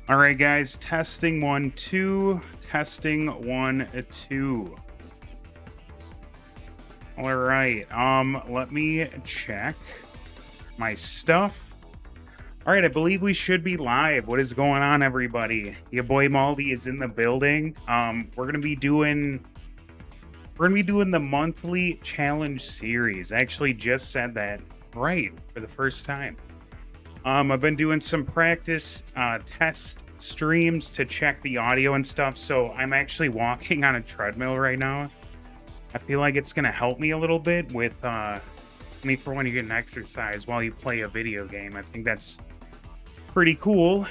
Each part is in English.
All right, guys, testing 1 2, testing 1 2. All right, let me check my stuff. All right, I believe we should be live. What is going on, everybody? Your boy Maldi is in the building. We're gonna be doing the monthly challenge series. I actually just said that right for the first time. I've been doing some practice test streams to check the audio and stuff, so I'm actually walking on a treadmill right now. I feel like it's gonna help me a little bit with for when you get an exercise while you play a video game. I think that's pretty cool,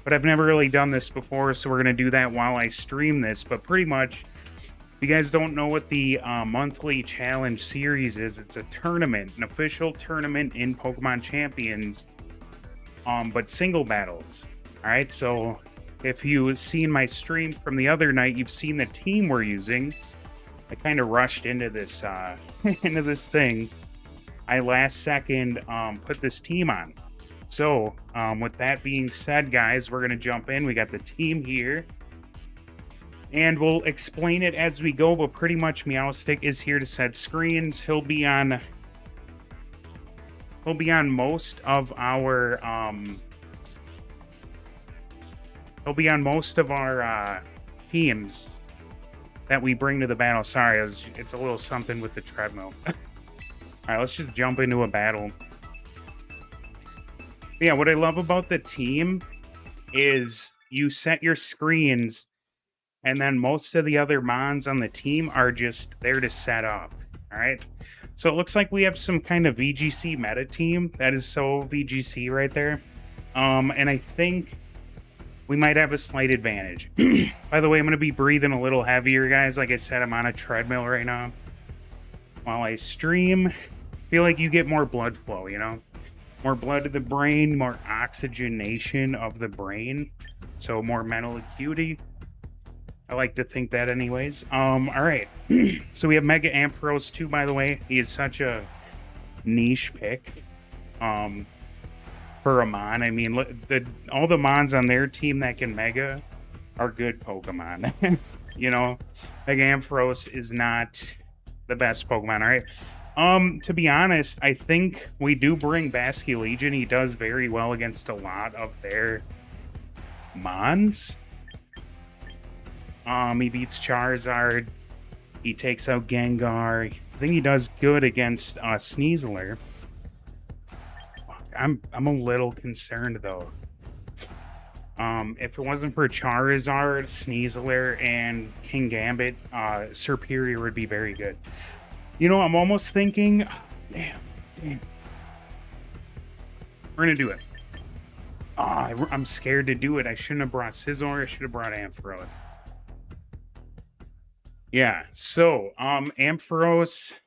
but I've never really done this before, so we're gonna do that while I stream this. But pretty much, if you guys don't know what the monthly challenge series is, it's a tournament, an official tournament in Pokemon Champions, but single battles. All right, so if you've seen my stream from the other night, you've seen the team we're using. I kind of rushed into this into this thing. I last second put this team on. So with that being said, guys, we're gonna jump in. We got the team here, and we'll explain it as we go. But pretty much, Meowstick is here to set screens. He'll be on most of our teams that we bring to the battle. Sorry, it's a little something with the treadmill. All right, let's just jump into a battle. Yeah, what I love about the team is you set your screens, and then most of the other mons on the team are just there to set up. All right, so it looks like we have some kind of VGC meta team. That is so VGC right there. And I think we might have a slight advantage. By the way, I'm going to be breathing a little heavier, guys. Like I said, I'm on a treadmill right now while I stream. I feel like you get more blood flow, you know? More blood to the brain, more oxygenation of the brain. So more mental acuity. I like to think that anyways. All right. So we have Mega Ampharos too, by the way. He is such a niche pick. For a mon. I mean, all the mons on their team that can Mega are good Pokemon. You know, Mega Ampharos is not the best Pokemon, all right? To be honest, I think we do bring Basculegion. He does very well against a lot of their mons. He beats Charizard. He takes out Gengar. I think he does good against Sneasler. I'm a little concerned though. If it wasn't for Charizard, Sneasler, and King Gambit, Serperior would be very good. You know, I'm almost thinking, damn. We're gonna do it. I'm scared to do it. I shouldn't have brought Scizor. I should have brought Ampharos. Yeah. So, Ampharos.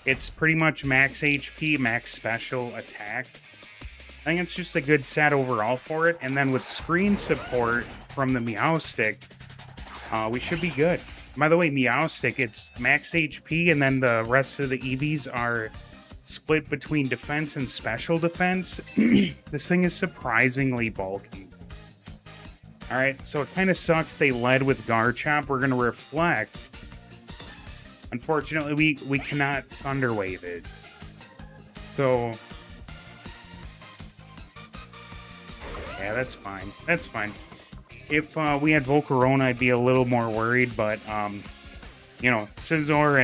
It's pretty much max HP, max special attack. I think it's just a good set overall for it. And then with screen support from the Meowstick, we should be good. By the way, Meowstick, it's max HP, and then the rest of the EVs are split between defense and special defense. This thing is surprisingly bulky. All right, so it kind of sucks they led with Garchomp. We're going to reflect. Unfortunately, we cannot Thunder Wave it. So, yeah, that's fine. That's fine. If we had Volcarona, I'd be a little more worried, but, you know, Scizor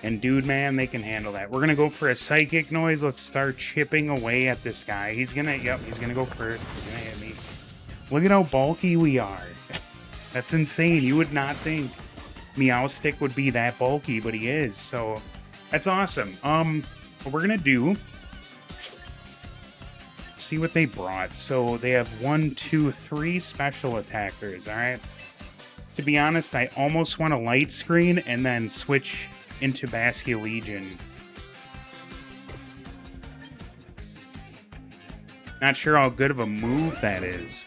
and Dude Man, they can handle that. We're going to go for a Psychic Noise. Let's start chipping away at this guy. He's going to go first. He's going to hit me. Look at how bulky we are. That's insane. You would not think Meowstick would be that bulky, but he is, so that's awesome. What we're gonna do, let's see what they brought. So they have 1, 2, 3 special attackers. All right, to be honest, I almost want a light screen and then switch into Basculegion. Not sure how good of a move that is.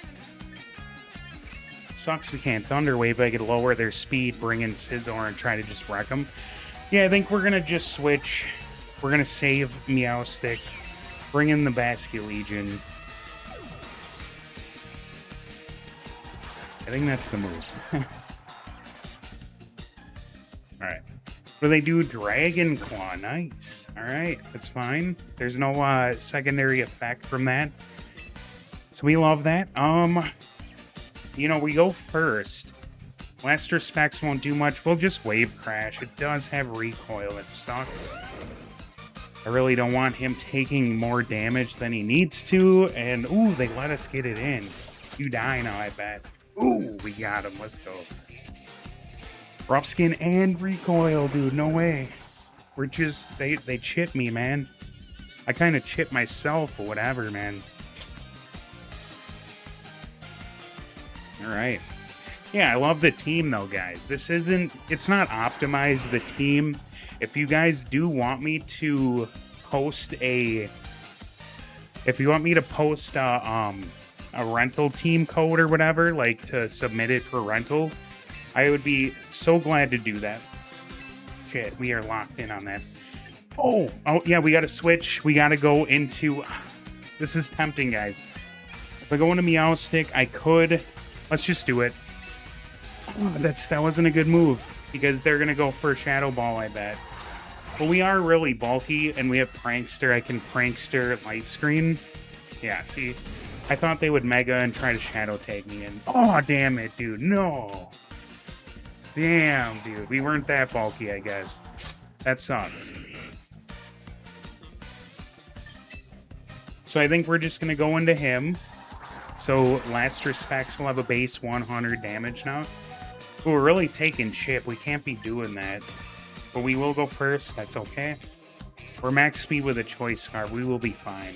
Sucks we can't Thunder Wave. I could lower their speed, bring in Scizor, and try to just wreck them. Yeah, I think we're going to just switch. We're going to save Meowstick, bring in the Basculegion. I think that's the move. All right. What do they do? Dragon Claw. Nice. All right. That's fine. There's no secondary effect from that. So we love that. You know, we go first. Blaster Specs won't do much. We'll just Wave Crash. It does have recoil. It sucks. I really don't want him taking more damage than he needs to. And, ooh, they let us get it in. You die now, I bet. Ooh, we got him. Let's go. Rough skin and recoil, dude. No way. We're just... They chip me, man. I kind of chip myself, but whatever, man. All right. Yeah, I love the team, though, guys. This isn't... It's not optimized, the team. If you guys do want me to post a... If you want me to post a rental team code or whatever, like to submit it for rental, I would be so glad to do that. Shit, we are locked in on that. Oh, yeah, we got to switch. We got to go into... This is tempting, guys. If I go into Meowstic, I could... Let's just do it. Oh, that wasn't a good move, because they're going to go for Shadow Ball, I bet. But we are really bulky, and we have Prankster. I can Prankster Light Screen. Yeah, see? I thought they would Mega and try to Shadow Tag me in. Oh, damn it, dude. No. Damn, dude. We weren't that bulky, I guess. That sucks. So I think we're just going to go into him. So Blaster Specs will have a base 100 damage now. Ooh, we're really taking chip. We can't be doing that. But we will go first. That's okay. We're max speed with a choice card. We will be fine.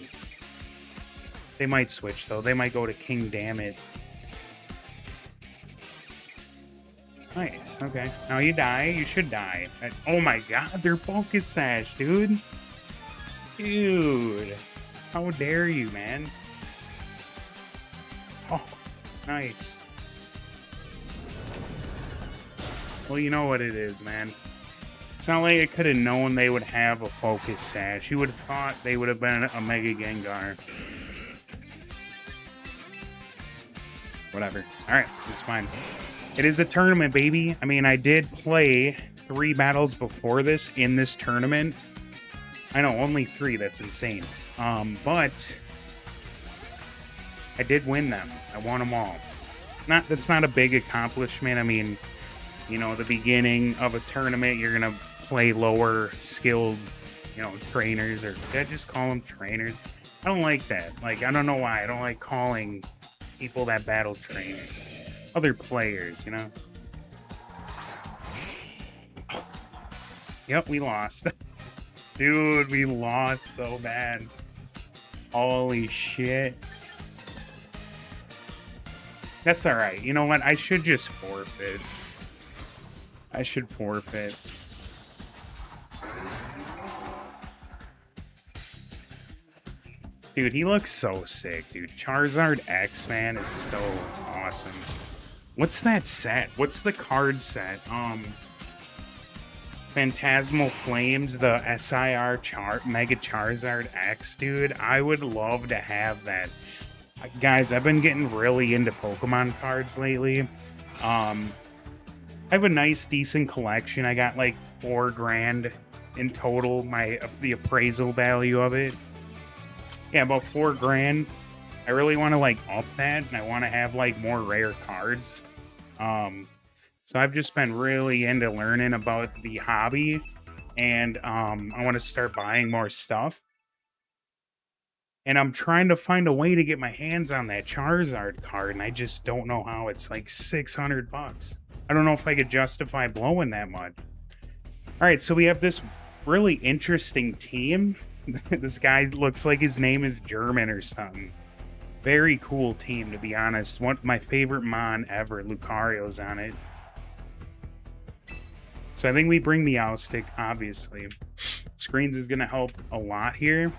They might switch, though. They might go to King Dammit. Nice. Okay. Now you die. You should die. Oh my god. They're Focus Sash, dude. Dude. How dare you, man? Oh, nice. Well, you know what it is, man. It's not like I could have known they would have a Focus Sash. You would have thought they would have been a Mega Gengar. Whatever. Alright, it's fine. It is a tournament, baby. I mean, I did play 3 battles before this in this tournament. I know, only 3. That's insane. But I did win them. I won them all. That's not a big accomplishment. I mean, you know, the beginning of a tournament, you're gonna play lower skilled, you know, trainers, or did I just call them trainers? I don't like that. Like, I don't know why. I don't like calling people that battle trainers. Other players, you know? Yep, we lost. Dude, we lost so bad. Holy shit. That's alright. You know what? I should just forfeit. I should forfeit. Dude, he looks so sick, dude. Charizard X, man, is so awesome. What's that set? What's the card set? Phantasmal Flames, the SIR Mega Charizard X, dude. I would love to have that. Guys, I've been getting really into Pokemon cards lately. I have a nice, decent collection. I got like $4,000 in total, the appraisal value of it. Yeah, about $4,000. I really want to like up that, and I want to have like more rare cards. So I've just been really into learning about the hobby, and I want to start buying more stuff. And I'm trying to find a way to get my hands on that Charizard card, and I just don't know how. It's like $600. I don't know if I could justify blowing that much. All right, so we have this really interesting team. This guy looks like his name is German or something. Very cool team, to be honest. One of my favorite Mon ever. Lucario's on it. So I think we bring Meowstic, obviously. Screens is going to help a lot here.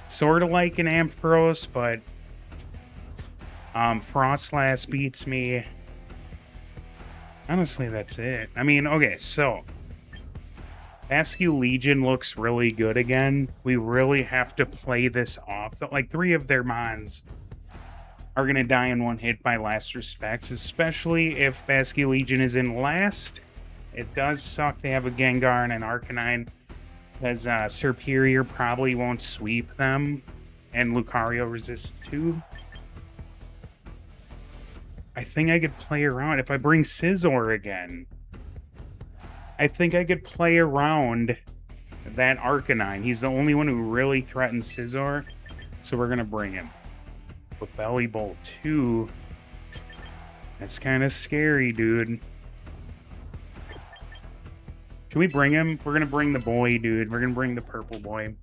Sort of like an Ampharos, but Frostlass beats me. Honestly, that's it. I mean, okay, so Askew Legion looks really good again. We really have to play this off. Like, 3 of their Mons are going to die in one hit by last respects, especially if Basculegion is in last. It does suck to have a Gengar and an Arcanine, because Serperior probably won't sweep them, and Lucario resists too. I think I could play around if I bring Scizor again. I think I could play around that Arcanine. He's the only one who really threatens Scizor, so we're going to bring him. With Belly Bolt 2, that's kind of scary, dude. Should we bring him? We're going to bring the boy, dude. We're going to bring the purple boy.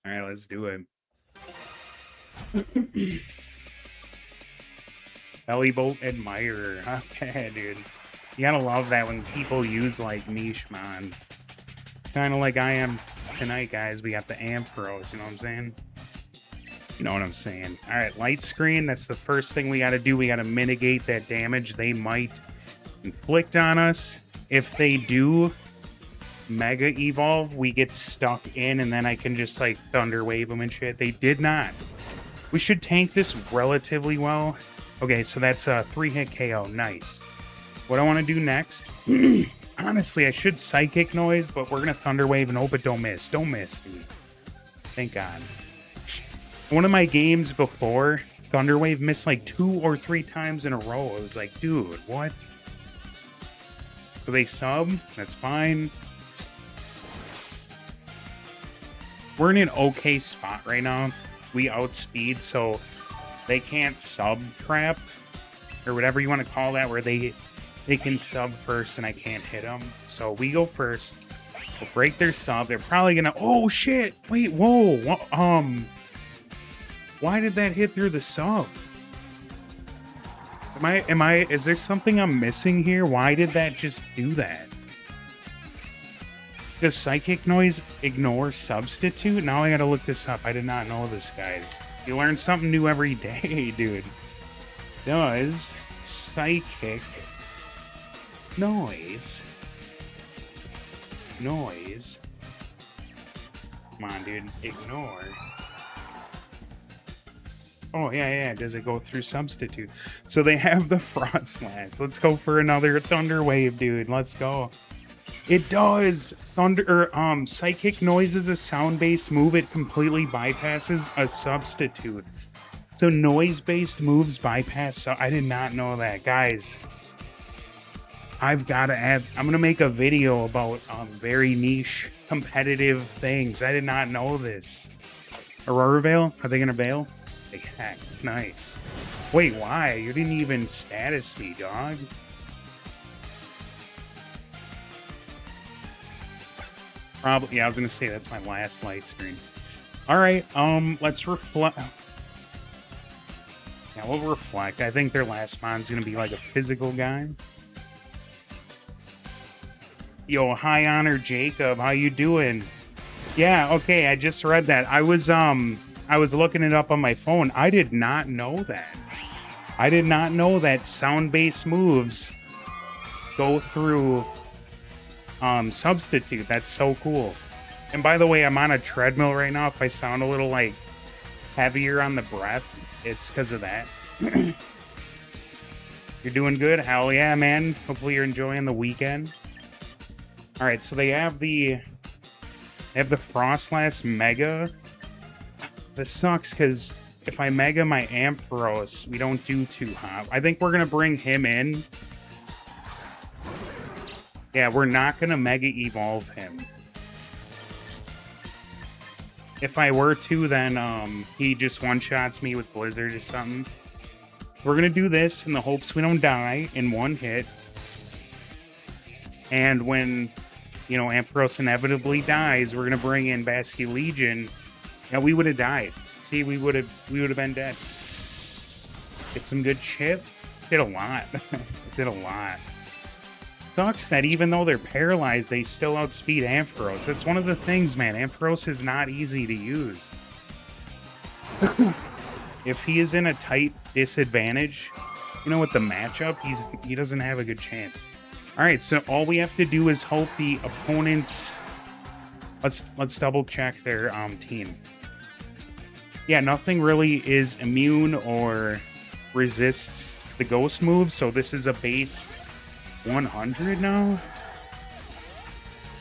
All right, let's do it. Belly Bolt Admirer. Okay, dude. You gotta love that when people use, like, Nishmon. Kind of like I am tonight, guys. We got the Ampharos, you know what I'm saying? You know what I'm saying. All right, light screen. That's the first thing we got to do. We got to mitigate that damage they might inflict on us. If they do Mega Evolve, we get stuck in, and then I can just, like, Thunder Wave them and shit. They did not. We should tank this relatively well. Okay, so that's a 3-hit KO. Nice. What I want to do next... Honestly, I should Psychic Noise, but we're going to Thunder Wave and hope it don't miss. Don't miss, dude. Thank God. One of my games before, Thunder Wave missed like 2 or 3 times in a row. I was like, dude, what? So they sub. That's fine. We're in an okay spot right now. We outspeed, so they can't sub trap, or whatever you want to call that, where they can sub first and I can't hit them. So we go first. We'll break their sub. They're probably gonna... Oh, shit! Wait, whoa! Why did that hit through the sub? Is there something I'm missing here? Why did that just do that? Does Psychic Noise ignore Substitute? Now I gotta look this up. I did not know this, guys. You learn something new every day, dude. Does Psychic Noise... Come on, dude. Ignore... Oh, yeah. Does it go through Substitute? So they have the Frost Blast. Let's go for another Thunder Wave, dude. Let's go. It does. Psychic Noise is a sound-based move. It completely bypasses a Substitute. So noise-based moves bypass... So I did not know that. Guys, I've got to add... I'm going to make a video about very niche, competitive things. I did not know this. Aurora Veil? Are they going to Veil? They hacked. Nice. Wait, why? You didn't even status me, dog. Probably, yeah, I was gonna say that's my last light screen. Alright, let's reflect. Yeah, we'll reflect. I think their last mon's gonna be like a physical guy. Yo, High Honor Jacob, how you doing? Yeah, okay, I just read that. I was looking it up on my phone. I did not know that. I did not know that sound-based moves go through Substitute. That's so cool. And by the way, I'm on a treadmill right now. If I sound a little like heavier on the breath, it's because of that. You're doing good? Hell yeah, man. Hopefully you're enjoying the weekend. Alright, so they have the Frostlass Mega. This sucks because if I Mega my Ampharos, we don't do too hot. I think we're going to bring him in. Yeah, we're not going to Mega Evolve him. If I were to, then he just one-shots me with Blizzard or something. We're going to do this in the hopes we don't die in one hit. And when, you know, Ampharos inevitably dies, we're going to bring in Basculegion. Yeah, we would have died. See, we would have been dead. Get some good chip. Did a lot. Did a lot. Sucks that even though they're paralyzed, they still outspeed Ampharos. That's one of the things, man. Ampharos is not easy to use. If he is in a tight disadvantage, you know, with the matchup, he doesn't have a good chance. All right, so all we have to do is hope the opponent's Let's double check their team. Yeah, nothing really is immune or resists the ghost move, so this is a base 100 now.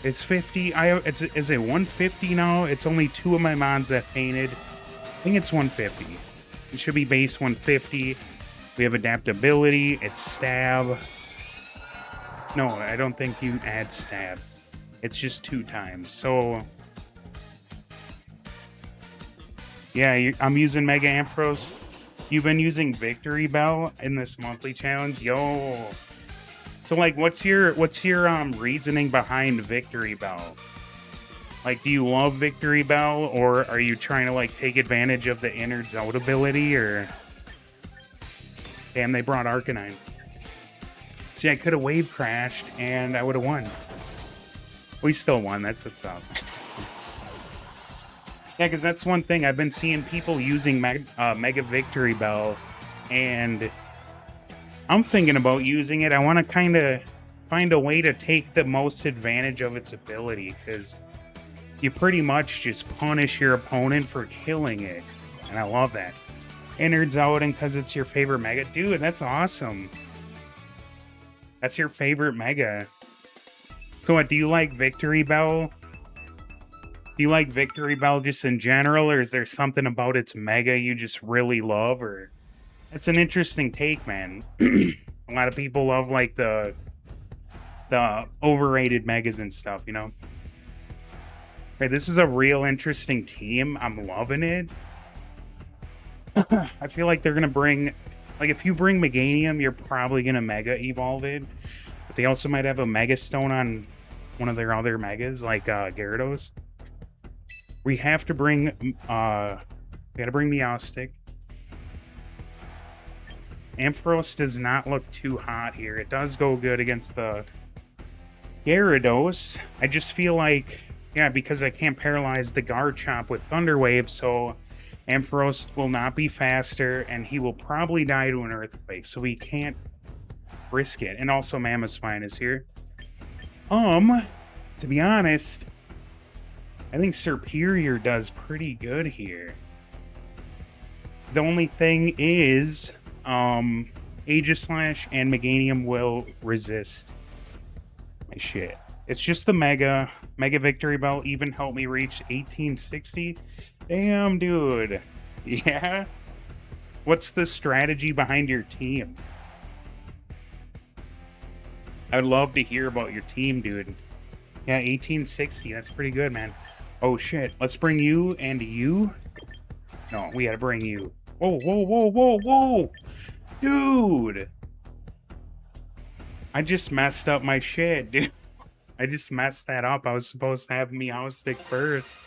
It's 50. Is it 150 now? It's only 2 of my mons that fainted. I think it's 150. It should be base 150. We have adaptability. It's stab. No, I don't think you add stab. It's just 2 times. So yeah, I'm using Mega Ampharos. You've been using Victory Bell in this monthly challenge, yo. So like, what's your reasoning behind Victory Bell? Like, do you love Victory Bell, or are you trying to like take advantage of the innards out ability? Or damn, they brought Arcanine. See, I could have wave crashed and I would have won. We still won. That's what's up. Yeah, because that's one thing. I've been seeing people using Mega Victory Bell, and I'm thinking about using it. I want to kind of find a way to take the most advantage of its ability, because you pretty much just punish your opponent for killing it. And I love that. Innards out, and because it's your favorite Mega. Dude, that's awesome. That's your favorite Mega. So what, do you like Victory Bell? Do you like Victory Bell just in general, or is there something about its Mega you just really love? Or it's an interesting take, man. A lot of people love like the overrated Megas and stuff, you know? Hey, this is a real interesting team. I'm loving it. I feel like they're gonna bring, like, if you bring Meganium, you're probably gonna Mega Evolve it. But they also might have a Mega Stone on one of their other Megas, like Gyarados. We have to bring, we gotta bring Meowstic. Ampharos does not look too hot here. It does go good against the Gyarados. I just feel like, yeah, because I can't paralyze the Garchomp with Thunder Wave, so Ampharos will not be faster, and he will probably die to an Earthquake, so we can't risk it. And also Mammothspine is here. To be honest, I think Serperior does pretty good here. The only thing is, Aegislash and Meganium will resist my shit. It's just the Mega Victory Bell even helped me reach 1860. Damn, dude. Yeah? What's the strategy behind your team? I'd love to hear about your team, dude. Yeah, 1860. That's pretty good, man. Oh, shit. Let's bring you and you. No, we gotta bring you. Whoa, whoa, whoa, whoa, whoa! Dude! I just messed up my shit, dude. I just messed that up. I was supposed to have Meowstic first.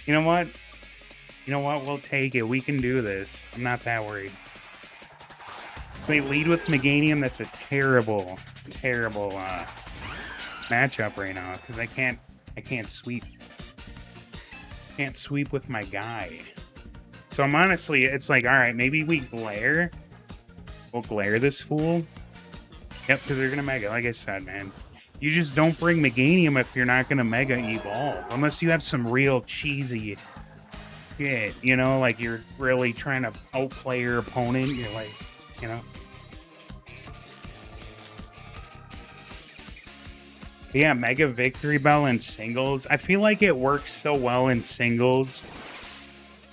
You know what? You know what? We'll take it. We can do this. I'm not that worried. So they lead with Meganium. That's a terrible, terrible matchup right now, because I can't sweep. Can't sweep with my guy. So I'm honestly, it's like, all right, maybe we glare. We'll glare this fool. Yep, because they're gonna Mega, like I said, man. You just don't bring Meganium if you're not gonna Mega Evolve, unless you have some real cheesy shit, you know, like you're really trying to outplay your opponent. You're like, you know. But yeah, Mega Victory Bell in singles. I feel like it works so well in singles,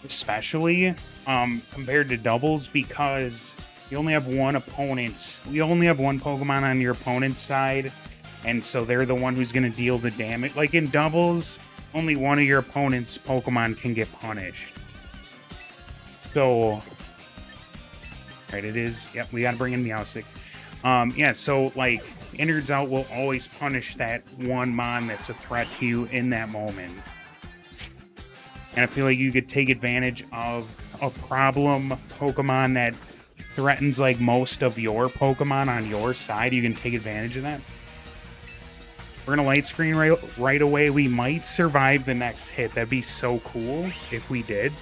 especially compared to doubles, because you only have one opponent. You only have one Pokemon on your opponent's side, and so they're the one who's going to deal the damage. Like in doubles, only one of your opponent's Pokemon can get punished. So, right, it is. Yep, we got to bring in Meowstic. Yeah, so like Innards Out will always punish that one Mon that's a threat to you in that moment. And I feel like you could take advantage of a problem Pokemon that threatens like most of your Pokemon on your side. You can take advantage of that. We're gonna light screen right away. We might survive the next hit. That'd be so cool if we did.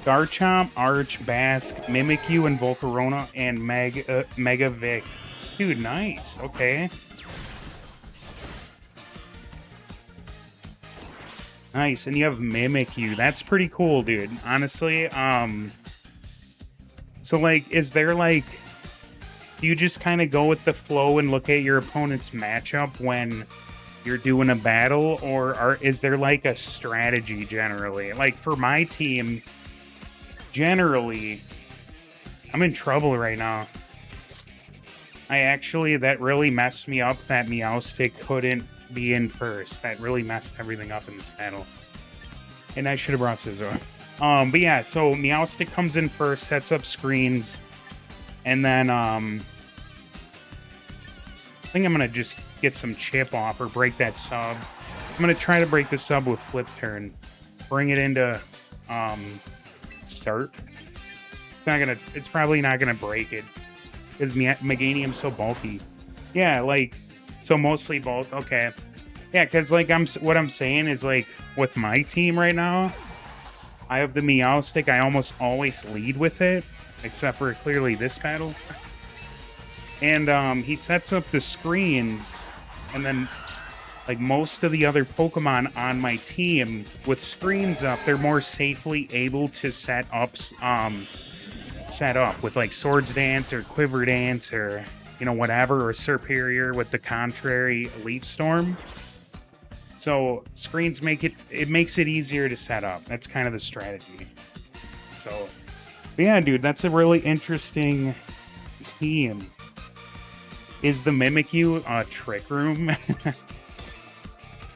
Garchomp, Arch, Basque, Mimikyu, and Volcarona, and Mega Vic. Dude, nice. Okay. Nice. And you have Mimikyu. That's pretty cool, dude. Honestly, so like, is there like, you just kind of go with the flow and look at your opponent's matchup when you're doing a battle, or is there like a strategy generally? Like for my team, generally, I'm in trouble right now. That really messed me up that Meowstic couldn't be in first. That really messed everything up in this battle. And I should have brought Scizor. But yeah, so Meowstic comes in first, sets up screens, and then I think I'm gonna just get some chip off or break that sub. I'm gonna try to break the sub with Flip Turn. Bring it into Cert. It's probably not gonna break it. Because Meganium's so bulky. Yeah, like, so mostly both. Okay. Yeah, because like what I'm saying is like with my team right now, I have the Meowstic. I almost always lead with it, except for clearly this battle. And he sets up the screens, and then like most of the other Pokemon on my team with screens up, they're more safely able to set up with like Swords Dance or Quiver Dance or, you know, whatever, or Superior with the contrary Leaf Storm. So screens makes it easier to set up. That's kind of the strategy. So, but yeah, dude, that's a really interesting team. Is the Mimikyu a Trick Room?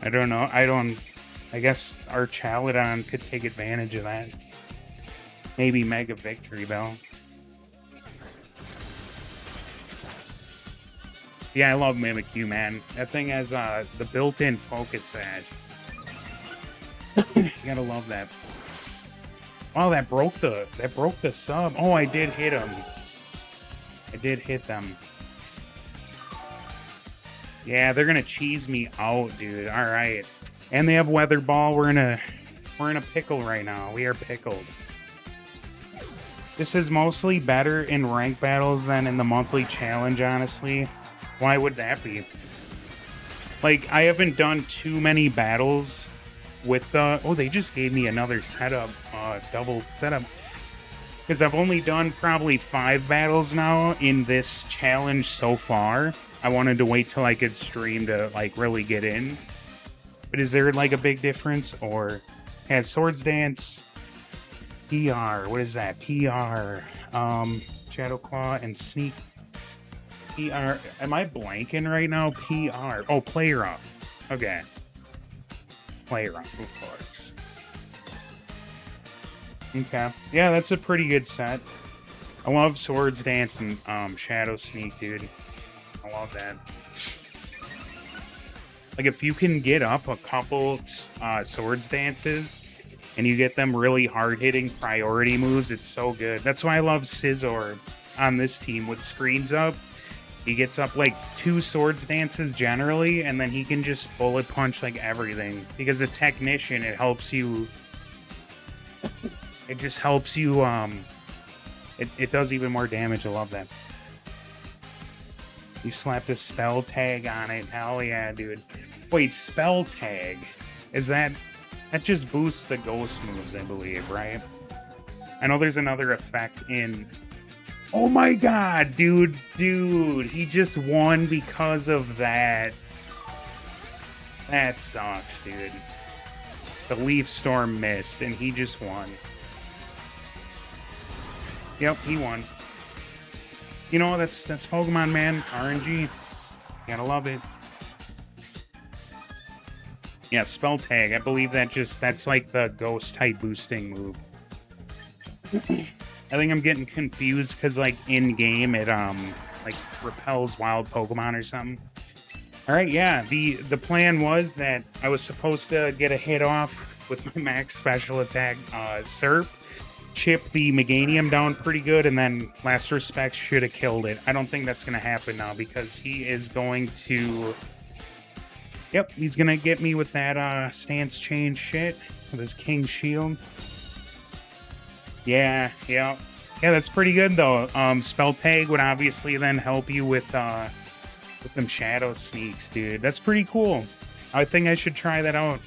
I don't know. I guess our Chaladon could take advantage of that. Maybe Mega Victory Bell. Yeah, I love Mimikyu, man. That thing has the built-in focus sash. You gotta love that. Oh, that broke the sub. Oh, I did hit him. I did hit them. Yeah, they're gonna cheese me out, dude. All right, and they have Weather Ball. We're in a pickle right now. We are pickled. This is mostly better in ranked battles than in the monthly challenge, honestly. Why would that be? Like, I haven't done too many battles with the... Oh, they just gave me another setup, double setup. Because I've only done probably 5 battles now in this challenge so far. I wanted to wait till I could stream to, like, really get in. But is there, like, a big difference? Or has Swords Dance... PR, what is that? PR, Shadow Claw and Sneak. PR, am I blanking right now? PR, oh, Play Rough. Okay. Play Rough, of course. Okay, yeah, that's a pretty good set. I love Swords Dance and Shadow Sneak, dude. I love that. Like, if you can get up a couple Swords Dances, and you get them really hard-hitting priority moves, it's so good. That's why I love Scizor on this team with screens up. He gets up like 2 Swords Dances generally, and then he can just bullet punch like everything. Because a Technician, it helps you... It just helps you, it does even more damage. I love that. You slapped a Spell Tag on it. Hell yeah, dude. Wait, Spell Tag? Is that... That just boosts the ghost moves, I believe, right? I know there's another effect in... Oh my god, dude, he just won because of that. That sucks, dude. The Leaf Storm missed, and he just won. Yep, he won. You know, that's Pokemon, man. RNG. Gotta love it. Yeah, Spell Tag. I believe that's like the ghost type boosting move. I think I'm getting confused because like in game it like repels wild Pokemon or something. All right, yeah. The plan was that I was supposed to get a hit off with my max special attack Serp, chip the Meganium down pretty good, and then Last Respect should have killed it. I don't think that's gonna happen now because he is going to... Yep, he's gonna get me with that stance change shit with his King Shield. Yeah. Yeah, that's pretty good though. Spell tag would obviously then help you with them shadow sneaks, dude. That's pretty cool. I think I should try that out.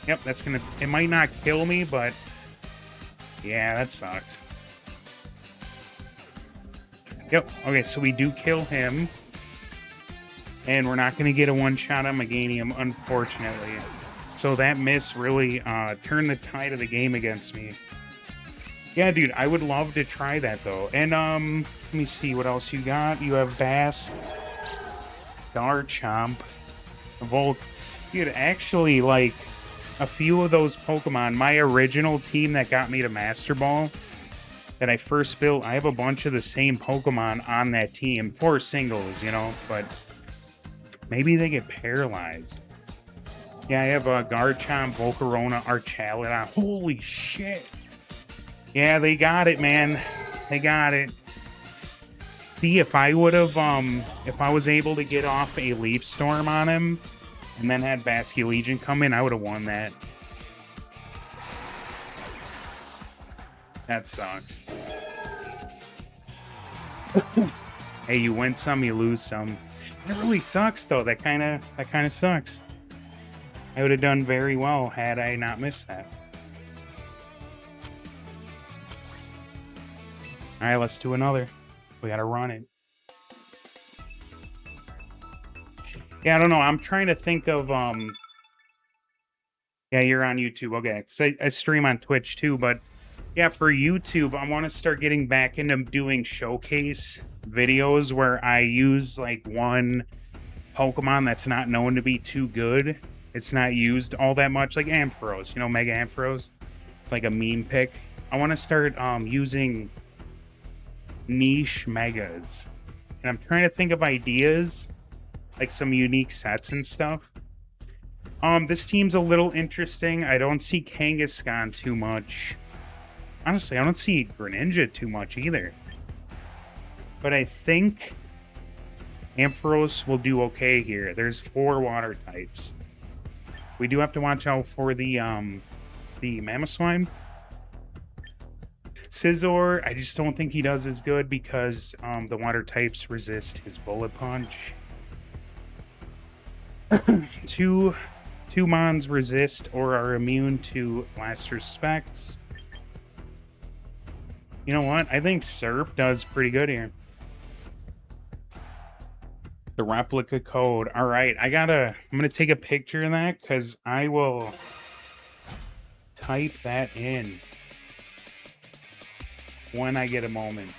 Yep, that's gonna. It might not kill me, but yeah, that sucks. Yep. Okay, so we do kill him, and we're not gonna get a one-shot on Meganium, unfortunately. So that miss really turned the tide of the game against me. Yeah, dude, I would love to try that, though. And, let me see what else you got. You have Bass, Garchomp, Volk. Dude, actually, like, a few of those Pokemon, my original team that got me to Master Ball, that I first built, I have a bunch of the same Pokemon on that team for singles, you know, but maybe they get paralyzed. Yeah, I have Garchomp, Volcarona, Archaludon. Holy shit. Yeah, they got it, man. They got it. See, if I would have, if I was able to get off a Leaf Storm on him, and then had Basculegion come in, I would have won that. That sucks. Hey, you win some, you lose some. That really sucks, though. That kind of sucks. I would have done very well had I not missed that. All right, let's do another. We gotta run it. Yeah, I don't know. I'm trying to think of yeah, you're on YouTube. Okay, because I stream on Twitch too, but yeah, for YouTube, I want to start getting back into doing showcase videos where I use like one Pokemon that's not known to be too good. It's not used all that much, like Ampharos, you know, Mega Ampharos. It's like a meme pick. I want to start using niche megas, and I'm trying to think of ideas, like some unique sets and stuff. This team's a little interesting. I don't see Kangaskhan too much. Honestly, I don't see Greninja too much either. But I think Ampharos will do okay here. There's 4 water types. We do have to watch out for the Mamoswine. Scizor, I just don't think he does as good because the water types resist his Bullet Punch. Two Mons resist or are immune to Last Respects. You know what? I think Serp does pretty good here. The replica code. All right, I'm gonna take a picture of that because I will type that in when I get a moment.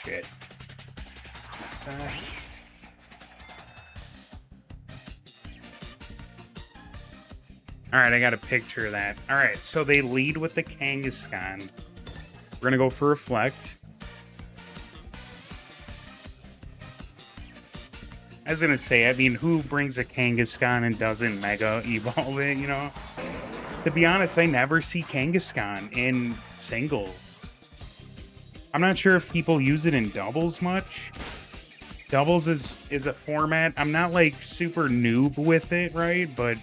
Shit. All right, I got a picture of that. All right, so they lead with the Kangaskhan. We're gonna go for Reflect. I was gonna say, I mean, who brings a Kangaskhan and doesn't Mega Evolve it, you know? To be honest, I never see Kangaskhan in singles. I'm not sure if people use it in doubles much. Doubles is a format. I'm not like super noob with it, right? But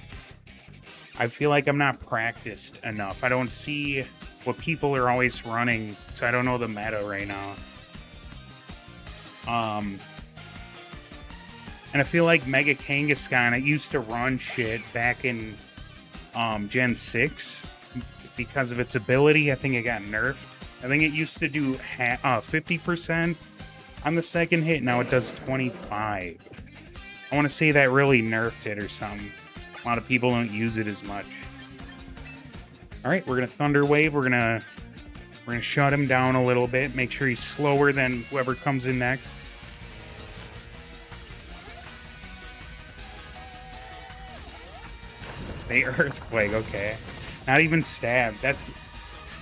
I feel like I'm not practiced enough. I don't see what people are always running, so I don't know the meta right now. And I feel like Mega Kangaskhan, it used to run shit back in Gen 6 because of its ability. I think it got nerfed. I think it used to do 50% on the second hit. Now it does 25. I want to say that really nerfed it or something. A lot of people don't use it as much. All right, we're gonna Thunder Wave. We're gonna shut him down a little bit. Make sure he's slower than whoever comes in next. The Earthquake, okay. Not even stab. That's,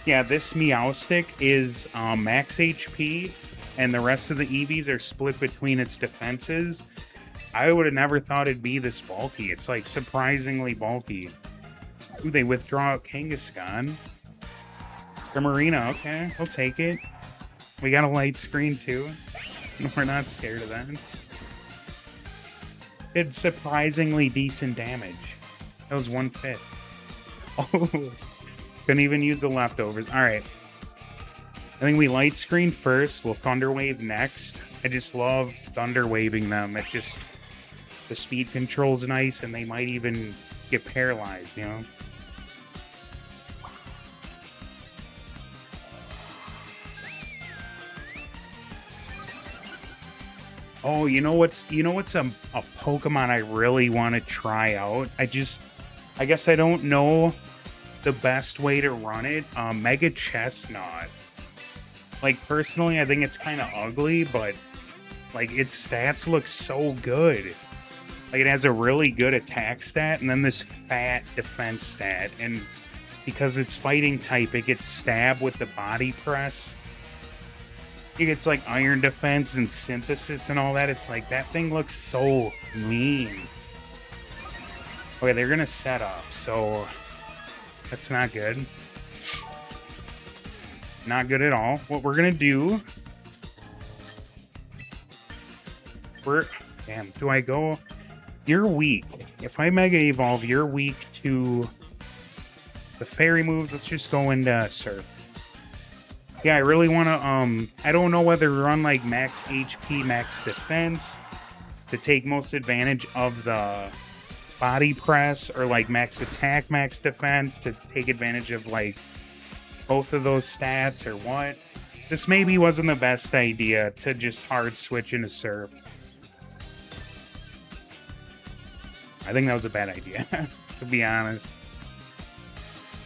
yeah, this Meowstic is max HP, and the rest of the EVs are split between its defenses. I would have never thought it'd be this bulky. It's like surprisingly bulky. Ooh, they withdraw Kangaskhan. Marina, okay, we'll take it. We got a light screen too. We're not scared of that. Did surprisingly decent damage. That was 1/5. Oh, couldn't even use the leftovers. All right. I think we light screen first. We'll Thunder Wave next. I just love Thunder Waving them. It just, the speed control's nice, and they might even get paralyzed, you know? Oh, you know what's a Pokemon I really want to try out? I guess I don't know the best way to run it. Mega Chestnut. Like, personally, I think it's kind of ugly, but like its stats look so good. Like, it has a really good attack stat and then this fat defense stat, and because it's fighting type, it gets stabbed with the body press. It gets like iron defense and synthesis and all that. It's like, that thing looks so mean. Okay, they're gonna set up, so that's not good. Not good at all. What we're gonna do, damn, do I go? You're weak. If I Mega Evolve, you're weak to the fairy moves. Let's just go into Surf. Yeah, I really want to, I don't know whether to run like max HP, max defense to take most advantage of the body press, or like max attack, max defense to take advantage of like both of those stats, or what. This maybe wasn't the best idea to just hard switch into Surf. I think that was a bad idea, to be honest.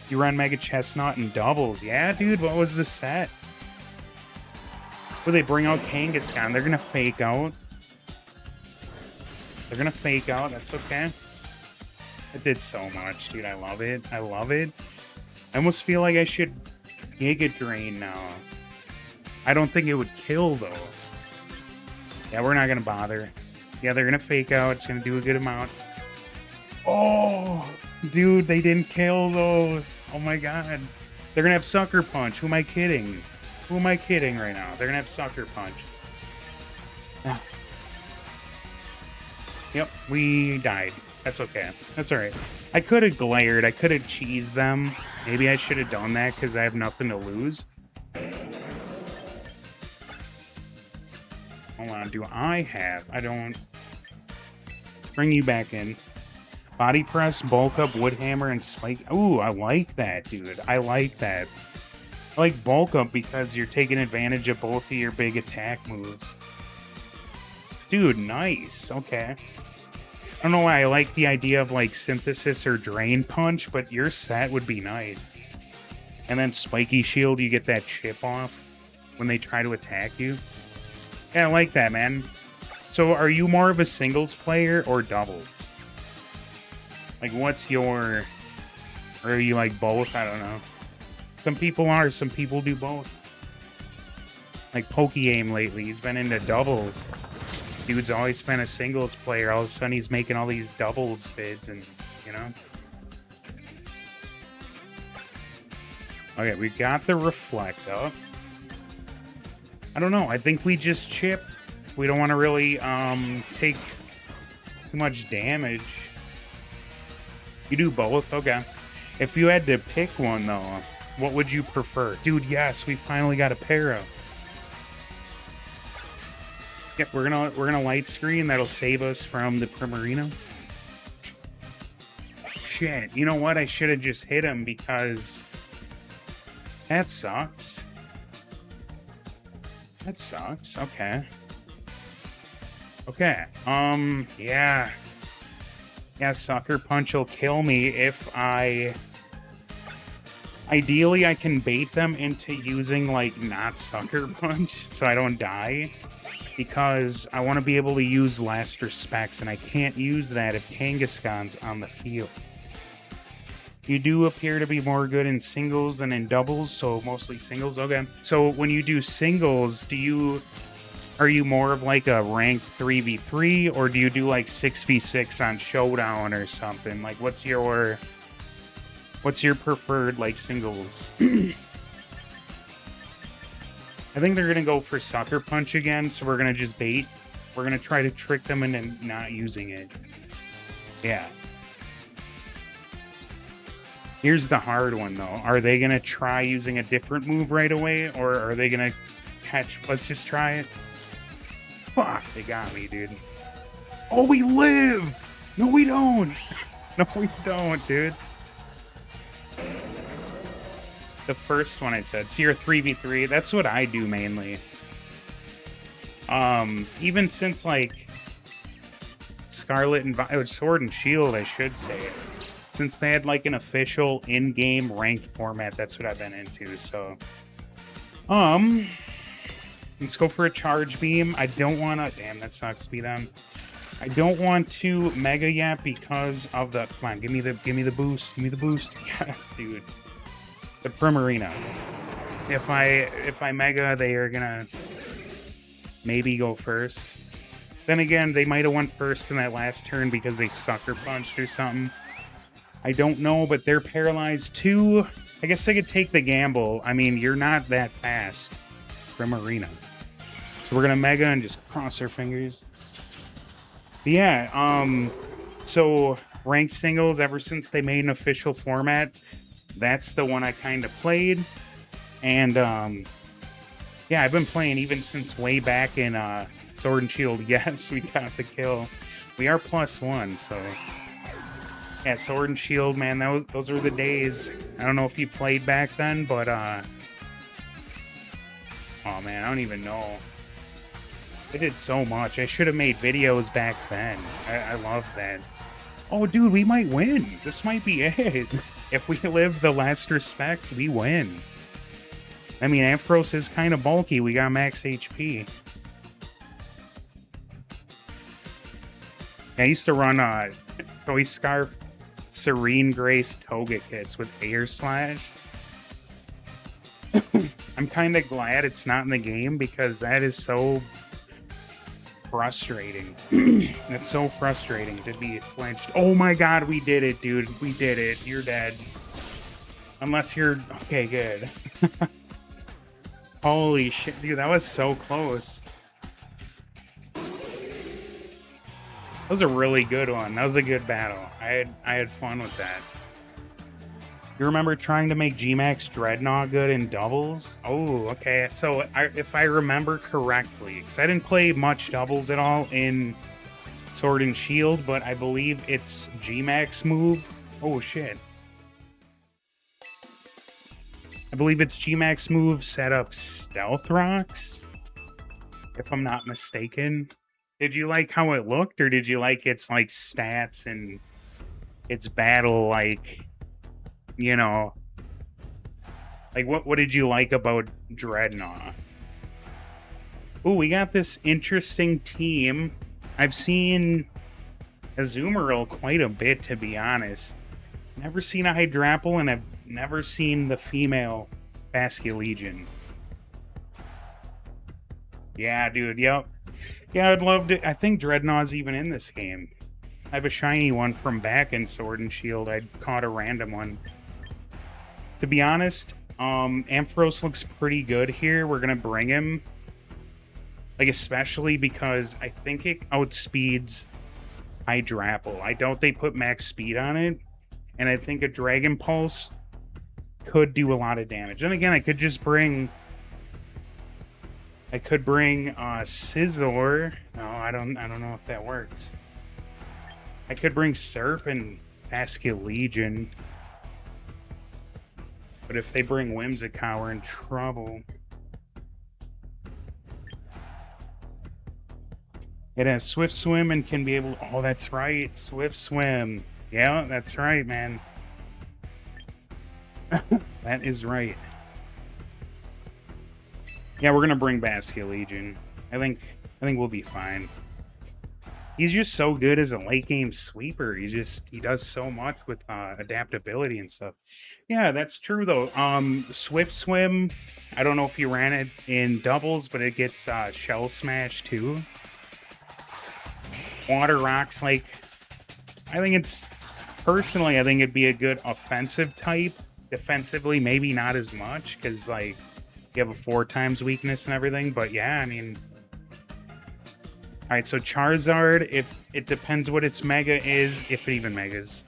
You run Mega Chestnut and doubles. Yeah, dude, what was the set? Will they bring out Kangaskhan? They're gonna fake out. They're gonna fake out. That's okay. It did so much, dude. I love it. I love it. I almost feel like I should Giga Drain now. I don't think it would kill, though. Yeah, we're not gonna bother. Yeah, they're gonna fake out. It's gonna do a good amount. Oh, dude, they didn't kill, though. Oh my god. They're gonna have Sucker Punch. Who am I kidding? Who am I kidding right now? They're gonna have Sucker Punch. Ah. Yep, we died. That's okay. That's alright. I could have glared. I could have cheesed them. Maybe I should have done that because I have nothing to lose. Hold on. Do I have? I don't. Let's bring you back in. Body Press, Bulk Up, Wood Hammer, and Spike. Ooh, I like that, dude. I like that. I like Bulk Up because you're taking advantage of both of your big attack moves. Dude, nice. Okay. I don't know why I like the idea of like Synthesis or Drain Punch, but your set would be nice. And then Spiky Shield, you get that chip off when they try to attack you. Yeah, I like that, man. So are you more of a singles player or doubles? Like, what's your... Or are you like both? I don't know. Some people are, some people do both. Like Pokeaim lately, he's been into doubles. Dude's always been a singles player. All of a sudden he's making all these doubles vids and, you know. Okay, we got the Reflect up. I don't know. I think we just chip. We don't want to really take too much damage. You do both? Okay. If you had to pick one, though, what would you prefer? Dude, yes, we finally got a Para. Yep, we're gonna light screen. That'll save us from the Primarina. Shit, you know what? I should have just hit him because that sucks. That sucks. Okay. Okay. Yeah. Yeah, Sucker Punch will kill me if I... Ideally, I can bait them into using, like, not Sucker Punch so I don't die. Because I want to be able to use Last Respects, and I can't use that if Kangaskhan's on the field. You do appear to be more good in singles than in doubles, so mostly singles. Okay. So when you do singles, are you more of like a ranked 3v3, or do you do like 6v6 on Showdown or something? Like, what's your preferred like singles? I think they're gonna go for Sucker Punch again, so we're gonna just bait. We're gonna try to trick them into not using it. Yeah. Here's the hard one, though. Are they going to try using a different move right away, or are they going to catch... Let's just try it. Fuck, they got me, dude. Oh, we live! No, we don't. No, we don't, dude. The first one I said. So you're 3v3. That's what I do mainly. Even since, like, Scarlet and Sword and Shield, I should say. Since they had, like, an official in-game ranked format, that's what I've been into, so... Let's go for a Charge Beam. I don't want to... Damn, that sucks. Be them. I don't want to Mega yet because of the... Come on, give me the boost. Give me the boost. Yes, dude. The Primarina. If I Mega, they are gonna maybe go first. Then again, they might have won first in that last turn because they Sucker Punched or something. I don't know, but they're paralyzed too. I guess I could take the gamble. I mean, you're not that fast. Primarina. So we're gonna Mega and just cross our fingers. But yeah, so ranked singles, ever since they made an official format, that's the one I kind of played. And yeah, I've been playing even since way back in Sword and Shield. Yes, we got the kill. We are +1, so yeah, Sword and Shield, man, those were the days. I don't know if you played back then, but oh man, I don't even know. They did so much. I should have made videos back then. I love that. Oh, dude, we might win. This might be it. If we live the last respects, we win. I mean, Ampharos is kind of bulky. We got max HP. I used to run Toy Scarf Serene Grace Togekiss with Air Slash. I'm kind of glad it's not in the game because that is so frustrating. It's so frustrating to be flinched. Oh my god, we did it, dude. We did it. You're dead. Unless you're... Okay, good. Holy shit, dude, that was so close. That was a really good one. That was a good battle. I had fun with that. You remember trying to make G-Max Dreadnought good in doubles? Oh, okay. So if I remember correctly, because I didn't play much doubles at all in Sword and Shield, but I believe it's G-Max move. Oh, shit. I believe it's G-Max move set up Stealth Rocks, if I'm not mistaken. Did you like how it looked, or did you like its, like, stats and its battle, like... You know, like what did you like about Dreadnought? Oh, we got this interesting team. I've seen Azumarill quite a bit, to be honest. Never seen a Hydrapple, and I've never seen the female Basculegion. Yeah, dude, yep. Yeah, I'd love to. I think Dreadnought's even in this game. I have a shiny one from back in Sword and Shield. I caught a random one. To be honest, Ampharos looks pretty good here. We're going to bring him. Like, especially because I think it outspeeds Hydrapple. I doubt they put max speed on it. And I think a Dragon Pulse could do a lot of damage. And again, I could just bring... I could bring Scizor. No, I don't know if that works. I could bring Serp and Basculegion. But if they bring Whimsicott, we're in trouble. It has Swift Swim and can be able to... Oh, that's right. Swift Swim. Yeah, that's right, man. That is right. Yeah, we're going to bring Basculegion. I think we'll be fine. He's just so good as a late game sweeper. He does so much with adaptability and stuff. Yeah, that's true though. Swift Swim, I don't know if you ran it in doubles, but it gets Shell Smash too. Water Rocks, like, personally, I think it'd be a good offensive type. Defensively, maybe not as much, because like you have a 4x weakness and everything. But yeah, I mean. Alright, so Charizard, it depends what its Mega is, if it even Megas.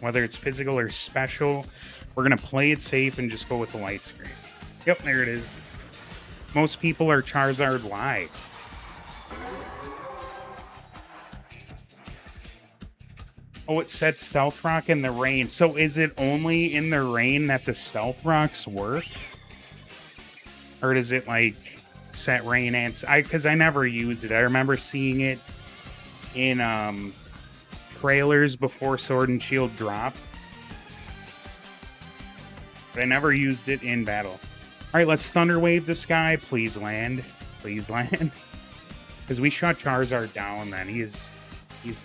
whether it's physical or special. We're going to play it safe and just go with the light screen. Yep, there it is. Most people are Charizard live. Oh, it said Stealth Rock in the rain. So is it only in the rain that the Stealth Rocks worked? Or does it, like, set rain and... Because I never used it. I remember seeing it in trailers before Sword and Shield dropped. But I never used it in battle. Alright, let's Thunder Wave this guy. Please land. Please land. Because we shot Charizard down then. He's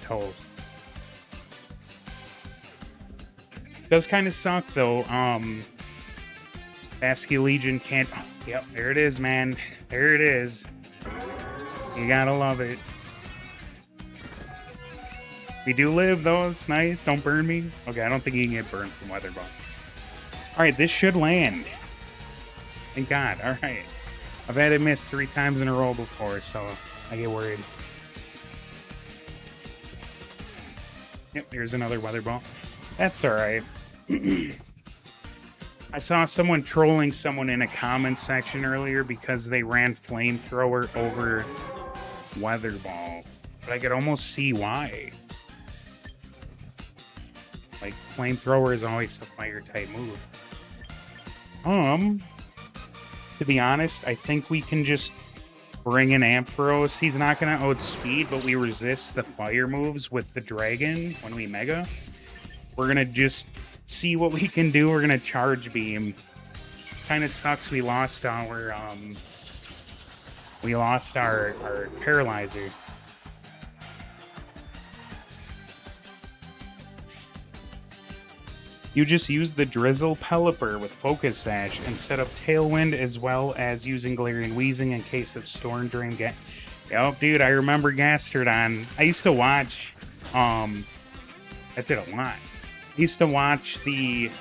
toast. Does kind of suck though. Basculegion can't... Oh, yep, there it is, man. There it is. You gotta love it. We do live though. It's nice. Don't burn me. Okay, I don't think you can get burned from Weather Ball. Alright, this should land. Thank God. Alright. I've had it miss 3 times in a row before, so I get worried. Yep, here's another Weather Ball. That's alright. I saw someone trolling someone in a comment section earlier because they ran Flamethrower over Weather Ball. But I could almost see why. Like, Flamethrower is always a fire-type move. To be honest, I think we can just bring in Ampharos. He's not going to outspeed, but we resist the fire moves with the dragon when we Mega. We're going to just see what we can do. We're going to Charge Beam. Kind of sucks we lost our Paralyzer. You just use the Drizzle Pelipper with Focus Sash instead of Tailwind, as well as using Galarian Weezing in case of Storm Drain. Yep, dude, I remember Gastrodon. I used to watch, I did a lot. I used to watch the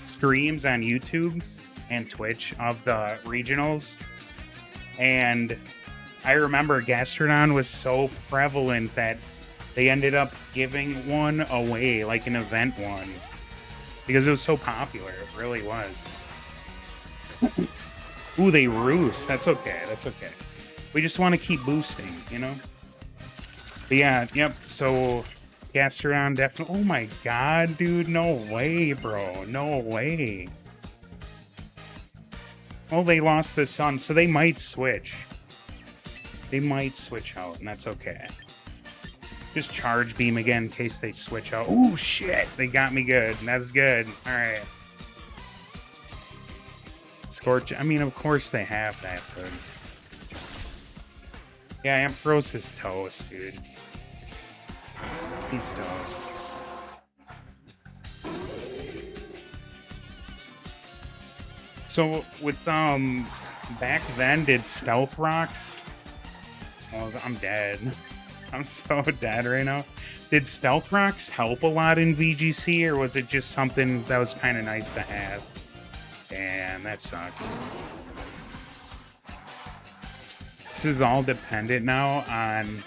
streams on YouTube and Twitch of the regionals, and I remember Gastrodon was so prevalent that they ended up giving one away, like an event one. Because it was so popular, it really was. Ooh, they roost. That's okay, that's okay. We just want to keep boosting, you know? But yeah, yep, so Gastrodon definitely... Oh my god, dude, no way, bro. No way. Oh, they lost the sun, so they might switch. They might switch out, and that's okay. Just Charge Beam again in case they switch out. Oh shit, they got me good. That's good. Alright. Scorch. I mean, of course they have that, but... Yeah, Ampharos is toast, dude. He's toast. So, with, back then, did Stealth Rocks... Oh, I'm dead. I'm so dead right now. Did Stealth Rocks help a lot in VGC, or was it just something that was kind of nice to have? Damn, that sucks. This is all dependent now on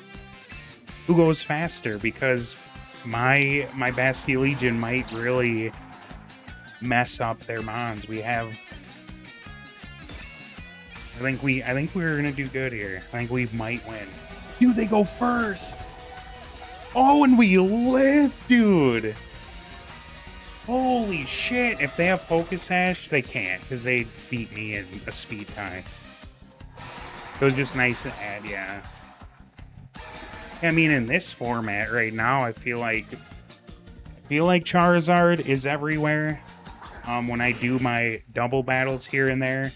who goes faster, because my Basculegion might really mess up their mons. We have... I think we're gonna do good here. I think we might win. Dude, they go first. Oh, and we live, dude. Holy shit. If they have Focus Sash, they can't, because they beat me in a speed tie. It was just nice to add, yeah. I mean, in this format right now, I feel like Charizard is everywhere. When I do my double battles here and there,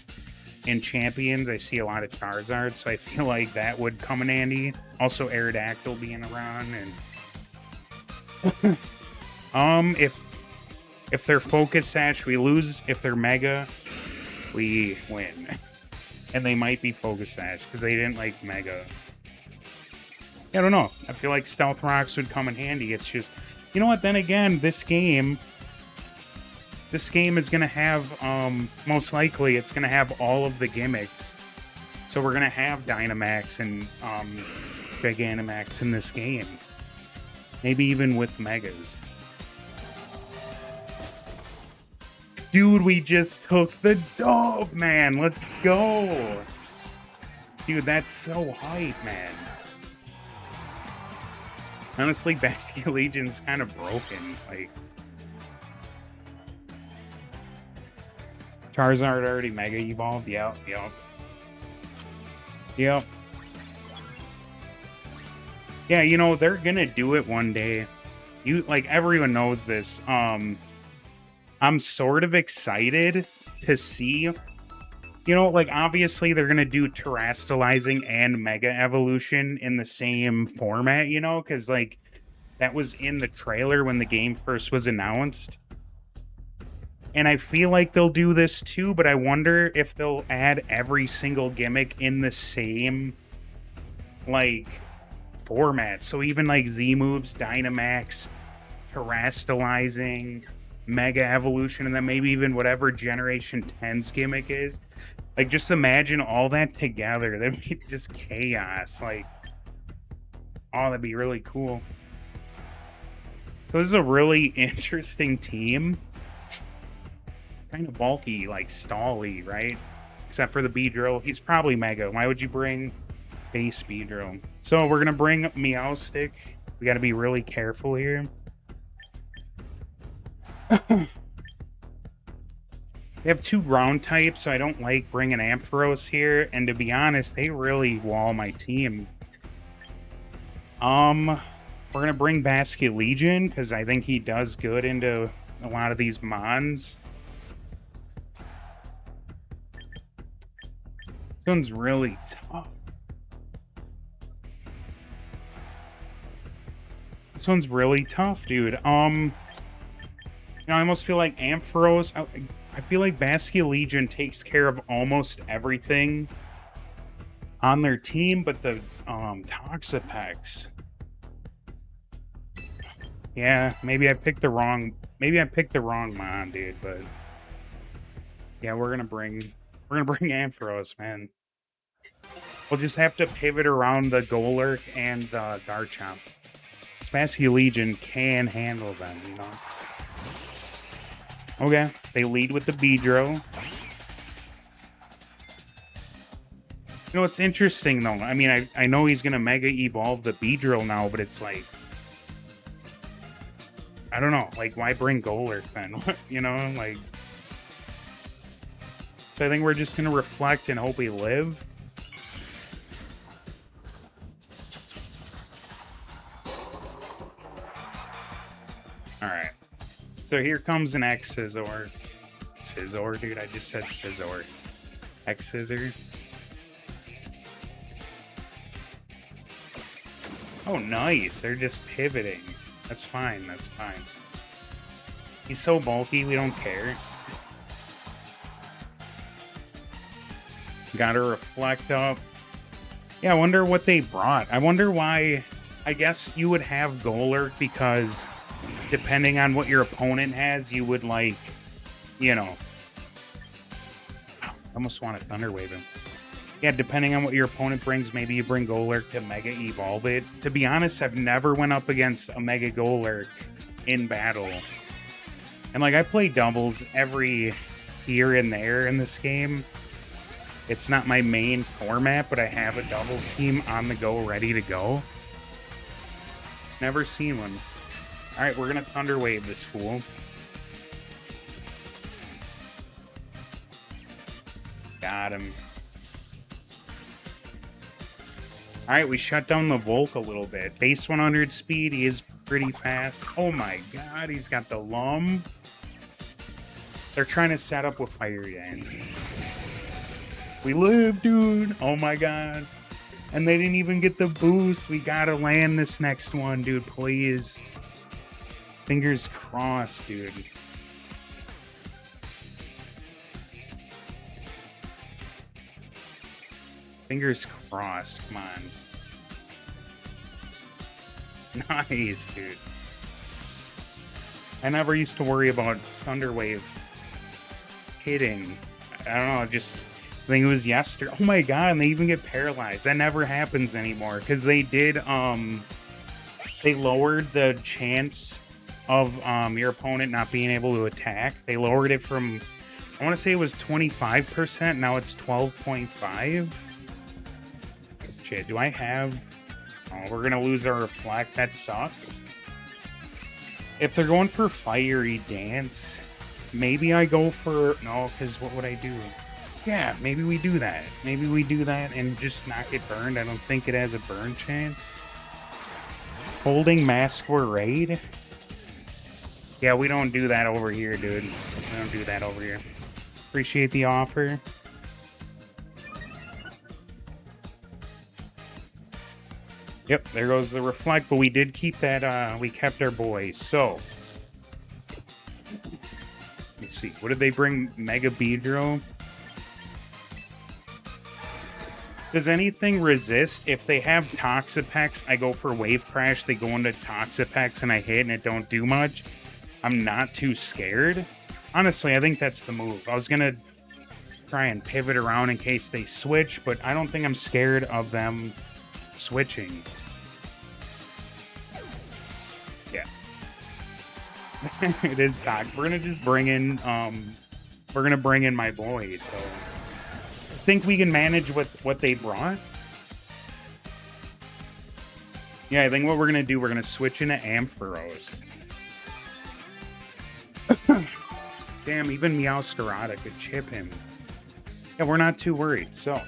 in Champions, I see a lot of Charizard, so I feel like that would come in handy. Also, Aerodactyl being around, and if they're Focus Sash, we lose. If they're Mega, we win. And they might be Focus Sash because they didn't like Mega. I don't know. I feel like Stealth Rocks would come in handy. It's just, you know what? Then again, this game is going to have, most likely, it's going to have all of the gimmicks. So we're going to have Dynamax and Gigantamax in this game. Maybe even with Megas. Dude, we just took the dub, man. Let's go. Dude, that's so hype, man. Honestly, Bastion Legion's kind of broken. Like, Charizard already Mega Evolved. Yep. Yeah, you know, they're gonna do it one day. Like, everyone knows this. I'm sort of excited to see, you know, like, obviously they're gonna do terrestrializing and Mega Evolution in the same format, you know, because, like, that was in the trailer when the game first was announced. And I feel like they'll do this too, but I wonder if they'll add every single gimmick in the same, like, format. So even, like, Z-moves, Dynamax, terrestrializing, Mega Evolution, and then maybe even whatever Generation 10's gimmick is. Like, just imagine all that together. That'd be just chaos. Like, oh, that'd be really cool. So this is a really interesting team. Kind of bulky, like stally, right? Except for the Beedrill. He's probably Mega. Why would you bring base Beedrill? So we're going to bring Meowstic. We got to be really careful here. They have 2 ground types, so I don't like bringing Ampharos here. And to be honest, they really wall my team. We're going to bring Bastion Legion because I think he does good into a lot of these mons. This one's really tough. This one's really tough, dude. You know, I almost feel like Ampharos. I feel like Bastion Legion takes care of almost everything on their team, but the Toxapex. Yeah, maybe I picked the wrong mon, dude, but yeah, we're gonna bring Ampharos, man. We'll just have to pivot around the Golurk and the Garchomp. Bastion Legion can handle them, you know. Okay, they lead with the Beedrill. You know, it's interesting though. I mean, I know he's gonna Mega Evolve the Beedrill now, but it's like, I don't know, like, why bring Golurk then? You know, like... So I think we're just gonna reflect and hope we live. Alright. So here comes an X-Scissor. Scizor, dude, I just said Scizor. X-Scissor. Oh, nice. They're just pivoting. That's fine, that's fine. He's so bulky, we don't care. Gotta reflect up. Yeah, I wonder what they brought. I wonder why... I guess you would have Golurk because depending on what your opponent has, you would, like, you know... I almost want to Thunder Wave him. Yeah, depending on what your opponent brings, maybe you bring Golurk to Mega Evolve it. To be honest, I've never went up against a Mega Golurk in battle. And, like, I play doubles every here and there in this game. It's not my main format, but I have a doubles team on the go, ready to go. Never seen one. Alright, we're gonna Thunder Wave this fool. Got him. Alright, we shut down the Volk a little bit. Base 100 speed, he is pretty fast. Oh my god, he's got the Lum. They're trying to set up with Fire Dance. We live, dude. Oh my god. And they didn't even get the boost. We gotta land this next one, dude, please. Fingers crossed, dude. Fingers crossed, come on. Nice, dude. I never used to worry about Thunder Wave hitting. I don't know, just... I think it was yesterday. Oh my god, and they even get paralyzed. That never happens anymore, because they did, they lowered the chance of your opponent not being able to attack. They lowered it from, I want to say it was 25%. Now it's 12.5. Shit, do I have... Oh, we're going to lose our reflect. That sucks. If they're going for fiery dance, maybe I go for... No, because what would I do? Yeah, maybe we do that. Maybe we do that and just not get burned. I don't think it has a burn chance. Holding Masquerade? Yeah, we don't do that over here, dude. We don't do that over here. Appreciate the offer. Yep, there goes the reflect, but we did keep that, we kept our boys. So, let's see. What did they bring? Mega Beedrill? Does anything resist? If they have Toxapex, I go for Wave Crash. They go into Toxapex and I hit and it don't do much. I'm not too scared. Honestly, I think that's the move. I was going to try and pivot around in case they switch, but I don't think I'm scared of them switching. Yeah. It is Tox. We're going to just bring in, we're going to bring in my boy, so... Think we can manage with what they brought? Yeah, I think what we're gonna do, we're gonna switch into Ampharos. Damn, even Meowscarada could chip him. Yeah, we're not too worried. So,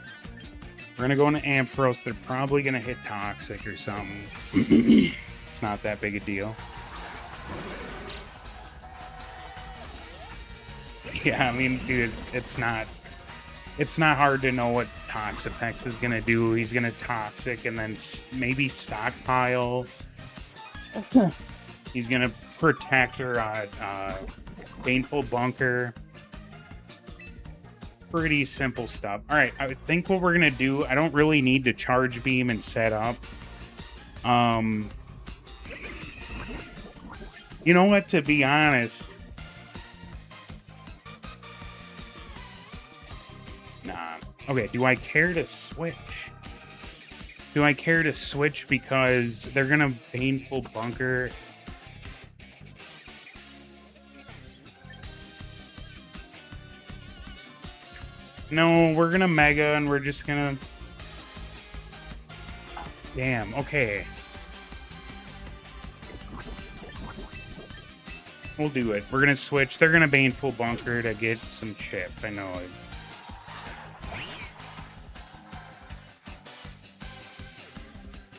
we're gonna go into Ampharos. They're probably gonna hit Toxic or something. It's not that big a deal. Yeah, I mean, dude, it's not hard to know what Toxapex is going to do. He's going to Toxic and then maybe Stockpile. He's going to Protect or Baneful Bunker. Pretty simple stuff. All right, I think what we're going to do, I don't really need to Charge Beam and set up. You know what, to be honest... Okay, do I care to switch? Do I care to switch because they're gonna Baneful Bunker? No, we're gonna Mega and we're just gonna... Damn, okay. We'll do it. We're gonna switch. They're gonna Baneful Bunker to get some chip. I know it.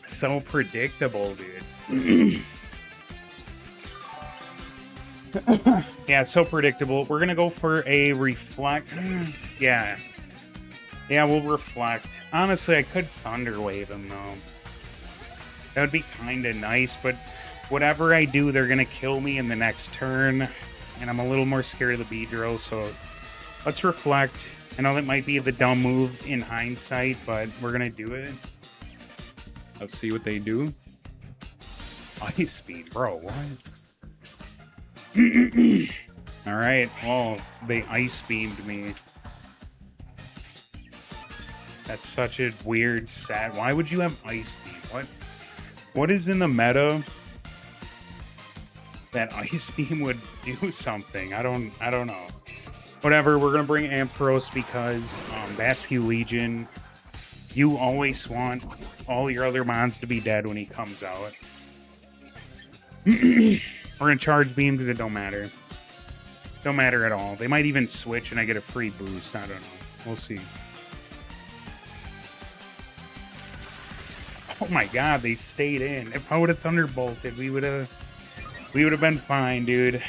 So predictable, dude. Yeah, so predictable. We're gonna go for a reflect. Yeah, we'll reflect. Honestly, I could Thunder Wave him though. That would be kind of nice, but whatever I do, they're gonna kill me in the next turn, and I'm a little more scared of the Beedrill. So let's reflect. I know that might be the dumb move in hindsight, but we're gonna do it. Let's see what they do. Ice Speed, bro, what? Alright, well, they Ice Beamed me. That's such a weird, sad... Why would you have Ice Beam? What is in the meta that Ice Beam would do something? I don't know. Whatever, we're gonna bring Ampharos because Bascu Legion... You always want all your other mons to be dead when he comes out. We're gonna Charge Beam because it don't matter. Don't matter at all. They might even switch and I get a free boost. I don't know. We'll see. Oh my god, they stayed in. If I would have Thunderbolted, we would have been fine, dude.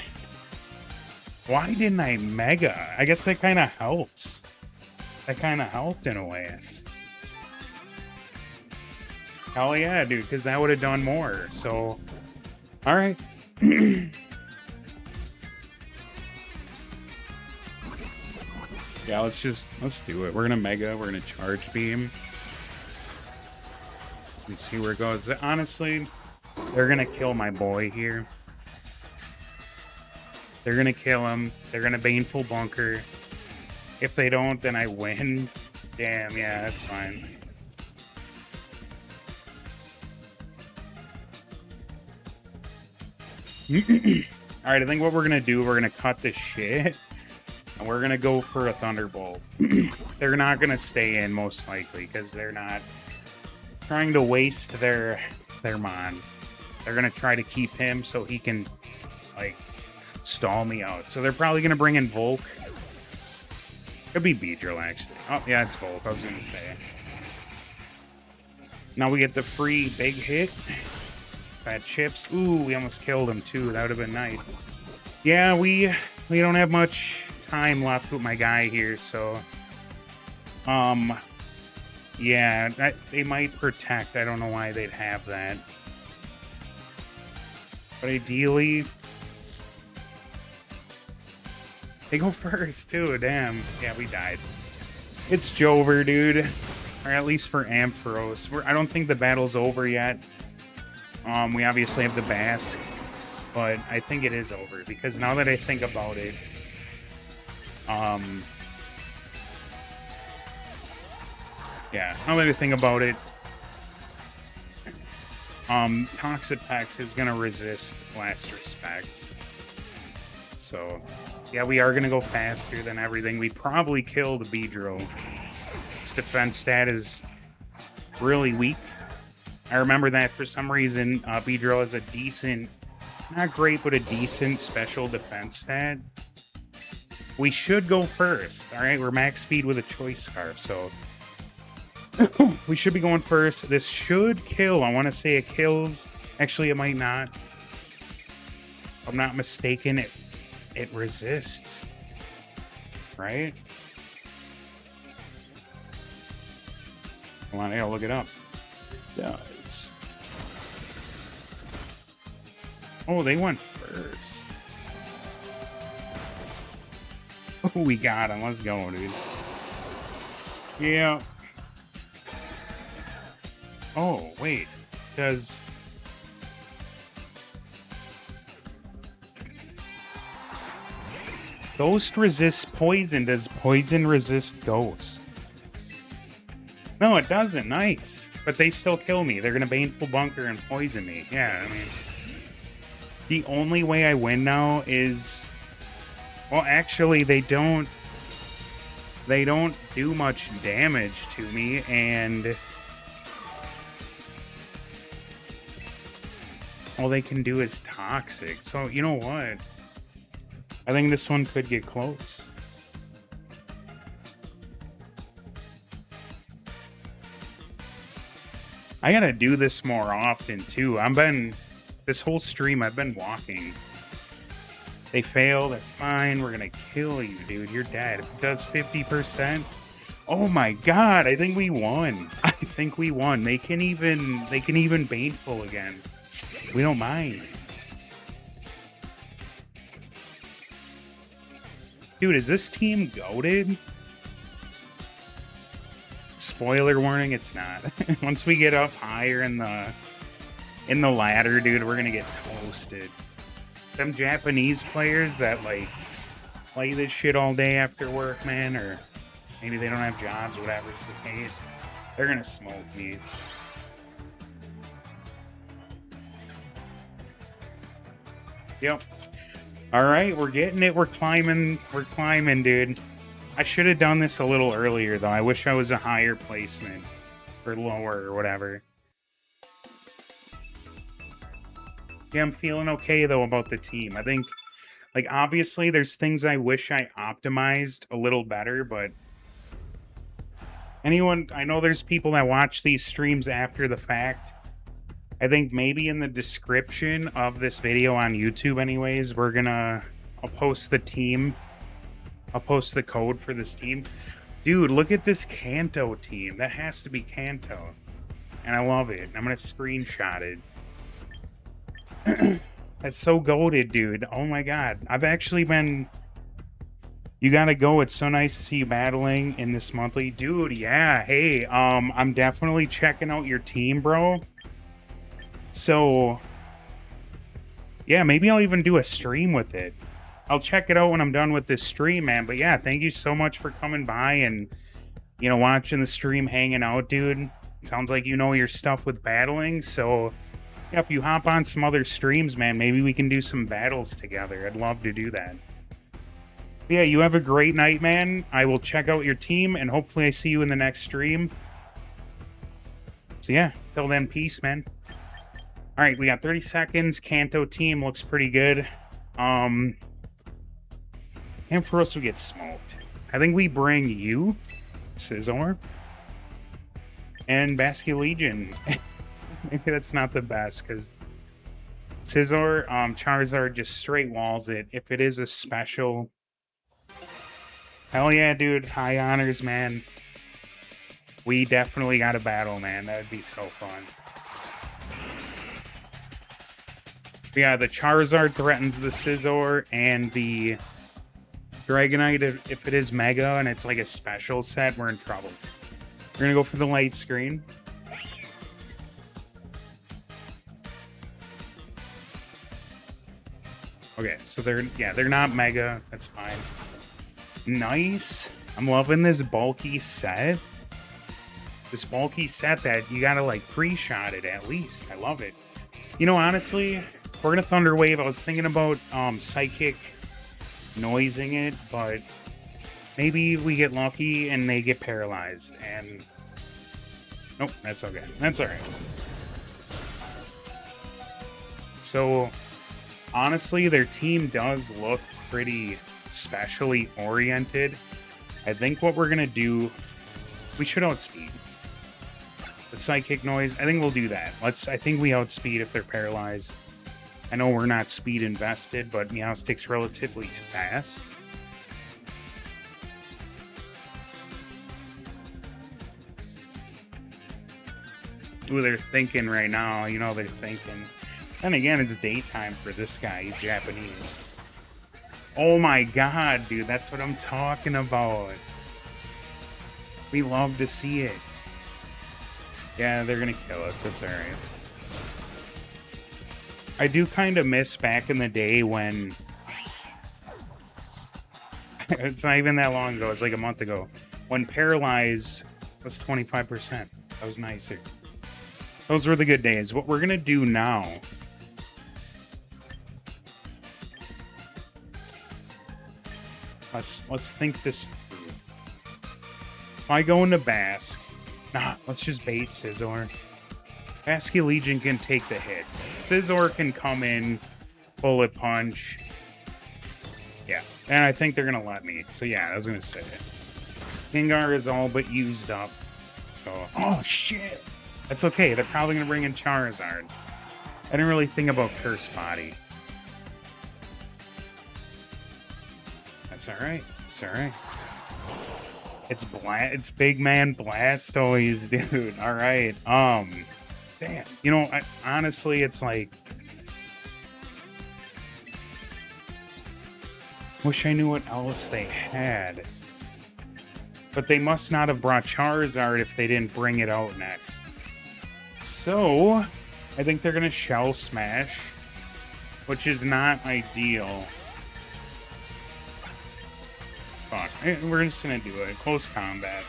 Why didn't I Mega? I guess that kind of helps. That kind of helped in a way. Hell yeah, dude, because that would have done more. So, all right. Yeah, let's do it. We're gonna Mega. We're gonna Charge Beam. And see where it goes. Honestly, they're gonna kill my boy here. They're gonna kill him. They're gonna Baneful Bunker. If they don't, then I win. Damn, yeah, that's fine. All right, I think what we're gonna do, we're gonna cut this shit, and we're gonna go for a Thunderbolt. They're not gonna stay in most likely because they're not trying to waste their mon. They're gonna try to keep him so he can like stall me out. So they're probably gonna bring in Volk. Could be Beedrill actually. Oh yeah, it's Volk. I was gonna say. Now we get the free big hit. So I had chips. Ooh, we almost killed him too. That would have been nice. Yeah, we don't have much time left with my guy here, so yeah, they might protect. I don't know why they'd have that. But ideally, they go first too. Damn. Yeah, we died. It's Jover, dude. Or at least for Ampharos. I don't think the battle's over yet. We obviously have the Bask, but I think it is over because now that I think about it, yeah, now that I think about it, Toxapex is gonna resist Last Respect. So, yeah, we are gonna go faster than everything. We probably killed Beedrill. Its defense stat is really weak. I remember that for some reason, Beedrill has a decent, not great, but a decent special defense stat. We should go first. All right, we're max speed with a choice scarf, so we should be going first. This should kill. I want to say it kills. Actually, it might not. If I'm not mistaken, it resists. Right? Hold on, I gotta look it up. Does. Oh, they went first. Oh, we got him. Let's go, dude. Yeah. Oh, wait. Does... Ghost resists poison. Does poison resist ghost? No, it doesn't. Nice. But they still kill me. They're going to Baneful Bunker and poison me. Yeah, I mean... The only way I win now is... Well, actually, they don't do much damage to me, and... All they can do is toxic. So, you know what? I think this one could get close. I gotta do this more often, too. This whole stream, I've been walking. They fail, that's fine. We're gonna kill you, dude. You're dead. If it does 50%... Oh my god, I think we won. I think we won. They can even Baneful again. We don't mind. Dude, is this team goated? Spoiler warning, it's not. Once we get up higher in the ladder, dude, we're gonna get toasted. Them Japanese players that like play this shit all day after work, man, or maybe they don't have jobs, whatever's the case, they're gonna smoke me. Yep. All right, we're getting it. We're climbing, dude. I should have done this a little earlier, though. I wish I was a higher placement or lower or whatever. Yeah, I'm feeling okay, though, about the team. I think, like, obviously, there's things I wish I optimized a little better, but I know there's people that watch these streams after the fact. I think maybe in the description of this video on YouTube anyways, I'll post the team. I'll post the code for this team. Dude, look at this Kanto team. That has to be Kanto. And I love it. I'm going to screenshot it. That's so goated, dude. Oh my god. I've actually been... You gotta go. It's so nice to see you battling in this monthly. Dude, yeah. Hey, I'm definitely checking out your team, bro. So, yeah, maybe I'll even do a stream with it. I'll check it out when I'm done with this stream, man. But yeah, thank you so much for coming by and, you know, watching the stream, hanging out, dude. It sounds like you know your stuff with battling. So, Yeah, if you hop on some other streams, man, maybe we can do some battles together. I'd love to do that. Yeah, you have a great night, man. I will check out your team, and hopefully I see you in the next stream. So yeah, till then, peace, man. All right, we got 30 seconds. Kanto team looks pretty good. Ampharos will get smoked. I think we bring you, Scizor, and Basculegion. Maybe that's not the best, because Scizor, Charizard just straight walls it. If it is a special... Hell yeah, dude. High honors, man. We definitely got a battle, man. That would be so fun. But yeah, the Charizard threatens the Scizor, and the Dragonite, if it is Mega and it's like a special set, we're in trouble. We're gonna go for the light screen. Okay, so they're not Mega. That's fine. Nice. I'm loving this bulky set. This bulky set that you gotta like pre-shot it at least. I love it. You know, honestly, we're gonna Thunder Wave. I was thinking about Psychic noising it, but maybe we get lucky and they get paralyzed. And nope, that's okay. That's all right. So honestly, their team does look pretty specially oriented. I think what we're gonna do, we should outspeed the Psychic noise. I think we'll do that. I think we outspeed if they're paralyzed. I know we're not speed invested, but Meowstic's relatively fast. Ooh, they're thinking right now. You know, they're thinking. Then again, it's daytime for this guy. He's Japanese. Oh my god, dude. That's what I'm talking about. We love to see it. Yeah, they're gonna kill us. That's alright. I do kind of miss back in the day when... It's not even that long ago. It's like a month ago. When Paralyze was 25%. That was nicer. Those were the good days. What we're gonna do now... Let's think this through. If I go into Bask... Nah, let's just bait Scizor. Basculegion can take the hits. Scizor can come in, bullet punch. Yeah, and I think they're gonna let me. So yeah, I was gonna say it. Gengar is all but used up. So, oh shit! That's okay, they're probably gonna bring in Charizard. I didn't really think about Curse Body. That's alright, it's alright. It's Big Man Blastoise, dude. Alright, damn. You know, honestly, it's like... Wish I knew what else they had. But they must not have brought Charizard if they didn't bring it out next. So, I think they're gonna Shell Smash, which is not ideal. Fuck, we're just gonna do it. Close combat.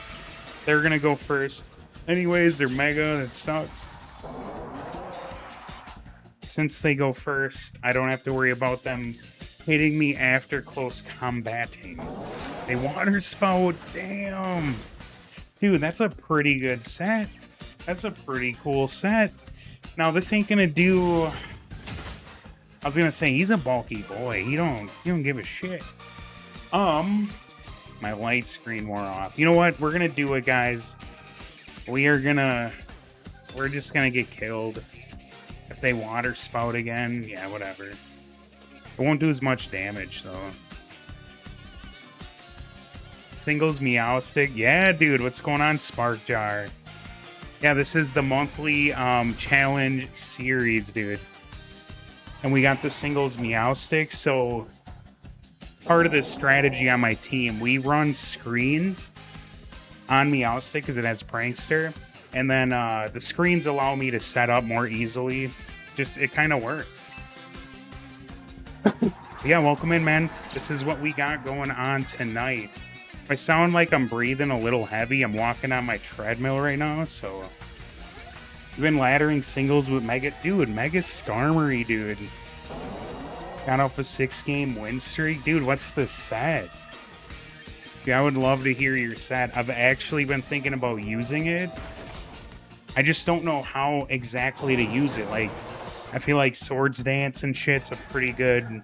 They're gonna go first. Anyways, they're Mega, that sucks. Since they go first, I don't have to worry about them hitting me after close combating. They Water Spout, damn. Dude, that's a pretty good set. That's a pretty cool set. Now, this ain't gonna do... I was gonna say, he's a bulky boy. He don't give a shit. My light screen wore off. You know what? We're gonna do it, guys. We're just gonna get killed. If they Water Spout again, yeah, whatever. It won't do as much damage, though. Singles Meowstic. Yeah, dude, what's going on, Sparkjar? Yeah, this is the monthly challenge series, dude. And we got the singles Meowstic, so part of the strategy on my team, we run screens on Meowstic because it has Prankster. And then the screens allow me to set up more easily. Just, it kind of works. Yeah, welcome in, man. This is what we got going on tonight. I sound like I'm breathing a little heavy. I'm walking on my treadmill right now, so... You've been laddering singles with Mega. Dude, Mega Skarmory, dude. Got off a 6-game win streak. Dude, what's the set? Yeah, I would love to hear your set. I've actually been thinking about using it. I just don't know how exactly to use it. Like, I feel like Swords Dance and shit's a pretty good...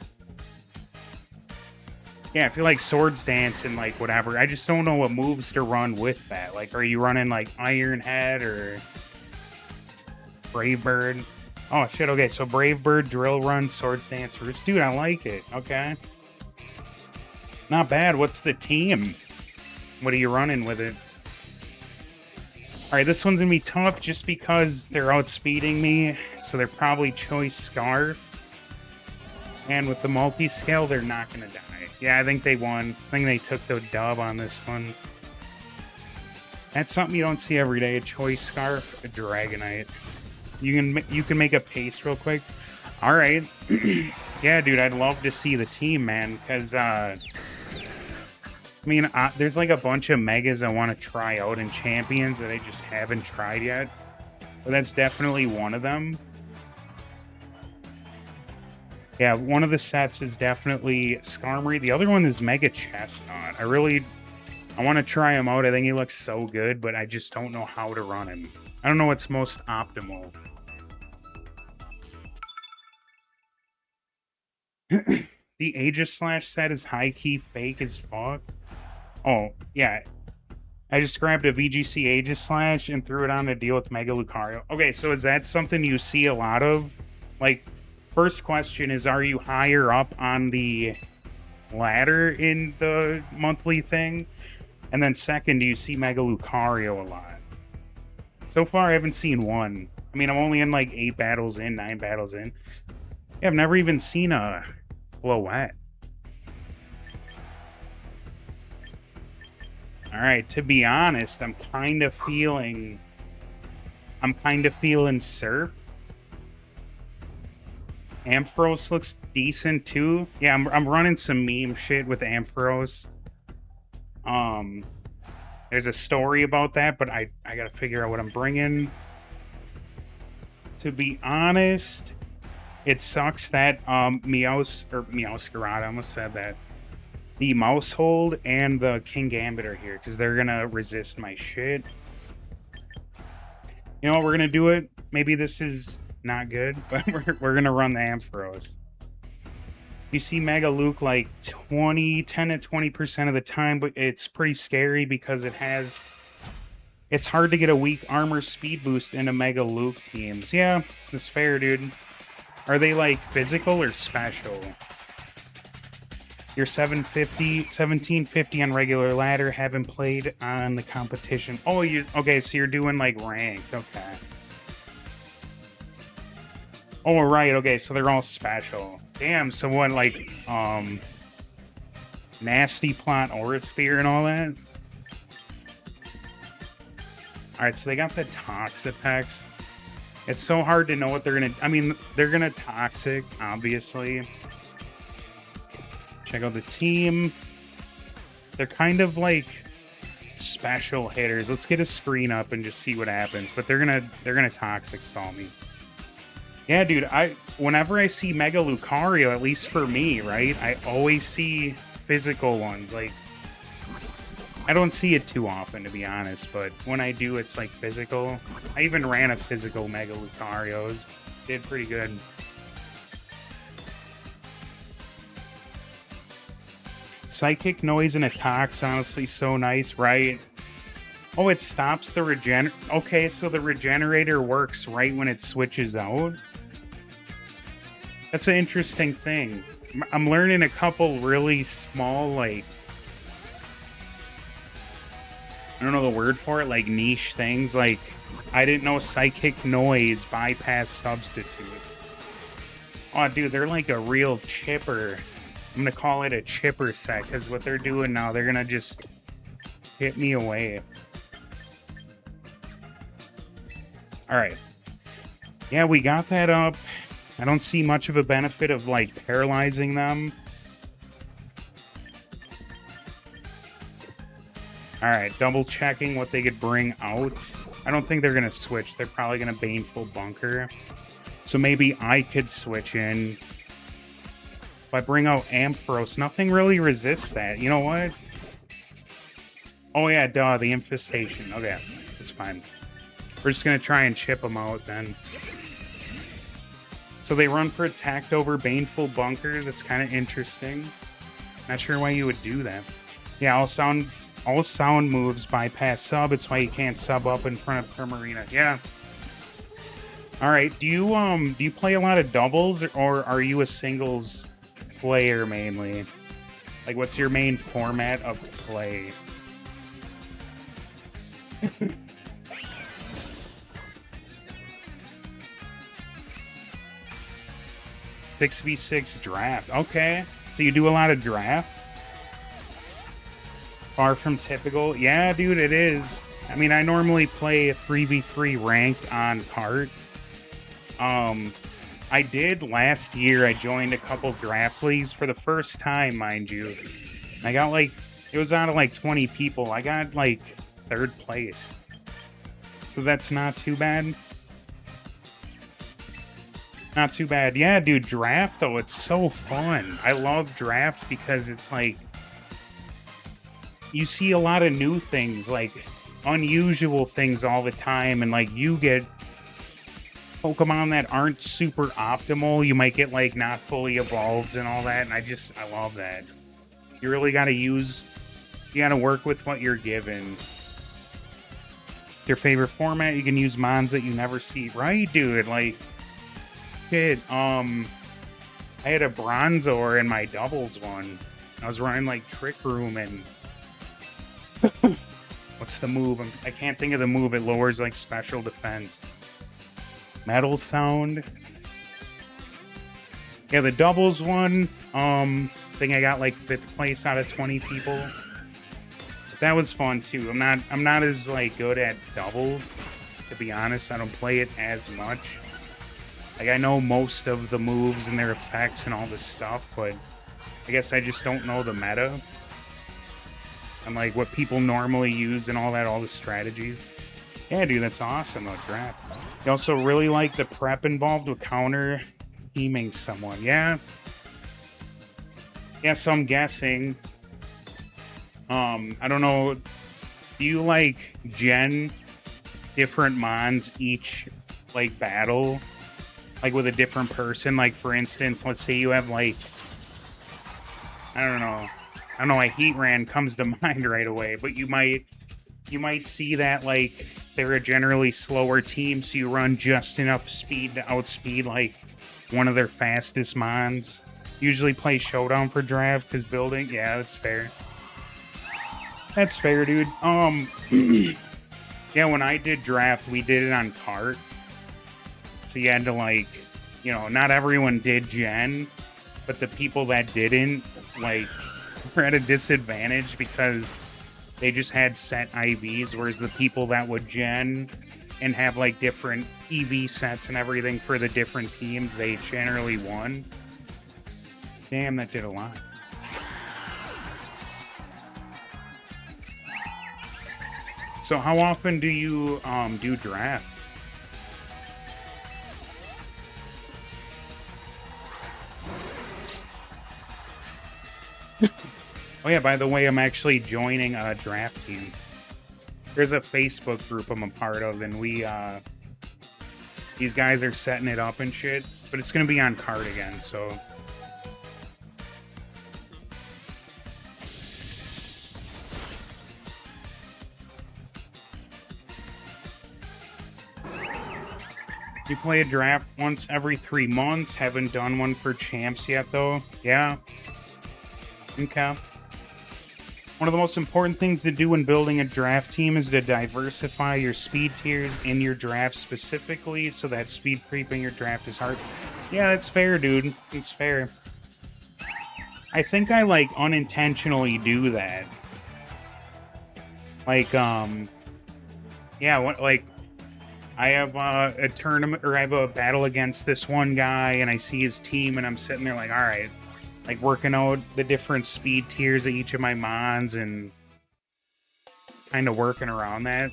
Yeah, I feel like Swords Dance and, like, whatever. I just don't know what moves to run with that. Like, are you running, like, Iron Head or Brave Bird? Oh, shit, okay. So Brave Bird, Drill Run, Swords Dance, Roost. Dude, I like it. Okay. Not bad. What's the team? What are you running with it? All right, this one's going to be tough just because they're outspeeding me. So they're probably Choice Scarf. And with the multi-scale, they're not going to die. Yeah, I think they won. I think they took the dub on this one. That's something you don't see every day. A Choice Scarf, a Dragonite. You can make a pace real quick. All right. Yeah, dude, I'd love to see the team, man, because... I mean, there's like a bunch of Megas I want to try out in Champions that I just haven't tried yet. But that's definitely one of them. Yeah, one of the sets is definitely Skarmory. The other one is Mega Chestnut. I want to try him out. I think he looks so good, but I just don't know how to run him. I don't know what's most optimal. The Aegislash set is high-key fake as fuck. Oh, yeah. I just grabbed a VGC Aegislash and threw it on to deal with Mega Lucario. Okay, so is that something you see a lot of? Like, first question is, are you higher up on the ladder in the monthly thing? And then second, do you see Mega Lucario a lot? So far, I haven't seen one. I mean, I'm only in like 8 battles in, 9 battles in. Yeah, I've never even seen a Floette. All right, to be honest, I'm kind of feeling Serp. Ampharos looks decent too. Yeah, I'm running some meme shit with Ampharos. There's a story about that, but I gotta figure out what I'm bringing. To be honest, it sucks that Meowscarada, I almost said that. The Mousehold and the King Gambit are here because they're gonna resist my shit. You know what? We're gonna do it. Maybe this is not good, but we're gonna run the Ampharos. You see Mega Luke like 10 to 20% of the time, but it's pretty scary because it's hard to get a weak armor speed boost into Mega Luke teams. Yeah, that's fair, dude. Are they like physical or special? You're 1750 on regular ladder, haven't played on the competition. Oh, okay, so you're doing like ranked, okay. Oh, right, okay, so they're all special. Damn, so what, like, Nasty Plot, Aura Sphere and all that? Alright, so they got the Toxapex. It's so hard to know what they're gonna... I mean, they're gonna Toxic, obviously. Check out the team. They're kind of like special hitters. Let's get a screen up and just see what happens. But they're gonna Toxic stall me. Yeah, dude. Whenever I see Mega Lucario, at least for me, right? I always see physical ones. Like, I don't see it too often, to be honest. But when I do, it's like physical. I even ran a physical Mega Lucario. Did pretty good. Psychic Noise and Attacks, honestly, so nice, right? Oh, it stops the regen... Okay, so the Regenerator works right when it switches out? That's an interesting thing. I'm learning a couple really small, like... I don't know the word for it, like niche things. Like, I didn't know Psychic Noise bypass Substitute. Oh, dude, they're like a real chipper. I'm gonna call it a chipper set, because what they're doing now, they're gonna just hit me away. Alright. Yeah, we got that up. I don't see much of a benefit of, like, paralyzing them. Alright, double checking what they could bring out. I don't think they're going to switch. They're probably going to Baneful Bunker. So maybe I could switch in. If I bring out Ampharos, nothing really resists that. You know what? Oh yeah, duh, the Infestation. Okay, it's fine. We're just going to try and chip them out then. So they run Protect over Baneful Bunker. That's kind of interesting. Not sure why you would do that. Yeah, all sound moves bypass sub. It's why you can't sub up in front of Primarina. Yeah. All right. Do you play a lot of doubles, or are you a singles player mainly? Like, what's your main format of play? 6v6 draft. Okay. So you do a lot of draft? Far from typical. Yeah, dude, it is. I mean, I normally play a 3v3 ranked on cart. I did last year. I joined a couple draft leagues for the first time, mind you. I got like, it was out of like 20 people. I got like 3rd place. So that's not too bad. Not too bad. Yeah, dude, draft, though, it's so fun. I love draft because it's like, you see a lot of new things, like unusual things all the time, and like you get Pokemon that aren't super optimal. You might get like not fully evolved and all that, and I love that. You really gotta you gotta work with what you're given. Your favorite format, you can use mons that you never see. Right, dude, like, shit, I had a Bronzor in my doubles one. I was running like Trick Room and what's the move? I can't think of the move. It lowers like special defense. Metal Sound. Yeah, the doubles one. I think I got like 5th place out of 20 people. But that was fun too. I'm not as like good at doubles, to be honest. I don't play it as much. Like, I know most of the moves and their effects and all this stuff, but I guess I just don't know the meta. And, like, what people normally use and all that, all the strategies. Yeah, dude, that's awesome, though, draft. You also really like the prep involved with counter teaming someone. Yeah. Yeah, so I'm guessing. I don't know. Do you, like, gen different mons each, like, battle? Like, with a different person? Like, for instance, let's say you have, like, I don't know, a Heatran comes to mind right away, but you might see that, like, they're a generally slower team, so you run just enough speed to outspeed, like, one of their fastest mons. Usually play Showdown for draft, because building, yeah, that's fair. That's fair, dude. Yeah, when I did draft, we did it on cart. So you had to, like, you know, not everyone did gen, but the people that didn't, like, were at a disadvantage because they just had set IVs, whereas the people that would gen and have, like, different EV sets and everything for the different teams, they generally won. Damn, that did a lot. So how often do you do draft? Oh yeah, by the way, I'm actually joining a draft team. There's a Facebook group I'm a part of, and we, these guys are setting it up and shit, but it's gonna be on card again, so. You play a draft once every 3 months. Haven't done one for champs yet, though. Yeah. Okay. One of the most important things to do when building a draft team is to diversify your speed tiers in your draft specifically, so that speed creep in your draft is hard. Yeah, that's fair, dude. It's fair. I think I, like, unintentionally do that. Like, yeah, like, I have a tournament, or I have a battle against this one guy, and I see his team, and I'm sitting there like, all right, like, working out the different speed tiers of each of my mons, and kind of working around that.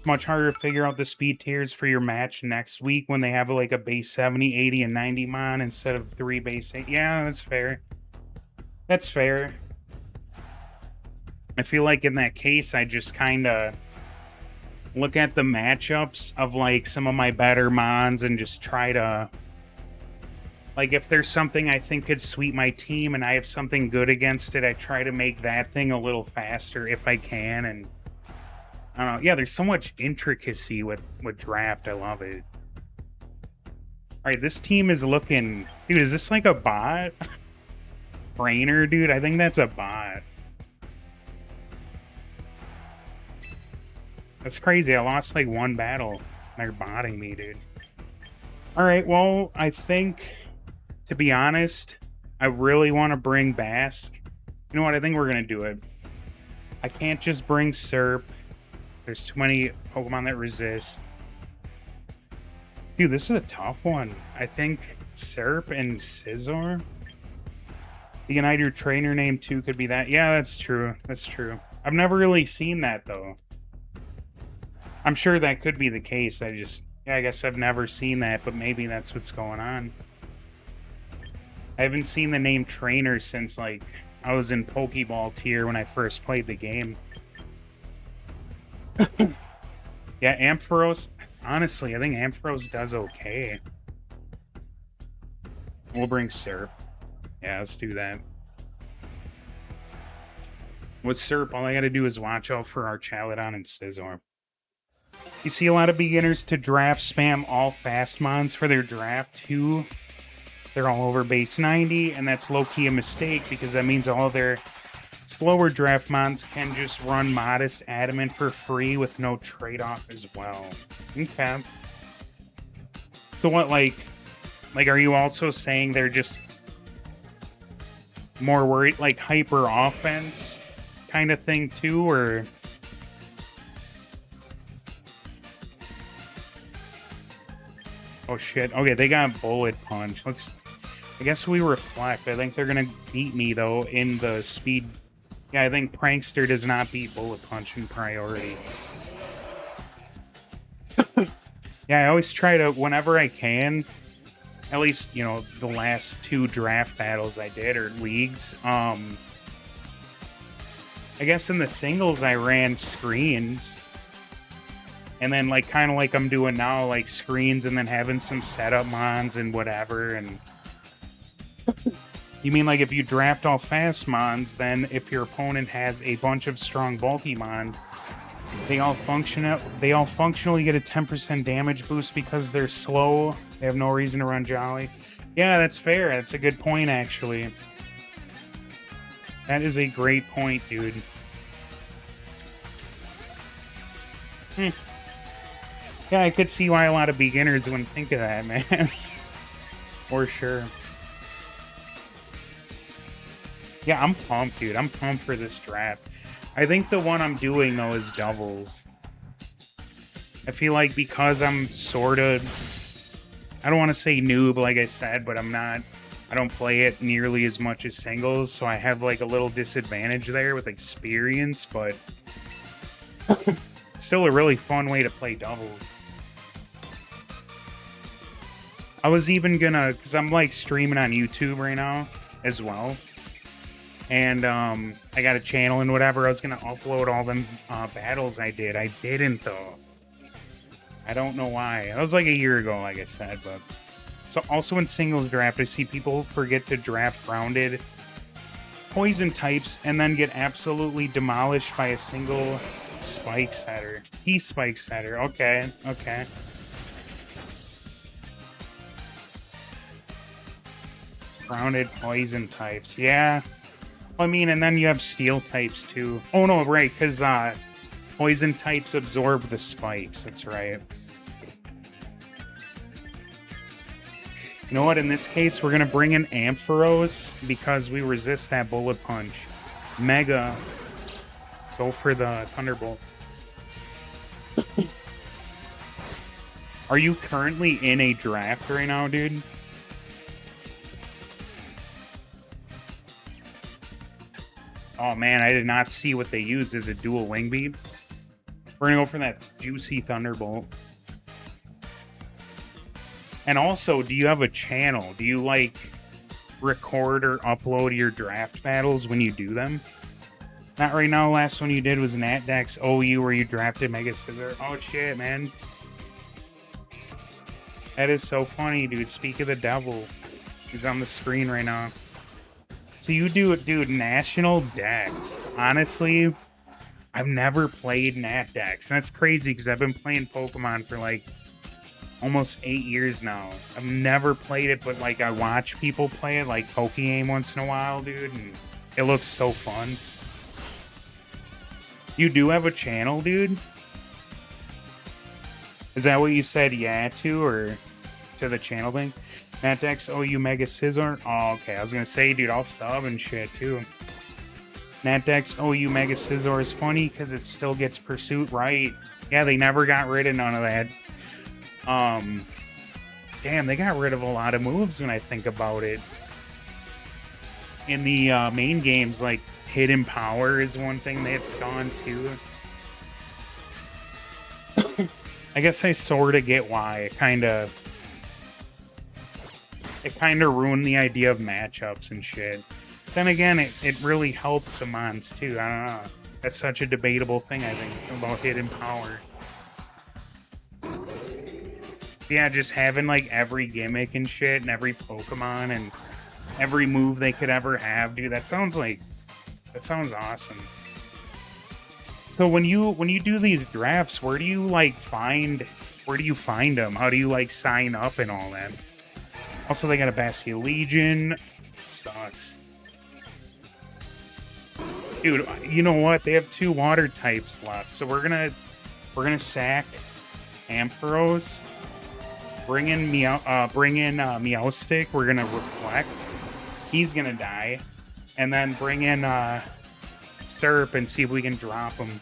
much harder to figure out the speed tiers for your match next week when they have like a base 70, 80, and 90 mon instead of 3 base 8. Yeah, that's fair. That's fair. I feel like in that case, I just kind of look at the matchups of like some of my better mons and just try to, like, if there's something I think could sweep my team and I have something good against it, I try to make that thing a little faster if I can. And I don't know. Yeah, there's so much intricacy with draft. I love it. All right, this team is looking... Dude, is this like a bot? Trainer, dude? I think that's a bot. That's crazy. I lost like one battle. They're botting me, dude. All right, well, I think, to be honest, I really want to bring Bask. You know what? I think we're going to do it. I can't just bring Serp. There's too many Pokemon that resist. Dude, this is a tough one. I think Serp and Scizor. The Uniter trainer name too could be that. Yeah, that's true. That's true. I've never really seen that though. I'm sure that could be the case. I guess I've never seen that, but maybe that's what's going on. I haven't seen the name trainer since like I was in Pokeball tier when I first played the game. Yeah, Ampharos. Honestly, I think Ampharos does okay. We'll bring Serp. Yeah, let's do that. With Serp, all I gotta do is watch out for our Chaladon and Scizor. You see a lot of beginners to draft spam all fast mons for their draft too. They're all over base 90, and that's low-key a mistake because that means all their slower draft mons can just run Modest Adamant for free with no trade-off as well. Okay. So what, like, are you also saying they're just more worried, like, hyper offense kind of thing too, or... Oh shit. Okay, they got Bullet Punch. I guess we reflect. I think they're gonna beat me though in the speed. Yeah, I think Prankster does not beat Bullet Punch in priority. Yeah, I always try to, whenever I can, at least, you know, the last 2 draft battles I did, or leagues, I guess in the singles I ran screens. And then, like, kind of like I'm doing now, like, screens and then having some setup mons and whatever, and... You mean, like, if you draft all fast mons, then if your opponent has a bunch of strong bulky mons, they all functionally get a 10% damage boost because they're slow. They have no reason to run Jolly. Yeah, that's fair. That's a good point, actually. That is a great point, dude. Yeah, I could see why a lot of beginners wouldn't think of that, man. For sure. Yeah, I'm pumped, dude. I'm pumped for this draft. I think the one I'm doing, though, is doubles. I feel like because I'm sort of... I don't want to say noob, like I said, but I don't play it nearly as much as singles, so I have, like, a little disadvantage there with experience, but... Still a really fun way to play doubles. I was even gonna, because I'm like streaming on YouTube right now as well, and I got a channel and whatever. I was gonna upload all them battles I did. I didn't though. I don't know why. That was like a year ago, like I said. But so also in singles draft, I see people forget to draft grounded poison types and then get absolutely demolished by a single spike setter. Spike setter. Okay, okay. Grounded poison types. Yeah. Well, I mean, and then you have steel types too. Oh no, right, because poison types absorb the spikes. That's right. You know what? In this case, we're gonna bring in Ampharos because we resist that bullet punch. Mega. Go for the Thunderbolt. Are you currently in a draft right now, dude? Oh man, I did not see what they used as a dual wing beat. We're gonna go for that juicy Thunderbolt. And also, do you have a channel? Do you like record or upload your draft battles when you do them? Not right now. Last one you did was Natdex OU where you drafted Mega Scizor. Oh shit, man. That is so funny, dude. Speak of the devil. He's on the screen right now. So you do it, dude, National Dex. Honestly, I've never played Natdex. That's crazy because I've been playing Pokemon for like almost 8 years now. I've never played it, but like I watch people play it, like Pokegame once in a while, dude, and it looks so fun. You do have a channel, dude? Is that what you said yeah to, or to the channel thing? Natdex OU Mega Scizor? Oh, okay. I was gonna say, dude, I'll sub and shit, too. Natdex OU Mega Scizor is funny because it still gets pursuit right. Yeah, they never got rid of none of that. Damn, they got rid of a lot of moves when I think about it. In the main games, like Hidden Power is one thing that's gone too. I guess I sort of get why. It kind of ruined the idea of matchups and shit. Then again, it really helps Samans too. I don't know. That's such a debatable thing, I think, about Hidden Power. Yeah, just having like every gimmick and shit and every Pokemon and every move they could ever have, dude. That sounds awesome. So when you do these drafts, where do you find them? How do you like sign up and all that? Also, they got a Bastia Legion. It sucks. Dude, you know what? They have 2 water types left. So we're gonna sack Ampharos. Bring in Meowstic. We're gonna reflect. He's gonna die, and then bring in Serp and see if we can drop him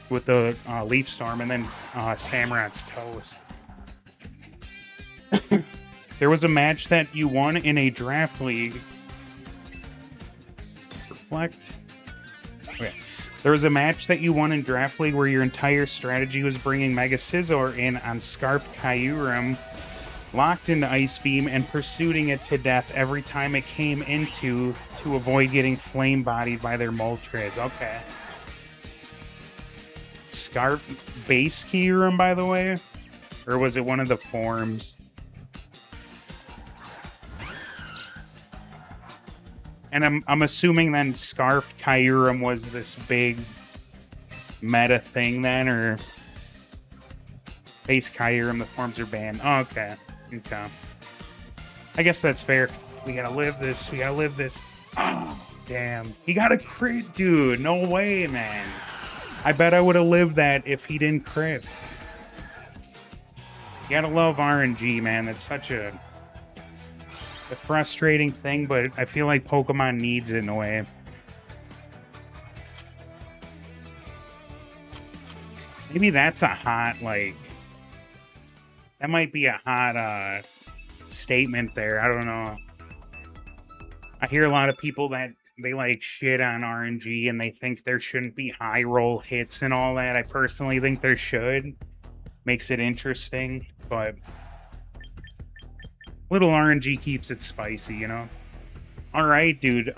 with the Leaf Storm, and then Samurot's Toast. There was a match that you won in a draft league. Reflect. Okay. There was a match that you won in Draft League where your entire strategy was bringing Mega Scizor in on Scarped Kyurem, locked into Ice Beam, and pursuing it to death every time it came into to avoid getting flame-bodied by their Moltres. Okay. Scarp base Kyurem, by the way? Or was it one of the forms? And I'm assuming then Scarfed Kyurem was this big meta thing then, or base Kyurem, the forms are banned. Oh, okay. Okay. I guess that's fair. We gotta live this. We gotta live this. Oh, damn. He got a crit, dude. No way, man. I bet I would have lived that if he didn't crit. You gotta love RNG, man. That's such a... It's a frustrating thing, but I feel like Pokemon needs it in a way. Maybe that's a hot, like... That might be a hot statement there. I don't know. I hear a lot of people that they like shit on RNG and they think there shouldn't be high roll hits and all that. I personally think there should. Makes it interesting, but... Little RNG keeps it spicy, you know? Alright, dude.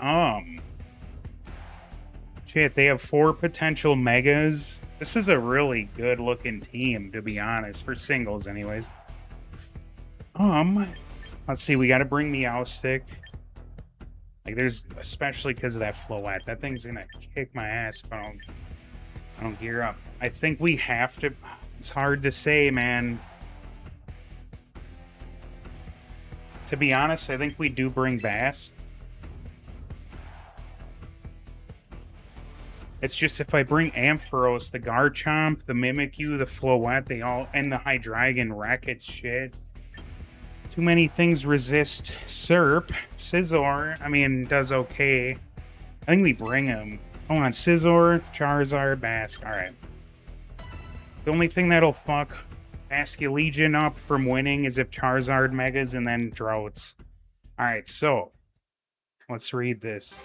Shit, they have 4 potential Megas. This is a really good looking team, to be honest. For singles, anyways. Let's see, we gotta bring Meowstic. Like, there's... Especially because of that Floette. That thing's gonna kick my ass if I don't gear up. I think we have to... It's hard to say, man. To be honest, I think we do bring Bass. It's just if I bring Ampharos, the Garchomp, the Mimikyu, the Floette, they all, and the Hydreigon wreck its shit. Too many things resist Serp. Scizor, I mean, does okay. I think we bring him. Hold on, Scizor, Charizard, Basque. Alright. The only thing that'll fuck Bastia Legion up from winning is if Charizard Megas and then Droughts. Alright, so let's read this.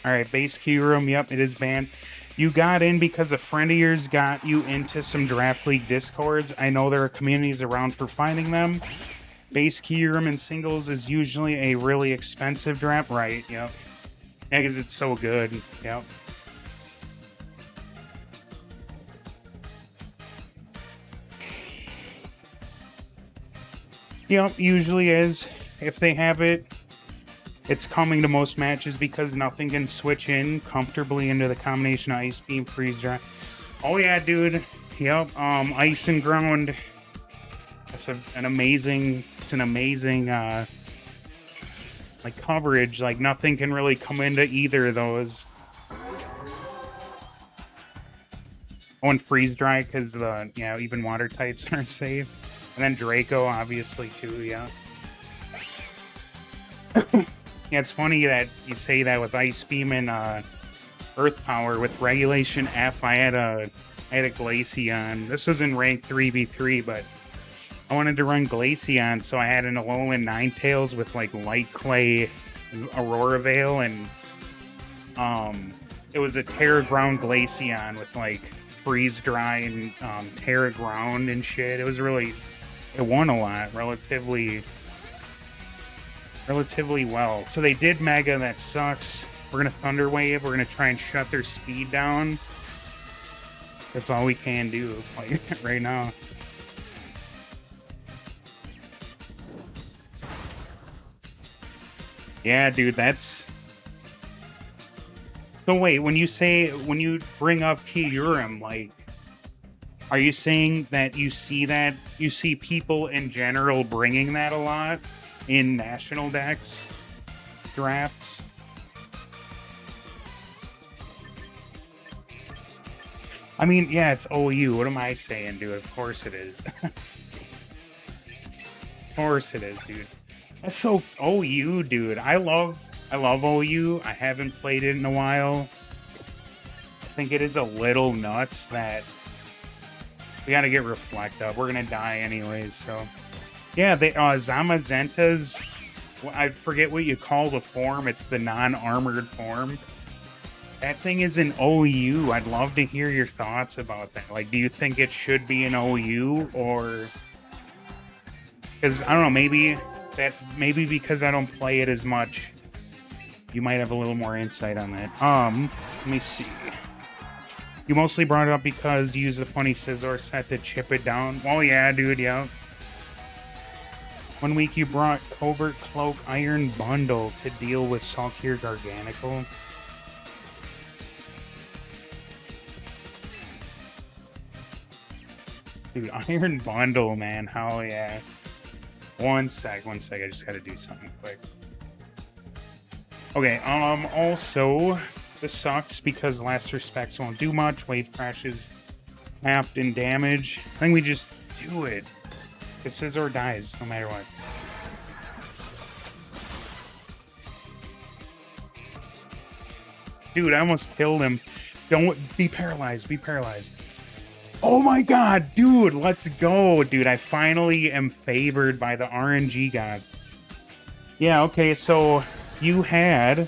Alright, base Kyurem, yep, it is banned. You got in because a friend of yours got you into some Draft League Discords. I know there are communities around for finding them. Base Kyurem in singles is usually a really expensive draft. Right, yep. Yeah, because it's so good. Yep. Yep, usually is. If they have it, it's coming to most matches because nothing can switch in comfortably into the combination of Ice Beam, Freeze Dry. Oh yeah, dude. Yep, Ice and Ground. It's an amazing like coverage. Like nothing can really come into either of those. Oh, and Freeze Dry because the even water types aren't safe. And then Draco, obviously, too, yeah. Yeah, it's funny that you say that with Ice Beam and Earth Power. With Regulation F, I had a Glaceon. This was in rank 3v3, but I wanted to run Glaceon, so I had an Alolan Ninetales with, like, Light Clay Aurora Veil, and it was a Terra Ground Glaceon with, like, Freeze Dry and Terra Ground and shit. It was really... It won a lot, relatively well. So they did Mega, that sucks. We're gonna Thunder Wave, we're gonna try and shut their speed down. That's all we can do, like, right now. Yeah, dude, that's... So wait, when you bring up Kyurem, like, are you saying that you see people in general bringing that a lot in national decks drafts? I mean, yeah, it's OU. What am I saying, dude? Of course it is. Of course it is, dude. That's so OU, dude. I love OU. I haven't played it in a while. I think it is a little nuts that we gotta get Reflect up. We're gonna die anyways, so. Yeah, they Zamazenta's, I forget what you call the form. It's the non-armored form. That thing is an OU. I'd love to hear your thoughts about that. Like, do you think it should be an OU, or... Because, I don't know, maybe because I don't play it as much, you might have a little more insight on that. Let me see. You mostly brought it up because you used the funny Scizor set to chip it down. Well, yeah, dude, yeah. One week you brought Covert Cloak Iron Bundle to deal with Salkier Garganical. Dude, Iron Bundle, man, hell yeah. One sec, I just gotta do something quick. Okay, also, this sucks because Last Respects won't do much. Wave Crashes halved in damage. I think we just do it. The Scizor dies, no matter what. Dude, I almost killed him. Don't be paralyzed, be paralyzed. Oh my god, dude, let's go. Dude, I finally am favored by the RNG god. Yeah, okay, so you had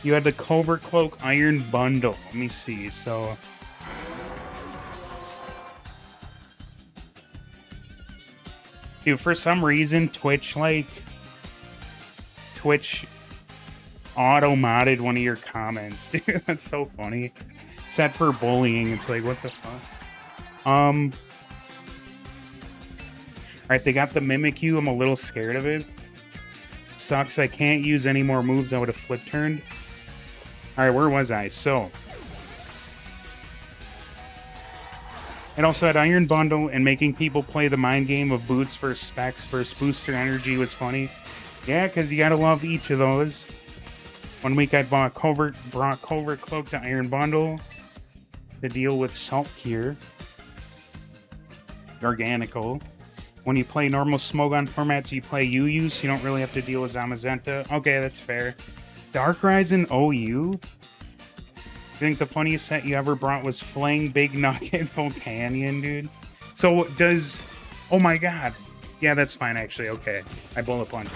the Covert Cloak Iron Bundle. Let me see, so... Dude, for some reason, Twitch auto-modded one of your comments. Dude, that's so funny. Set for bullying. It's like, what the fuck? Alright, they got the Mimikyu. I'm a little scared of it. It sucks. I can't use any more moves I would have flip turned. Alright, where was I? So... It also had Iron Bundle, and making people play the mind game of Boots versus Specs versus Booster Energy was funny. Yeah, because you gotta love each of those. One week I brought Covert Cloak to Iron Bundle to deal with Saltkier Garganical. When you play normal Smogon formats, you play UU, so you don't really have to deal with Zamazenta. Okay, that's fair. Darkrai in OU? I think the funniest set you ever brought was Fling, Big Nugget, Volcanion, dude. So does... Oh my god. Yeah, that's fine, actually. Okay. I bullet punch.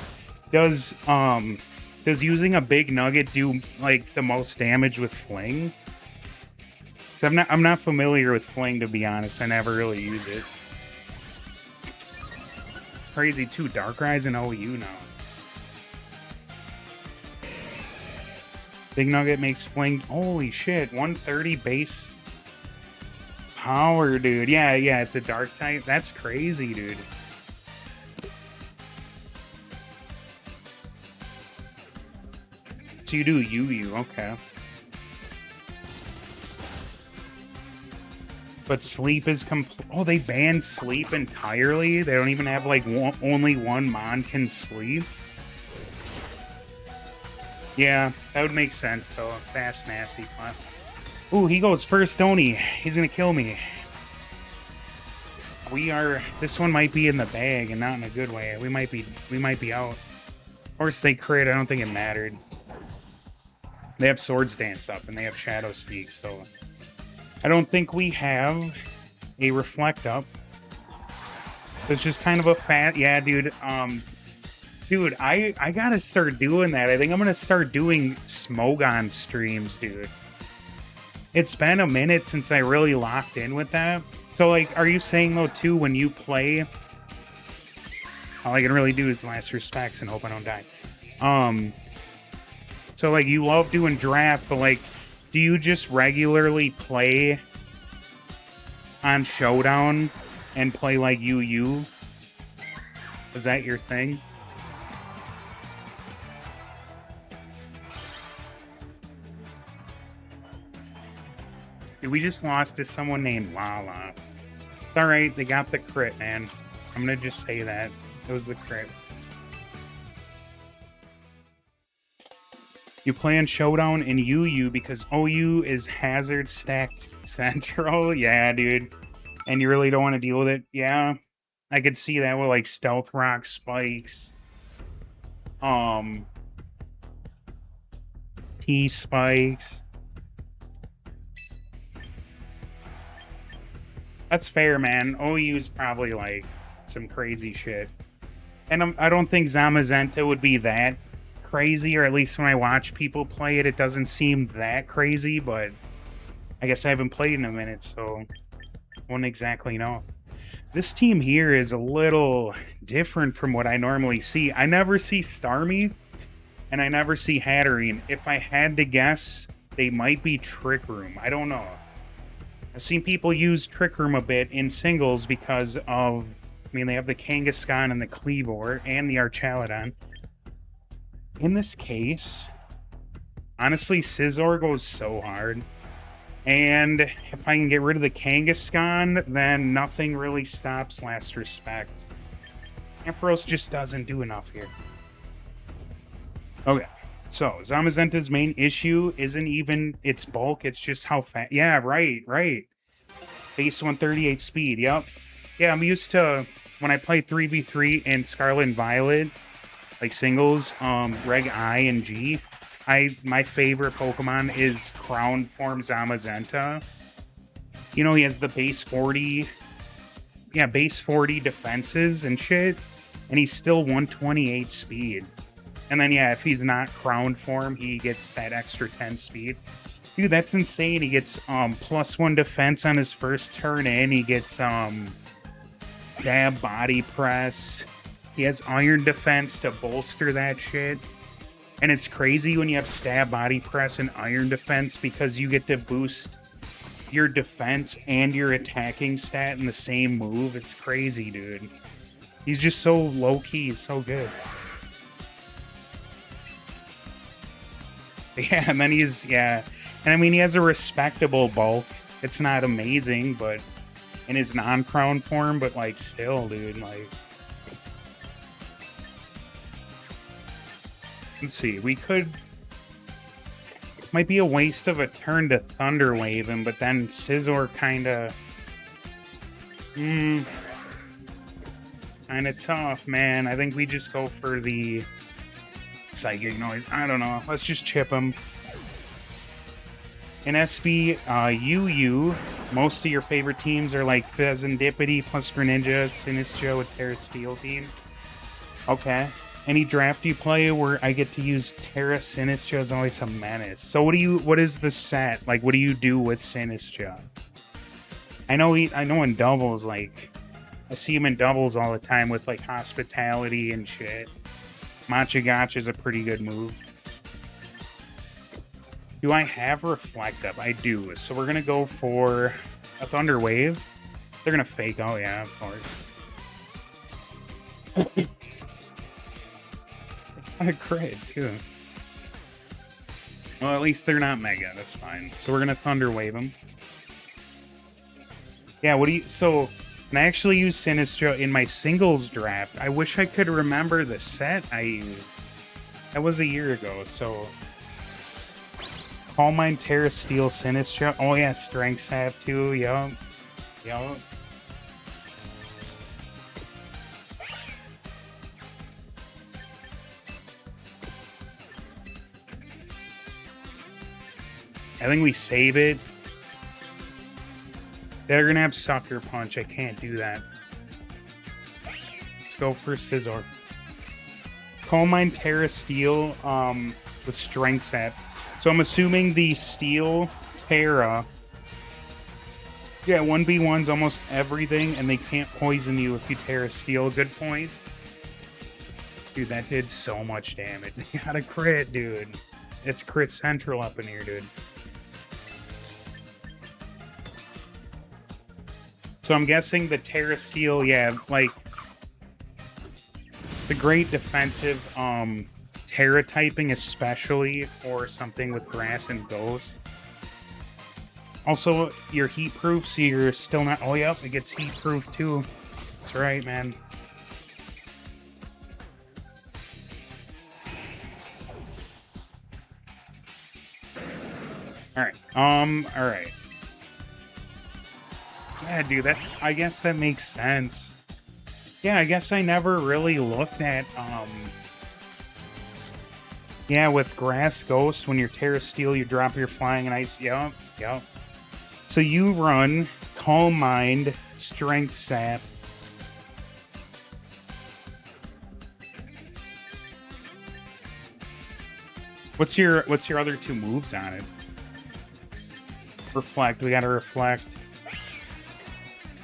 Does, Does using a big nugget do like the most damage with Fling? 'Cause I'm not familiar with Fling, to be honest. I never really use it. It's crazy too. Darkrai's and OU now. Big nugget makes Fling. Holy shit! 130 base power, dude. Yeah, it's a dark type. That's crazy, dude. So you do UU, okay. But sleep is complete. Oh, they banned sleep entirely? They don't even have, like, only one mon can sleep? Yeah, that would make sense, though. Fast, nasty fun. Ooh, he goes first, don't he? He's gonna kill me. This one might be in the bag, and not in a good way. We might be out. Of course, they crit. I don't think it mattered. They have Swords Dance up, and they have Shadow Sneak, so I don't think we have a Reflect up. It's just kind of a fat... Yeah, dude. Dude, I gotta start doing that. I think I'm gonna start doing Smogon streams, dude. It's been a minute since I really locked in with that. So, like, are you saying, though, too, when you play... All I can really do is last respects and hope I don't die. So, like, you love doing draft, but, like, do you just regularly play on Showdown and play, like, UU? Is that your thing? Dude, we just lost to someone named Lala. It's alright, they got the crit, man. I'm gonna just say that. It was the crit. You play on Showdown and UU because OU is hazard stacked central. Yeah, dude. And you really don't want to deal with it. Yeah, I could see that with like Stealth Rock spikes. T spikes. That's fair, man. OU's probably like some crazy shit. And I don't think Zamazenta would be that crazy, or at least when I watch people play it, it doesn't seem that crazy, but I guess I haven't played in a minute, so I won't exactly know. This team here is a little different from what I normally see. I never see Starmie, and I never see Hatterene. If I had to guess, they might be Trick Room. I don't know. I've seen people use Trick Room a bit in singles because of, I mean, they have the Kangaskhan and the Cleavor and the Archaludon. In this case, honestly, Scizor goes so hard. And if I can get rid of the Kangaskhan, then nothing really stops Last Respect. Ampharos just doesn't do enough here. Okay, so Zamazenta's main issue isn't even its bulk, it's just how fast. Yeah, right. Base 138 speed, yep. Yeah, I'm used to, when I play 3v3 in Scarlet and Violet, like singles, Reg I and G, my favorite Pokemon is Crown Form Zamazenta. You know, he has the base 40, base 40 defenses and shit, and he's still 128 speed. And then, yeah, if he's not Crown Form, he gets that extra 10 speed. Dude, that's insane. He gets +1 defense on his first turn in. He gets stab body press. He has iron defense to bolster that shit. And it's crazy when you have stab body press and iron defense because you get to boost your defense and your attacking stat in the same move. It's crazy, dude. He's just so low-key. He's so good. Yeah, and then and I mean, he has a respectable bulk. It's not amazing, but in his non-crown form, but like still, dude, like... Let's see, we could... Might be a waste of a turn to Thunder Wave him, but then Scizor kinda... Kinda tough, man. I think we just go for the Psychic Noise. I don't know. Let's just chip him. In SV, UU, most of your favorite teams are like Pheasantipity plus Greninja, Sinistcha with Terra Steel teams. Okay. Any draft you play where I get to use Terra Sinistra is always a menace. So what is the set? Like, what do you do with Sinistra? I know in doubles, like, I see him in doubles all the time with, like, hospitality and shit. Matcha Gotcha is a pretty good move. Do I have Reflect Up? I do. So we're going to go for a Thunder Wave. They're going to fake. Oh, yeah, of course. A crit, too. Well, at least they're not Mega. That's fine. So we're going to Thunder Wave them. Yeah, what do you... So, and I actually use Sinistra in my singles draft. I wish I could remember the set I used. That was a year ago, so... Calm Mind, Terra Steel, Sinistra. Oh, yeah, Strength Sap, too. Yup. Yup. I think we save it. They're gonna have Sucker Punch. I can't do that. Let's go for Scizor. Calm Mind, Terra Steel, with Strength Sap. So I'm assuming the Steel Terra. Yeah, 1v1's almost everything, and they can't poison you if you Terra Steel. Good point. Dude, that did so much damage. They got a crit, dude. It's crit central up in here, dude. So I'm guessing the Terra Steel, yeah, like, it's a great defensive Terra typing, especially for something with Grass and Ghost. Also, you're heat proof, so you're still not... Oh, yep, it gets heat proof too. That's right, man. Alright, alright. Yeah, dude, that's... I guess that makes sense. Yeah, I guess I never really looked at, yeah, with Grass Ghost, when you're Terra Steel, you drop your Flying and Ice. Yup, yup. So you run Calm Mind, Strength Sap. What's your other two moves on it? Reflect. We gotta Reflect.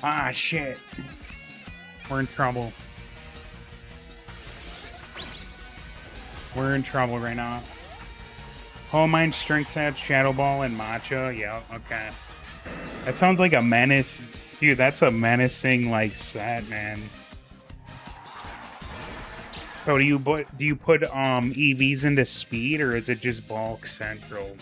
Ah, shit. We're in trouble. We're in trouble right now. Calm Mind, Strength Sap, Shadow Ball, and Matcha. Yeah, okay. That sounds like a menace. Dude, that's a menacing, like, set, man. So do you put EVs into speed, or is it just bulk central?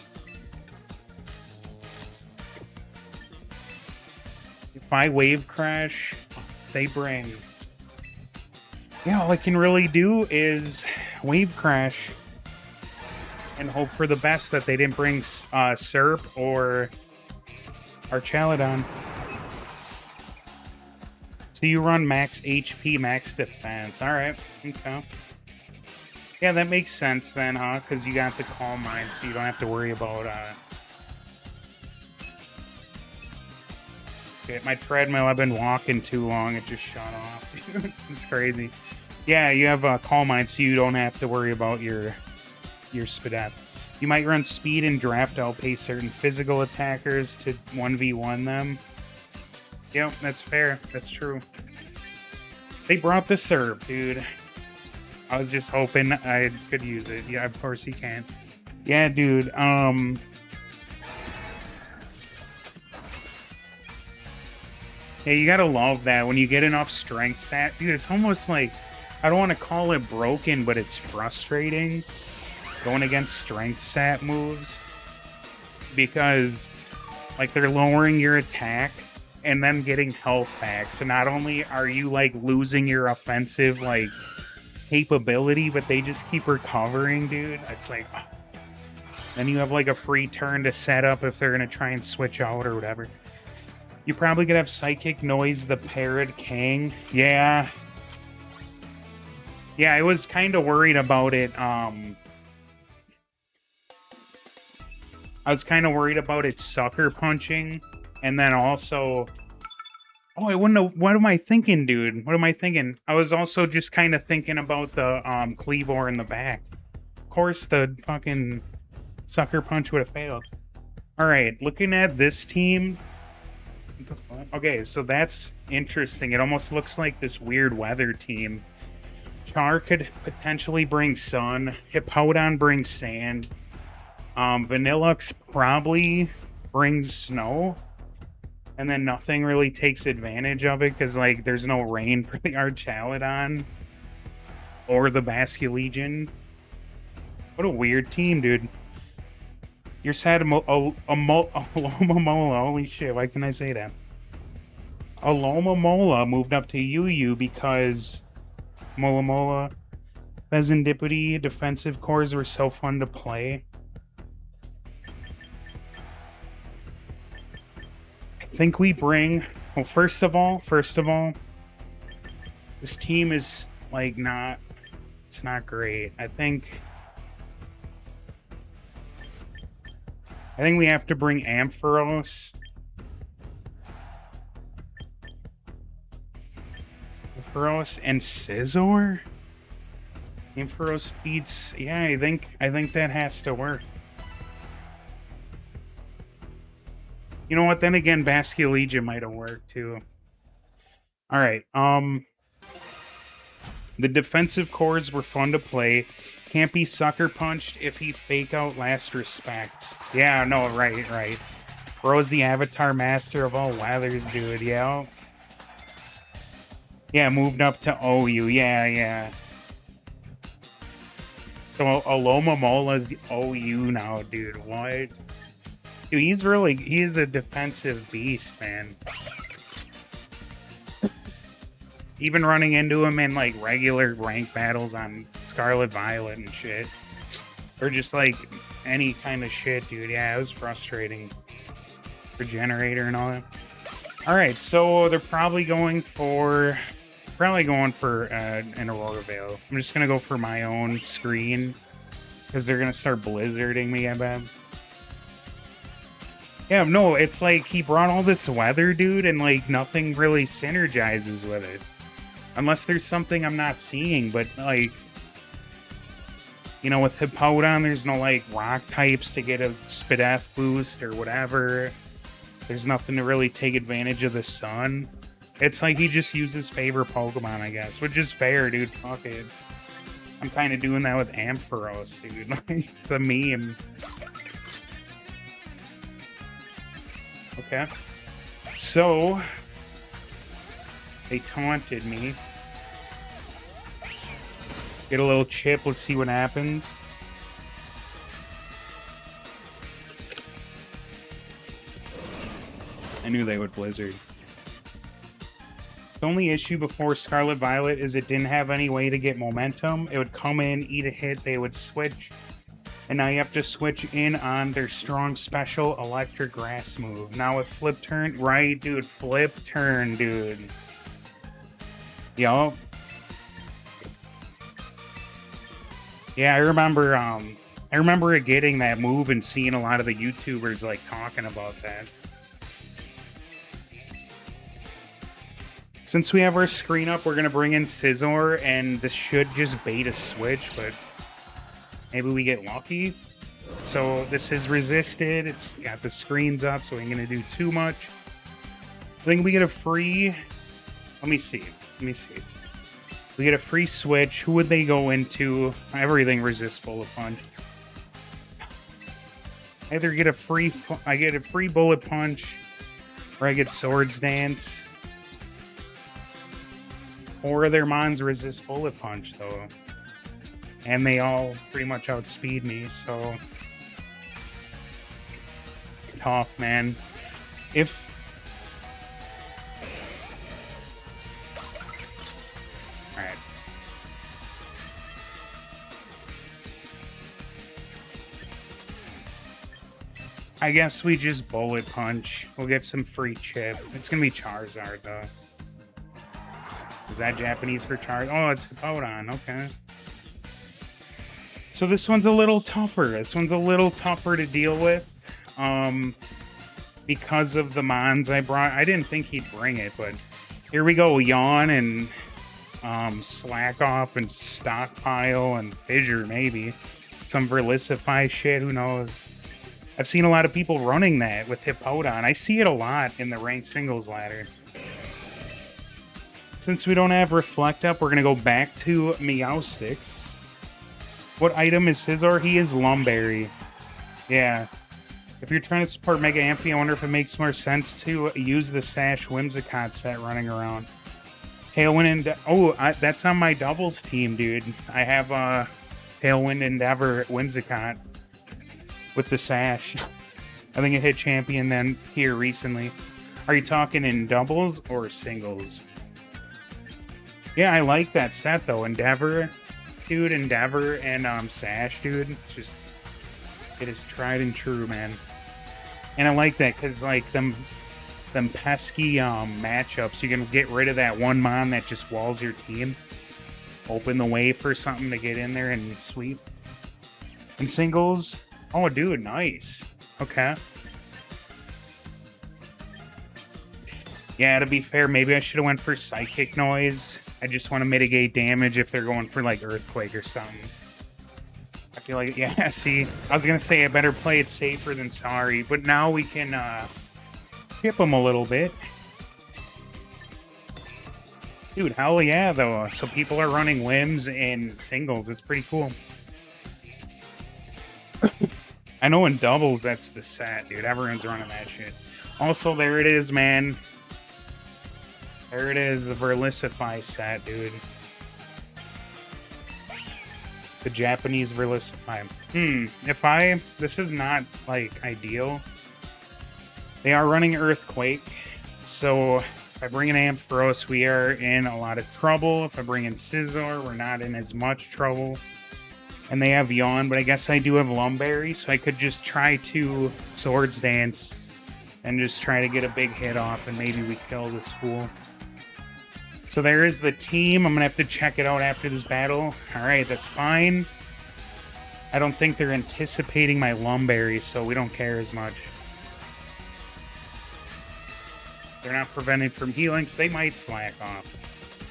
If I Wave Crash, they bring... Yeah, all I can really do is Wave Crash and hope for the best that they didn't bring Serp or Archaludon. So you run max HP, max defense. Alright, okay. Yeah, that makes sense then, huh? Because you got the Calm Mind, so you don't have to worry about... Okay, my treadmill, I've been walking too long, it just shut off. It's crazy. Yeah, you have a Calm Mind, so you don't have to worry about your Spadef. You might run speed and draft to outpace certain physical attackers to 1v1 them. Yep, that's fair. That's true. They brought the Serb, dude. I was just hoping I could use it. Yeah, of course you can. Yeah, dude. Yeah, you gotta love that when you get enough strength stat. Dude, it's almost like, I don't want to call it broken, but it's frustrating going against strength stat moves. Because, like, they're lowering your attack and then getting health back. So not only are you, like, losing your offensive, like, capability, but they just keep recovering, dude. It's like, oh. Then you have, like, a free turn to set up if they're gonna try and switch out or whatever. You probably could have Psychic Noise, the Parrot King. Yeah. Yeah, I was kind of worried about it. I was kind of worried about it sucker punching. And then also... Oh, I wouldn't know. What am I thinking, dude? What am I thinking? I was also just kind of thinking about the Cleavor in the back. Of course, the fucking Sucker Punch would have failed. All right, looking at this team. What the fuck? Okay, so that's interesting. It almost looks like this weird weather team. Char could potentially bring sun. Hippowdon brings sand. Vanillux probably brings snow. And then nothing really takes advantage of it because, like, there's no rain for the Archaludon or the Basculegion. What a weird team, dude. You're sad Alomomola. Holy shit, why can I say that? Alomomola moved up to UU because Molamola, Bezendipity, defensive cores were so fun to play. I think we bring... Well, first of all, this team is, like, not... It's not great. I think we have to bring Ampharos. Ampharos and Scizor? Ampharos beats... Yeah, I think that has to work. You know what? Then again, Basculegion might have worked too. All right. The defensive cores were fun to play. Can't be sucker punched if he fake out last respect. Yeah, no, right. Bro's the avatar master of all weathers, dude. Yeah. Yeah, moved up to OU. Yeah. So Alomamola's OU now, dude. What? Dude, he's a defensive beast, man. Even running into him in, like, regular rank battles on Scarlet Violet and shit. Or just, like, any kind of shit, dude. Yeah, it was frustrating. Regenerator and all that. Alright, so they're probably going for... an Aurora Veil. I'm just gonna go for my own screen. Because they're gonna start blizzarding me, I bet. Yeah, no, it's like he brought all this weather, dude, and, like, nothing really synergizes with it. Unless there's something I'm not seeing, but, like, you know, with Hippowdon, there's no, like, rock types to get a Spadef boost or whatever. There's nothing to really take advantage of the sun. It's like he just uses favorite Pokemon, I guess, which is fair, dude. Fuck it. I'm kind of doing that with Ampharos, dude. It's a meme. Okay. So, they taunted me. Get a little chip, let's see what happens. I knew they would blizzard. The only issue before Scarlet Violet is it didn't have any way to get momentum. It would come in, eat a hit, they would switch. And now you have to switch in on their strong special electric grass move. Now with flip turn, right, dude, flip turn, dude. Yup. Yeah, I remember it getting that move and seeing a lot of the YouTubers, like, talking about that. Since we have our screen up, we're gonna bring in Scizor, and this should just bait a switch, but maybe we get lucky. So this is resisted. It's got the screens up, so we ain't gonna do too much. I think we get a free... Let me see. We get a free switch. Who would they go into? Everything resists Bullet Punch. I get a free Bullet Punch, or I get Swords Dance. Or their Mons resist Bullet Punch, though. And they all pretty much outspeed me, so... It's tough, man. Alright. I guess we just Bullet Punch. We'll get some free chip. It's gonna be Charizard, though. Is that Japanese for Charizard? Oh, it's Hippowdon. Okay. So this one's a little tougher. This one's a little tougher to deal with. Because of the Mons I brought. I didn't think he'd bring it, but Here we go, Yawn and Slack Off and Stockpile and Fissure, maybe. Some Verlicify shit, who knows? I've seen a lot of people running that with Hippowdon. I see it a lot in the ranked singles ladder. Since we don't have Reflect Up, we're going to go back to Meowstic. What item is Scizor? He is Lumberry. Yeah. If you're trying to support Mega Amphi, I wonder if it makes more sense to use the Sash Whimsicott set running around. Tailwind and... Oh, that's on my doubles team, dude. I have Tailwind Endeavor Whimsicott with the Sash. I think it hit champion then here recently. Are you talking in doubles or singles? Yeah, I like that set though. Endeavor, dude. Endeavor and Sash, dude. It's just... It is tried and true, man. And I like that because, like, them pesky matchups, you can get rid of that one mon that just walls your team. Open the way for something to get in there and sweep. And singles, oh, dude, nice. Okay. Yeah, to be fair, maybe I should have went for Psychic Noise. I just want to mitigate damage if they're going for, like, Earthquake or something. I feel like, yeah, see, I was going to say I better play it safer than sorry, but now we can chip them a little bit. Dude, hell yeah, though. So people are running limbs and singles. It's pretty cool. I know in doubles, that's the set, dude. Everyone's running that shit. Also, there it is, man. There it is, the Verlicify set, dude. The Japanese Verlicify. This is not, like, ideal. They are running Earthquake, so if I bring in Ampharos, we are in a lot of trouble. If I bring in Scizor, we're not in as much trouble. And they have Yawn, but I guess I do have Lumberry, so I could just try to Swords Dance and just try to get a big hit off, and maybe we kill this fool. So there is the team. I'm going to have to check it out after this battle. Alright, that's fine. I don't think they're anticipating my Lumberry, so we don't care as much. They're not prevented from healing, so they might slack off.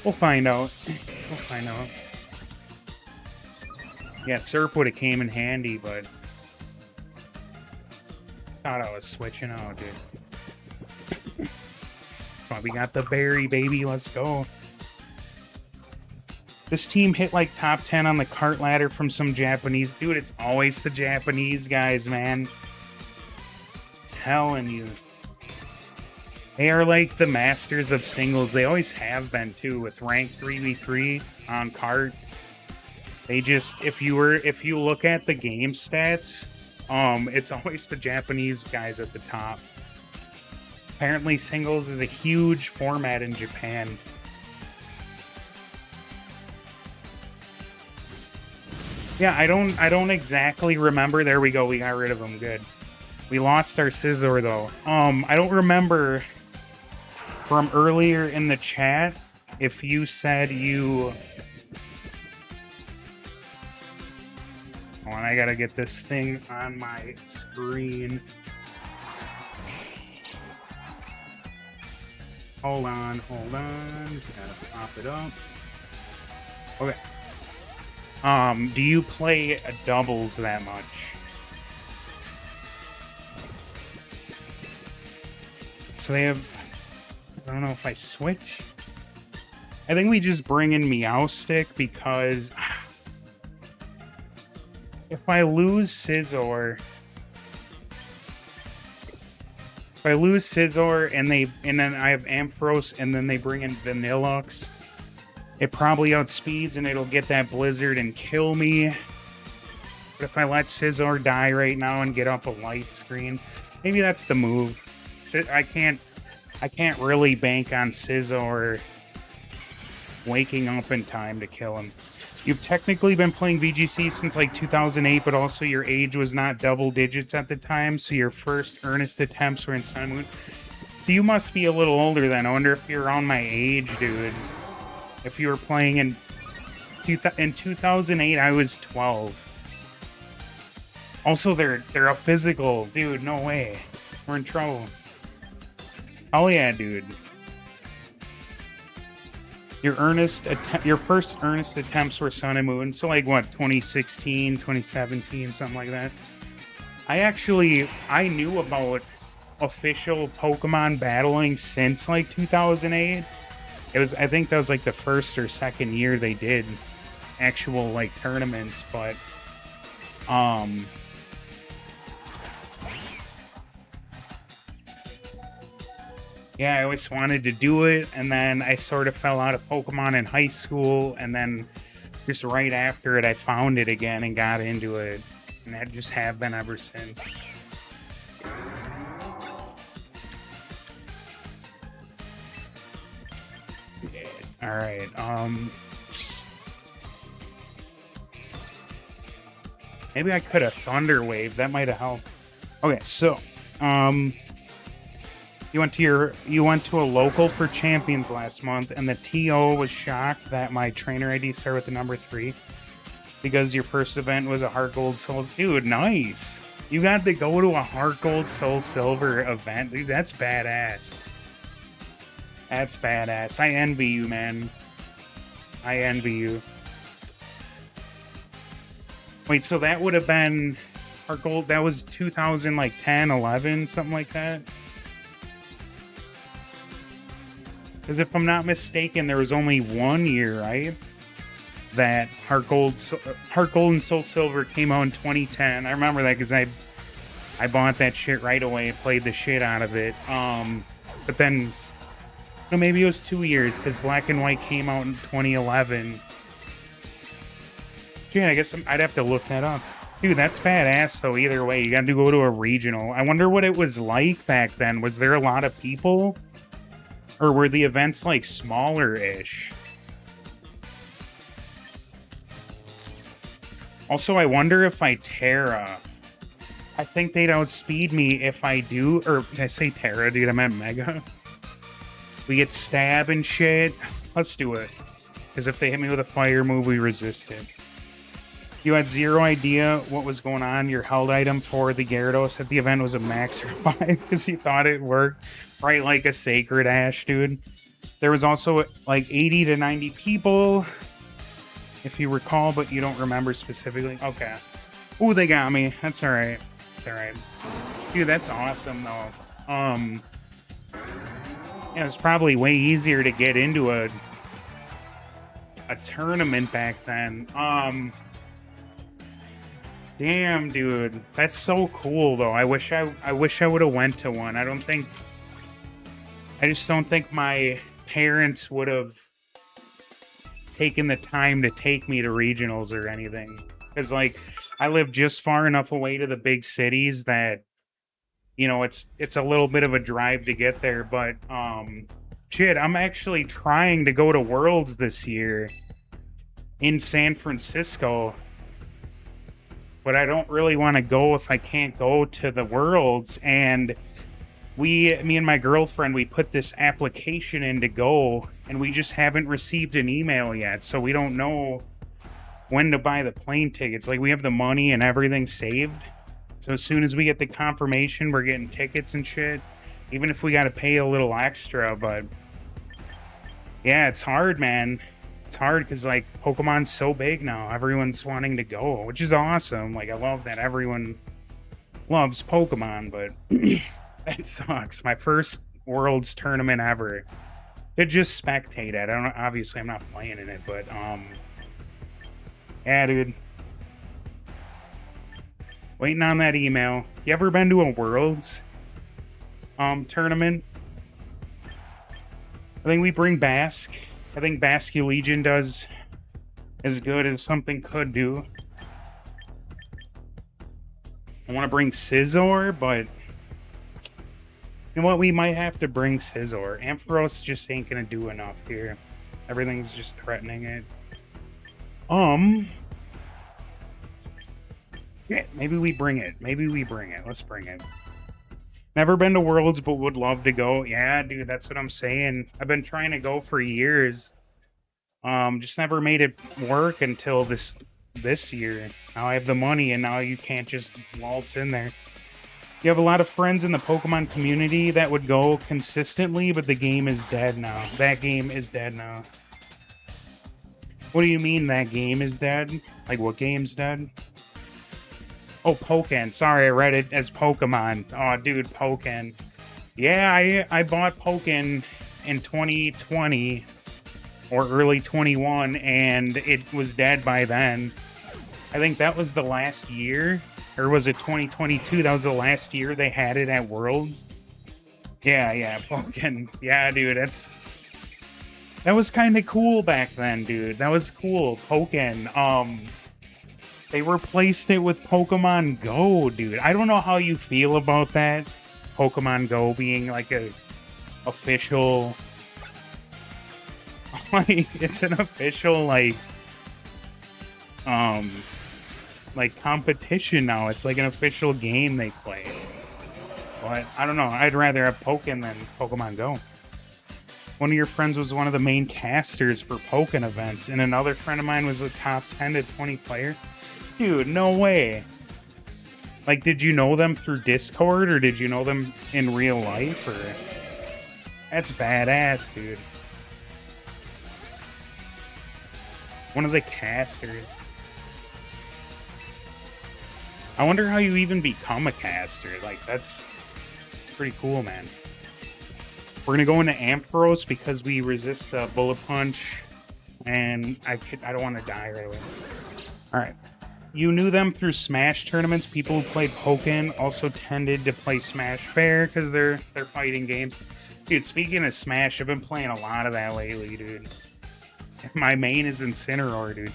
We'll find out. We'll find out. Yeah, Serp would have came in handy, but... Thought I was switching out, dude. Oh, we got the berry, baby. Let's go. This team hit like top 10 on the cart ladder from some Japanese. Dude, it's always the Japanese guys, man. Telling you. They are like the masters of singles. They always have been, too, with ranked 3v3 on cart. They just, if you look at the game stats, it's always the Japanese guys at the top. Apparently, singles is a huge format in Japan. Yeah, I don't exactly remember. There we go. We got rid of him. Good. We lost our Scizor though. I don't remember from earlier in the chat if you said you. Hold on, I gotta get this thing on my screen. Hold on. Just gotta pop it up. Okay. Do you play doubles that much? So they have... I don't know if I switch. I think we just bring in Meowstic because... If I lose Scizor... If I lose Scizor and then I have Ampharos and then they bring in Vanillux, it probably outspeeds and it'll get that Blizzard and kill me. But if I let Scizor die right now and get up a light screen, maybe that's the move. I can't really bank on Scizor waking up in time to kill him. You've technically been playing VGC since like 2008, but also your age was not double digits at the time, so your first earnest attempts were in Sun and Moon. So you must be a little older then. I wonder if you're around my age, dude. If you were playing in 2008, I was 12. Also, they're a physical. Dude, no way. We're in trouble. Oh yeah, dude. Your first earnest attempts were Sun and Moon, so like what, 2016, 2017, something like that. I knew about official Pokemon battling since like 2008. I think that was like the first or second year they did actual like tournaments, but yeah, I always wanted to do it, and then I sort of fell out of Pokemon in high school, and then just right after it, I found it again and got into it, and I just have been ever since. All right, maybe I could have Thunder Wave. That might have helped. Okay, so, you went to a local for champions last month, and the TO was shocked that my trainer ID started with the number 3 because your first event was a Heart Gold Soul. Dude, nice. You got to go to a Heart Gold Soul Silver event. Dude, that's badass. That's badass. I envy you, man. I envy you. Wait, so that would have been Heart Gold. That was 2010, 11, something like that. Because if I'm not mistaken, there was only 1 year, right? That Heart Gold and Soul Silver came out in 2010. I remember that because I bought that shit right away, played the shit out of it. But then, no, maybe it was 2 years because Black and White came out in 2011. Yeah, I guess I'd have to look that up. Dude, that's badass though. Either way, you got to go to a regional. I wonder what it was like back then. Was there a lot of people? Or were the events, like, smaller-ish? Also, I wonder if I Terra. I think they'd outspeed me if I do... Or, did I say Terra, dude? I meant Mega. We get stab and shit. Let's do it. Because if they hit me with a fire move, we resist it. You had zero idea what was going on. Your held item for the Gyarados at the event was a max revive because he thought it worked. Right, like a Sacred Ash, dude. There was also like 80 to 90 people, if you recall, but you don't remember specifically. Okay. Ooh, they got me. That's all right. It's all right. Dude, that's awesome, though. Yeah, it's probably way easier to get into a tournament back then. Damn, dude. That's so cool, though. I wish I would have went to one. I just don't think my parents would have taken the time to take me to regionals or anything. Because, like, I live just far enough away to the big cities that, you know, it's a little bit of a drive to get there. But, shit, I'm actually trying to go to Worlds this year in San Francisco. But I don't really want to go if I can't go to the Worlds. And me and my girlfriend, we put this application in to go, and we just haven't received an email yet, so we don't know when to buy the plane tickets. Like, we have the money and everything saved, so as soon as we get the confirmation, we're getting tickets and shit, even if we got to pay a little extra. But yeah, it's hard, man. It's hard because, like, Pokemon's so big now. Everyone's wanting to go, which is awesome. Like, I love that everyone loves Pokemon, but that sucks. My first Worlds tournament ever. To just spectate it. Obviously, I'm not playing in it, but, yeah, dude. Waiting on that email. You ever been to a Worlds, tournament? I think we bring Basque. I think Basque Legion does as good as something could do. I want to bring Scizor, but you know what? We might have to bring Scizor. Ampharos just ain't gonna do enough here. Everything's just threatening it. Yeah, maybe we bring it. Let's bring it. Never been to Worlds, but would love to go. Yeah, dude, that's what I'm saying. I've been trying to go for years. Just never made it work until this year. Now I have the money, and now you can't just waltz in there. You have a lot of friends in the Pokemon community that would go consistently, but the game is dead now. That game is dead now. What do you mean that game is dead? Like, what game's dead? Oh, Pokken. Sorry, I read it as Pokemon. Oh, dude, Pokken. Yeah, I bought Pokken in 2020 or early 21, and it was dead by then. I think that was the last year, or was it 2022? That was the last year they had it at Worlds. Yeah, Pokken. Yeah, dude, that was kind of cool back then, dude. That was cool. Pokken. They replaced it with Pokemon Go, dude. I don't know how you feel about that. Pokemon Go being like a official, like it's an official like competition now. It's like an official game they play. But I don't know. I'd rather have Pokken than Pokemon Go. One of your friends was one of the main casters for Pokken events, and another friend of mine was a top 10 to 20 player. Dude, no way. Like, did you know them through Discord, or did you know them in real life? Or that's badass, dude. One of the casters. I wonder how you even become a caster. Like, that's pretty cool, man. We're gonna go into Ampharos because we resist the bullet punch, and I don't want to die right away. All right. You knew them through Smash tournaments. People who played Pokken also tended to play Smash Fair because they're fighting games. Dude, speaking of Smash, I've been playing a lot of that lately, dude. My main is Incineroar, dude.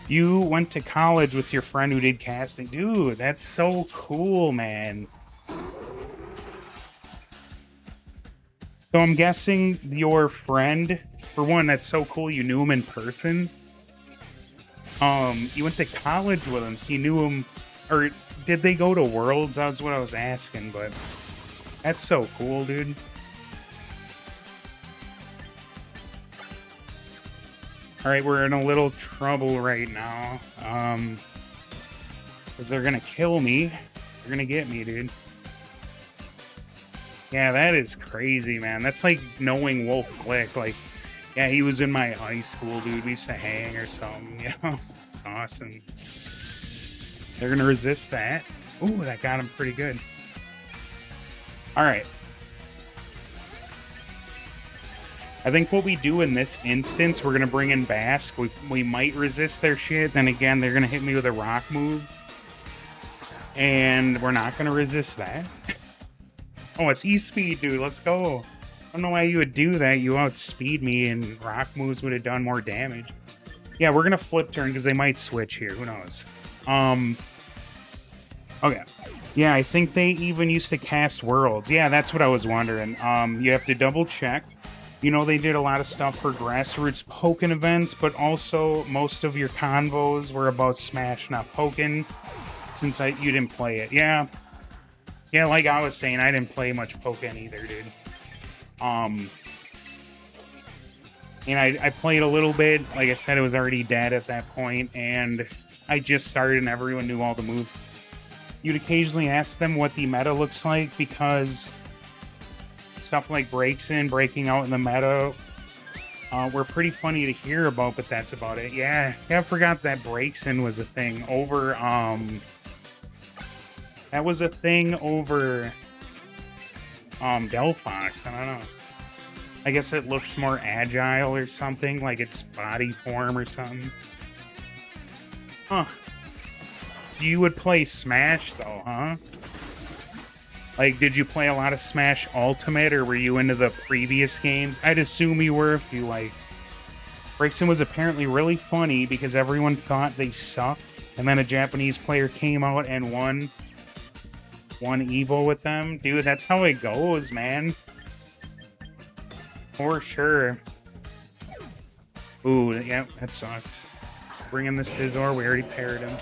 You went to college with your friend who did casting. Dude, that's so cool, man. So I'm guessing your friend, for one, that's so cool, you knew him in person. You went to college with him, so you knew him, or did they go to Worlds? That was what I was asking, but that's so cool, dude. Alright, we're in a little trouble right now. Because they're gonna kill me. They're gonna get me, dude. Yeah, that is crazy, man. That's like knowing Wolf Flick. Like, yeah, he was in my high school, dude. We used to hang or something, you know? It's awesome. They're gonna resist that. Ooh, that got him pretty good. Alright. I think what we do in this instance, we're gonna bring in Bask. We might resist their shit. Then again, they're gonna hit me with a rock move. And we're not gonna resist that. Oh, it's E-Speed, dude. Let's go. I don't know why you would do that. You outspeed me, and rock moves would have done more damage. Yeah, we're gonna flip turn because they might switch here. Who knows? Okay. Yeah, I think they even used to cast Worlds. Yeah, that's what I was wondering. You have to double check. You know, they did a lot of stuff for grassroots Pokken events, but also most of your convos were about Smash, not Pokken, since you didn't play it. Yeah. Yeah, like I was saying, I didn't play much Pokken either, dude. And I played a little bit. Like I said, it was already dead at that point, and I just started and everyone knew all the moves. You'd occasionally ask them what the meta looks like, because stuff like breaking out in the meta were pretty funny to hear about, but that's about it. Yeah, I forgot that breaks-in was a thing over, that was a thing over Delphox. I don't know. I guess it looks more agile or something, like its body form or something. Huh. So you would play Smash, though, huh? Like, did you play a lot of Smash Ultimate, or were you into the previous games? I'd assume you were if you, like... Breaksin was apparently really funny because everyone thought they sucked, and then a Japanese player came out and won Evo with them. Dude, that's how it goes, man. For sure. Ooh, yeah, that sucks. Bring in the Scizor, we already paired him.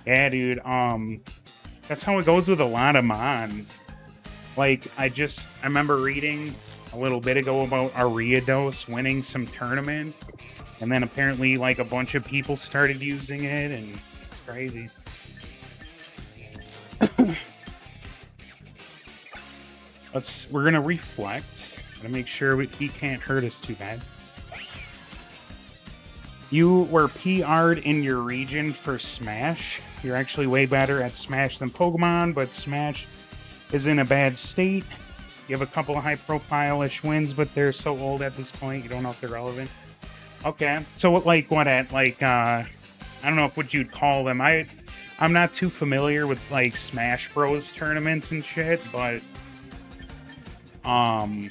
Yeah, dude, that's how it goes with a lot of mons. Like, I remember reading a little bit ago about Ariados winning some tournament, and then apparently, like, a bunch of people started using it, and it's crazy. We're gonna reflect. Gotta make sure he can't hurt us too bad. You were PR'd in your region for Smash. You're actually way better at Smash than Pokemon, but Smash is in a bad state. You have a couple of high-profile-ish wins, but they're so old at this point, you don't know if they're relevant. Okay, so what at, like, I don't know if what you'd call them. I'm not too familiar with, like, Smash Bros. Tournaments and shit, but, I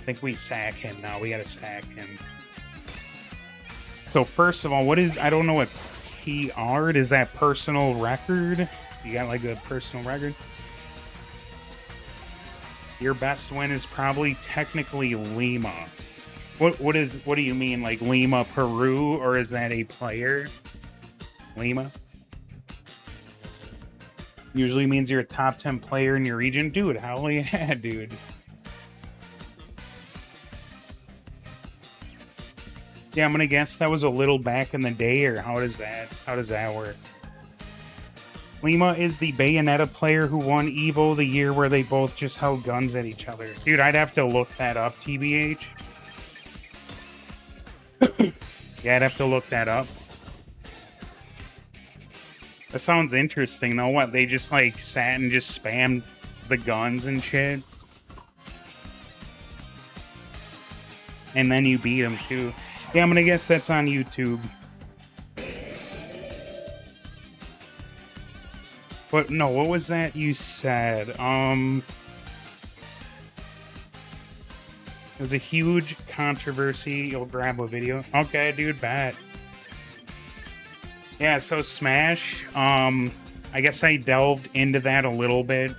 think we sack him now. We gotta sack him. So first of all, I don't know what PR'd is. That personal record? You got like a personal record? Your best win is probably technically Lima. What do you mean, like Lima Peru, or is that a player? Lima? Usually means you're a top 10 player in your region. Dude, hell yeah, dude. Yeah, I'm gonna guess that was a little back in the day, or how does that work? Lima is the Bayonetta player who won Evo the year where they both just held guns at each other. Dude, I'd have to look that up, TBH. Yeah, I'd have to look that up. That sounds interesting, though. What, they just, like, sat and just spammed the guns and shit? And then you beat them, too. Yeah, I'm gonna guess that's on YouTube. But no, what was that you said? It was a huge controversy. You'll grab a video. Okay, dude, bet. Yeah, so Smash, I guess I delved into that a little bit.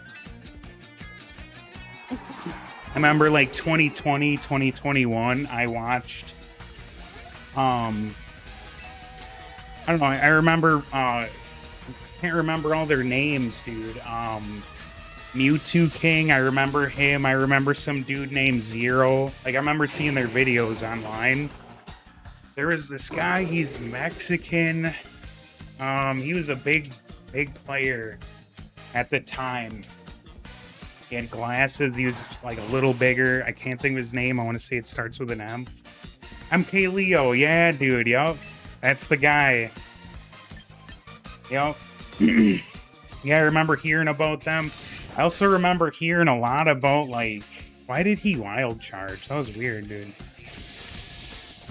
I remember like 2020, 2021, I watched I don't know, I remember can't remember all their names, dude. Mewtwo King, I remember him. I remember some dude named Zero. Like, I remember seeing their videos online. There was this guy, he's Mexican. He was a big player at the time. He had glasses. He was like a little bigger. I can't think of his name. I want to say it starts with an M. MK Leo. Yeah, dude. Yup. That's the guy. Yup. Yeah, I remember hearing about them. I also remember hearing a lot about, like, why did he wild charge? That was weird, dude.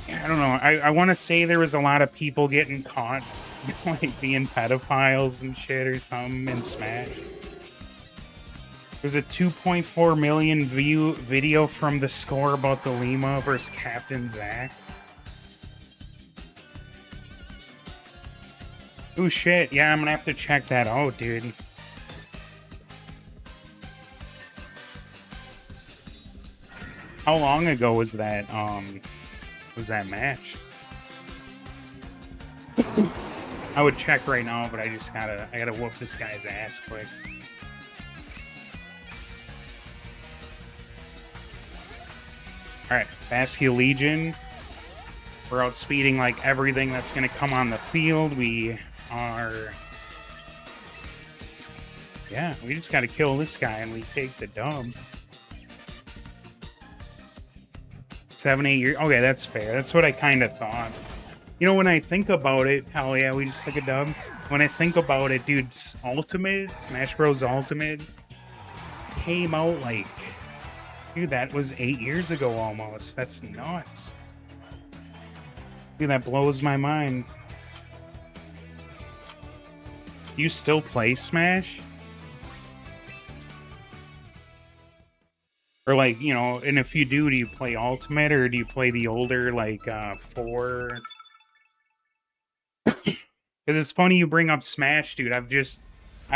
Yeah, I don't know. I want to say there was a lot of people getting caught, like, being pedophiles and shit or something in Smash. There's a 2.4 million view video from the score about the Lima versus Captain Zack. Oh shit, yeah, I'm gonna have to check that out, dude. How long ago was that match? I would check right now, but I gotta whoop this guy's ass quick. Alright, Baskia Legion. We're outspeeding like everything that's gonna come on the field. We just gotta kill this guy and we take the dub. 7, 8 years. Okay, that's fair. That's what I kind of thought. You know, when I think about it, hell yeah, we just took a dub. When I think about it, dude, Ultimate, Smash Bros. Ultimate came out like, dude, that was 8 years ago almost. That's nuts. Dude, that blows my mind. You still play Smash? Or, like, you know, and if you do you play Ultimate, or do you play the older, like, 4? Because it's funny you bring up Smash, dude. I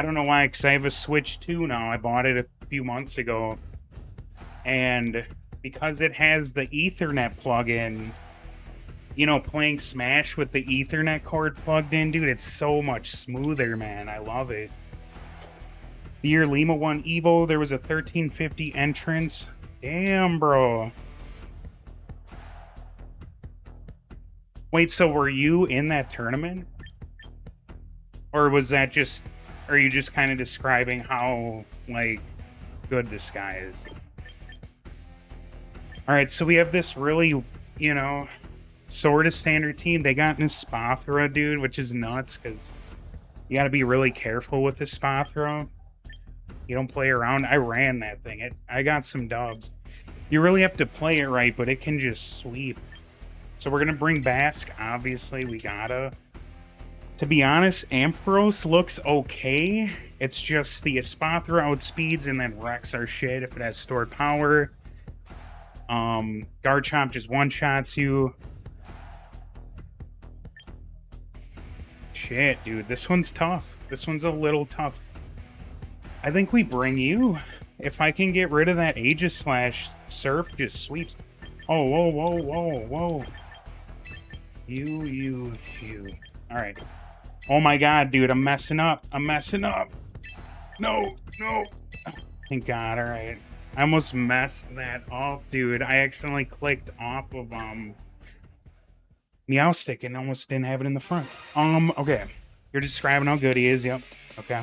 don't know why, because I have a Switch 2 now. I bought it a few months ago. And because it has the Ethernet plug-in, you know, playing Smash with the Ethernet cord plugged in, dude, it's so much smoother, man. I love it. The year Lima won Evo, there was a 1350 entrance. Damn, bro. Wait, so were you in that tournament? Or was that just... Are you just kind of describing how, like, good this guy is? Alright, so we have this really, you know... sort of standard team. They got Nispathra, dude, which is nuts because you got to be really careful with the Nispathra. You don't play around. I ran that thing. I got some dubs. You really have to play it right, but it can just sweep. So we're going to bring Basque. Obviously, we gotta. To be honest, Ampharos looks okay. It's just the Espathra outspeeds and then wrecks our shit if it has stored power. Garchomp just one-shots you. Shit, dude. This one's tough. This one's a little tough. I think we bring you. If I can get rid of that Aegislash, Surf just sweeps. Oh, whoa, whoa, whoa, whoa. You. Alright. Oh my god, dude, I'm messing up. I'm messing up. No. Thank god, alright. I almost messed that up, dude. I accidentally clicked off of, Meowstic and almost didn't have it in the front. Okay. You're describing how good he is, yep. Okay.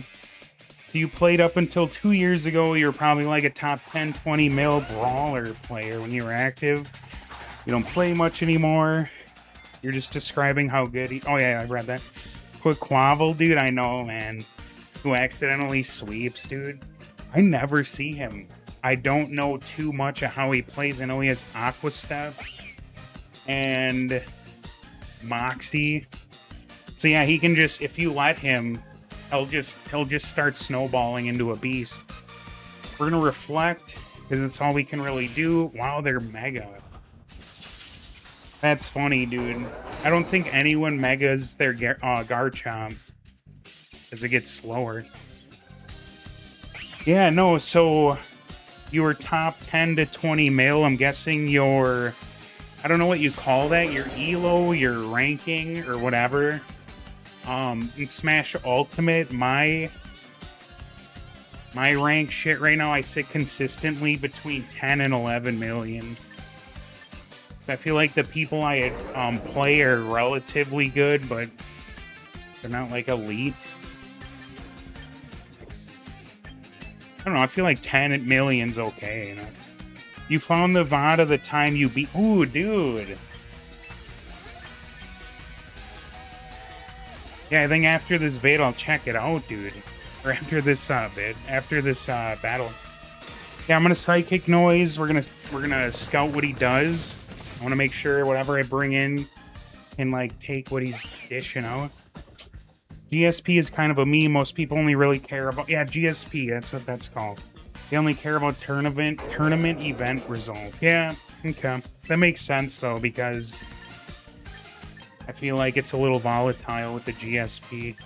So you played up until 2 years ago. You were probably like a top 10, 20 mil brawler player when you were active. You don't play much anymore. You're just describing how good he... Oh, yeah, I read that. Quick Quavel, dude, I know, man. Who accidentally sweeps, dude. I never see him. I don't know too much of how he plays. I know he has Aqua Step and Moxie. So, yeah, he can just... If you let him... He'll just start snowballing into a beast. We're gonna reflect because that's all we can really do. Wow, they're mega. That's funny, dude. I don't think anyone megas their Garchomp as it gets slower. Yeah, no. So you were top 10 to 20 mil. I'm guessing your, I don't know what you call that. Your elo, your ranking, or whatever. In Smash Ultimate, my rank shit right now, I sit consistently between 10 and 11 million. So I feel like the people I play are relatively good, but they're not like elite. I don't know, I feel like 10 million's okay, you know. You found the VOD of the time you beat... Ooh, dude. Yeah, I think after this vid, I'll check it out, dude. Or after this after this battle. Yeah, I'm gonna Psychic Noise. We're gonna scout what he does. I want to make sure whatever I bring in can like take what he's dishing out. GSP is kind of a meme. Most people only really care about GSP. That's what that's called. They only care about tournament event result. Yeah, okay, that makes sense though because I feel like it's a little volatile with the GSP.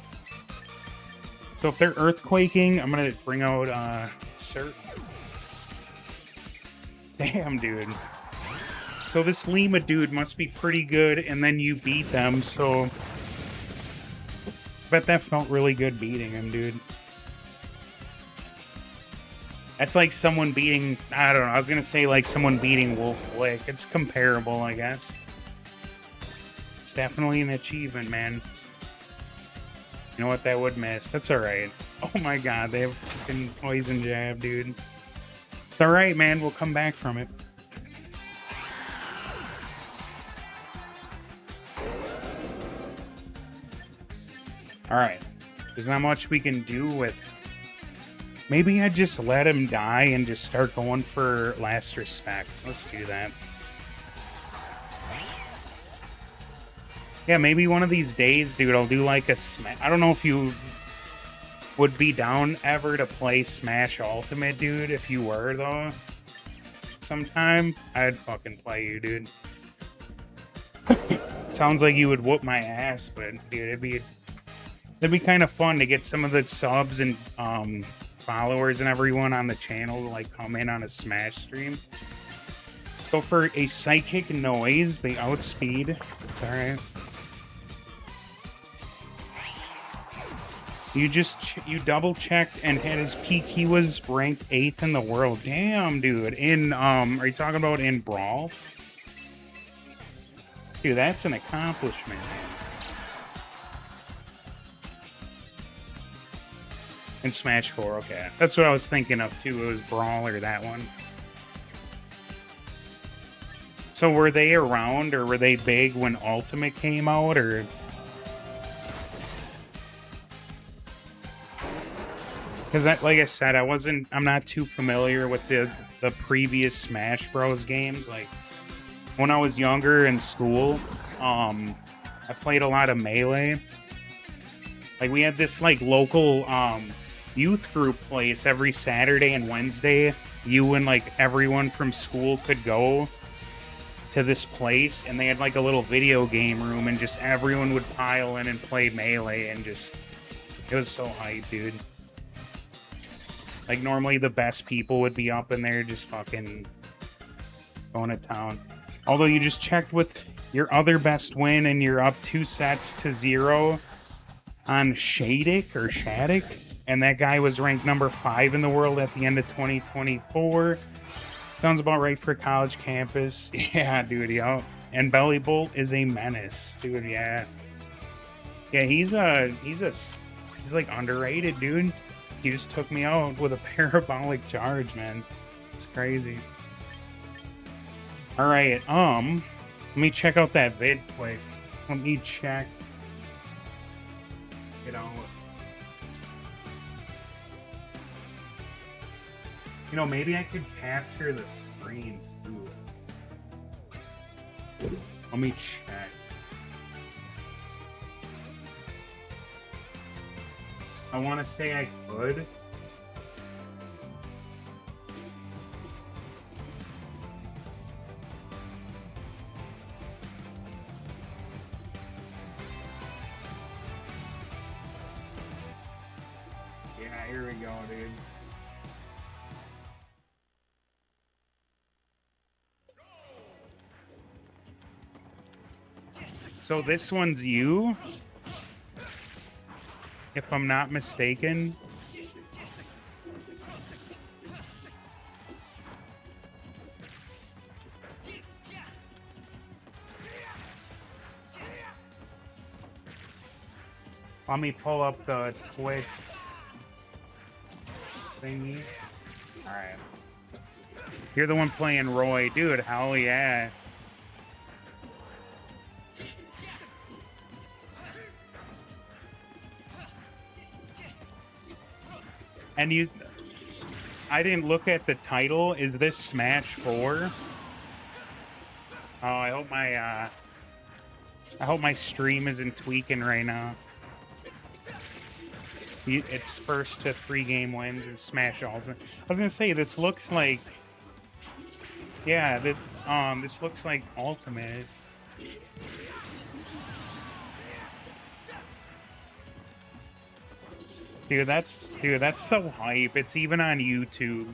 So if they're earthquaking, I'm gonna bring out Cert. Damn, dude. So this Lima dude must be pretty good, and then you beat them, so... Bet that felt really good beating him, dude. That's like someone beating... I don't know, I was gonna say like someone beating Wolf Blick. It's comparable, I guess. It's definitely an achievement, man. You know what? That would miss. That's alright. Oh my god, they have fucking Poison Jab, dude. It's alright, man. We'll come back from it. Alright. There's not much we can do with... Maybe I just let him die and just start going for last respects. Let's do that. Yeah, maybe one of these days, dude, I'll do like a Smash... I don't know if you would be down ever to play Smash Ultimate, dude. If you were, though. Sometime, I'd fucking play you, dude. Sounds like you would whoop my ass, but, dude, it'd be kind of fun to get some of the subs and followers and everyone on the channel to, like, come in on a Smash stream. Let's go for a Psychic Noise. They outspeed. It's alright. You double checked and at his peak he was ranked 8th in the world. Damn, dude. In are you talking about in Brawl? Dude, that's an accomplishment, man. In Smash 4, okay. That's what I was thinking of too. It was Brawl or that one. So were they around, or were they big when Ultimate came out, or? Because like I said, I'm not too familiar with the previous Smash Bros. Games. Like, when I was younger in school, I played a lot of Melee. Like, we had this, like, local, youth group place every Saturday and Wednesday. You and, like, everyone from school could go to this place, and they had, like, a little video game room, and just everyone would pile in and play Melee, and just, it was so hype, dude. Like, normally the best people would be up in there just fucking going to town. Although you just checked with your other best win, and you're up 2-0 on Shattuck, and that guy was ranked number 5 in the world at the end of 2024. Sounds about right for college campus. Yeah, dude, yeah. And Belly Bolt is a menace, dude. Yeah, yeah. He's like underrated, dude. He just took me out with a parabolic charge, man. It's crazy. All right, let me check out that vid quick. Let me check. You know, maybe I could capture the screen too. Let me check. I want to say I could. Yeah, here we go, dude. So this one's you, if I'm not mistaken. Let me pull up the Twitch thingy. Alright. You're the one playing Roy. Dude, hell yeah. And I didn't look at the title. Is this Smash 4? Oh, I hope my stream isn't tweaking right now. It's first to 3 game wins in Smash Ultimate. I was gonna say, this looks like, yeah, this looks like Ultimate. Dude, that's so hype. It's even on YouTube.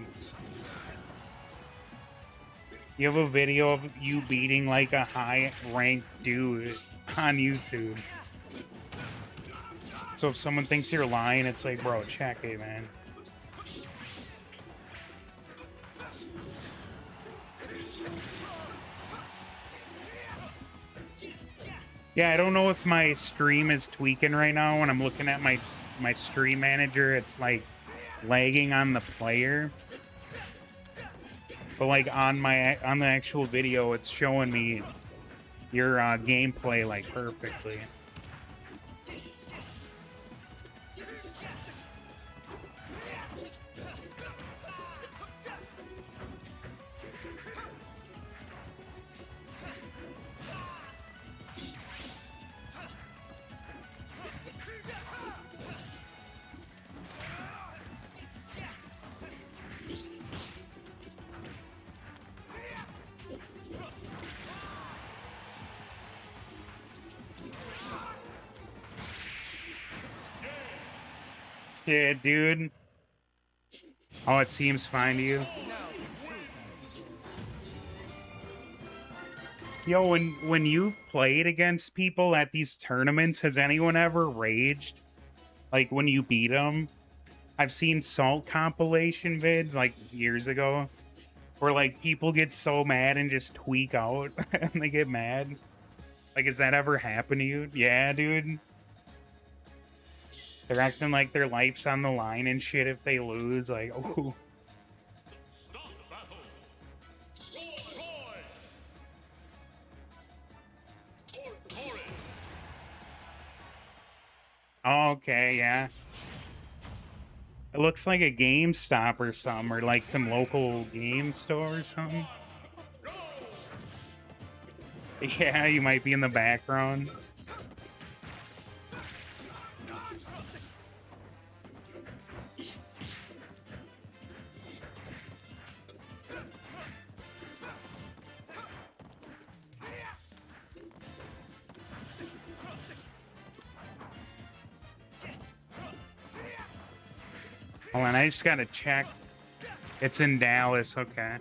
You have a video of you beating like a high-ranked dude on YouTube. So if someone thinks you're lying, it's like, bro, check it, man. Yeah, I don't know if my stream is tweaking right now. When I'm looking at my stream manager, it's like lagging on the player. But like on the actual video, it's showing me your gameplay like perfectly. Yeah, dude. Oh, it seems fine to you. Yo, when you've played against people at these tournaments, has anyone ever raged? Like, when you beat them? I've seen Salt compilation vids, like, years ago, where, like, people get so mad and just tweak out, and they get mad. Like, has that ever happened to you? Yeah, dude. They're acting like their life's on the line and shit if they lose. Like, oh. Oh, okay, yeah. It looks like a GameStop or something, or like some local game store or something. Yeah, you might be in the background. Hold on, I just gotta check. It's in Dallas, okay.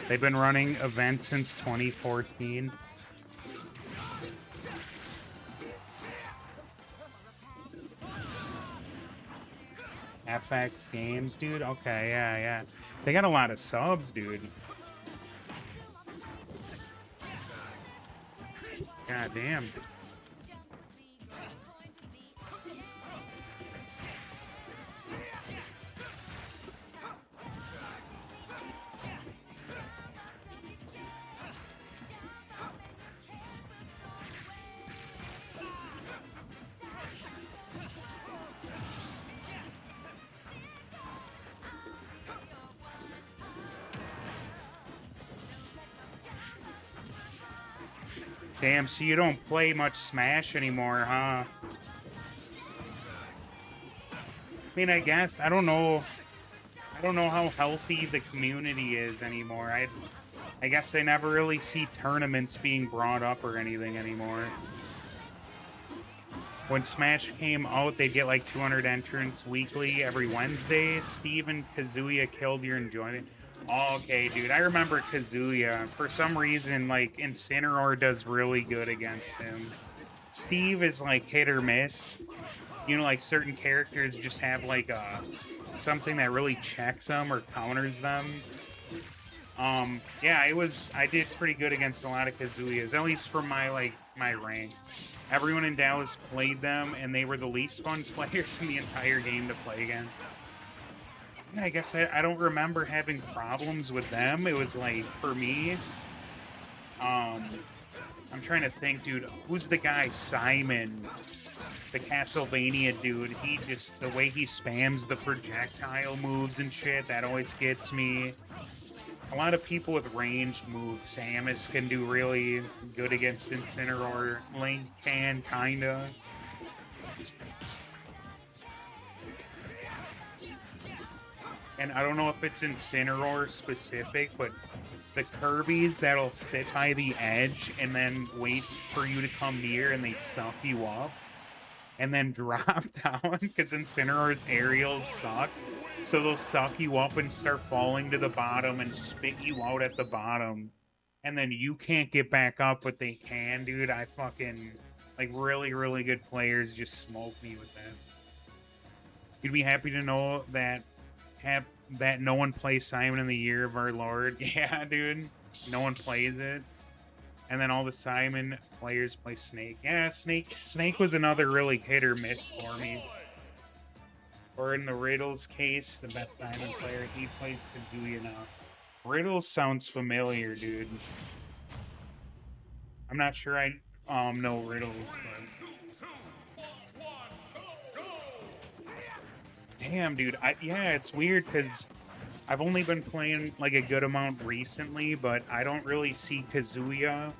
They've been running events since 2014. FX Games, dude. Okay, yeah, yeah. They got a lot of subs, dude. God damn. Damn, so you don't play much Smash anymore, huh? I mean, I guess, I don't know. I don't know how healthy the community is anymore. I guess I never really see tournaments being brought up or anything anymore. When Smash came out, they'd get like 200 entrants weekly every Wednesday. Steve and Kazuya killed your enjoyment. Oh, okay, dude. I remember Kazuya. For some reason, like, Incineroar does really good against him. Steve is like hit or miss. You know, like certain characters just have like something that really checks them or counters them. Yeah, I did pretty good against a lot of Kazuyas, at least for my rank. Everyone in Dallas played them, and they were the least fun players in the entire game to play against. Yeah, I guess I don't remember having problems with them. It was like, for me, I'm trying to think, dude, who's the guy? Simon, the Castlevania dude. He just, the way he spams the projectile moves and shit, that always gets me. A lot of people with ranged moves, Samus can do really good against Incineroar. Link can, kinda. And I don't know if it's Incineroar specific, but the Kirby's that'll sit by the edge and then wait for you to come near and they suck you up and then drop down because Incineroar's aerials suck. So they'll suck you up and start falling to the bottom and spit you out at the bottom. And then you can't get back up, but they can, dude. I fucking, like, really, really good players just smoke me with that. You'd be happy to know that that no one plays Simon in the Year of Our Lord. Yeah, dude. No one plays it. And then all the Simon players play Snake. Yeah, Snake was another really hit or miss for me. Or in the Riddles case, the best Simon player, he plays Kazuya now. Riddles sounds familiar, dude. I'm not sure I know Riddles, but damn, dude. Yeah, it's weird because I've only been playing like a good amount recently, but I don't really see Kazuya.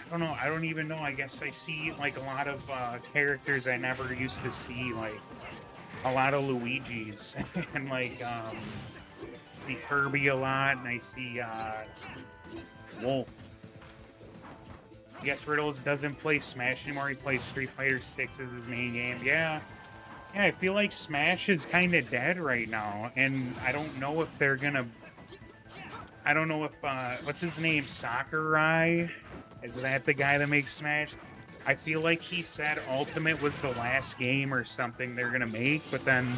I don't know. I don't even know. I guess I see like a lot of characters I never used to see, like a lot of Luigi's and like see Kirby a lot, and I see Wolf. I guess Riddles doesn't play Smash anymore. He plays Street Fighter 6 as his main game. Yeah. Yeah, I feel like Smash is kind of dead right now, and I don't know if they're gonna. I don't know if what's his name, Sakurai? Is that the guy that makes Smash? I feel like he said Ultimate was the last game or something they're gonna make, but then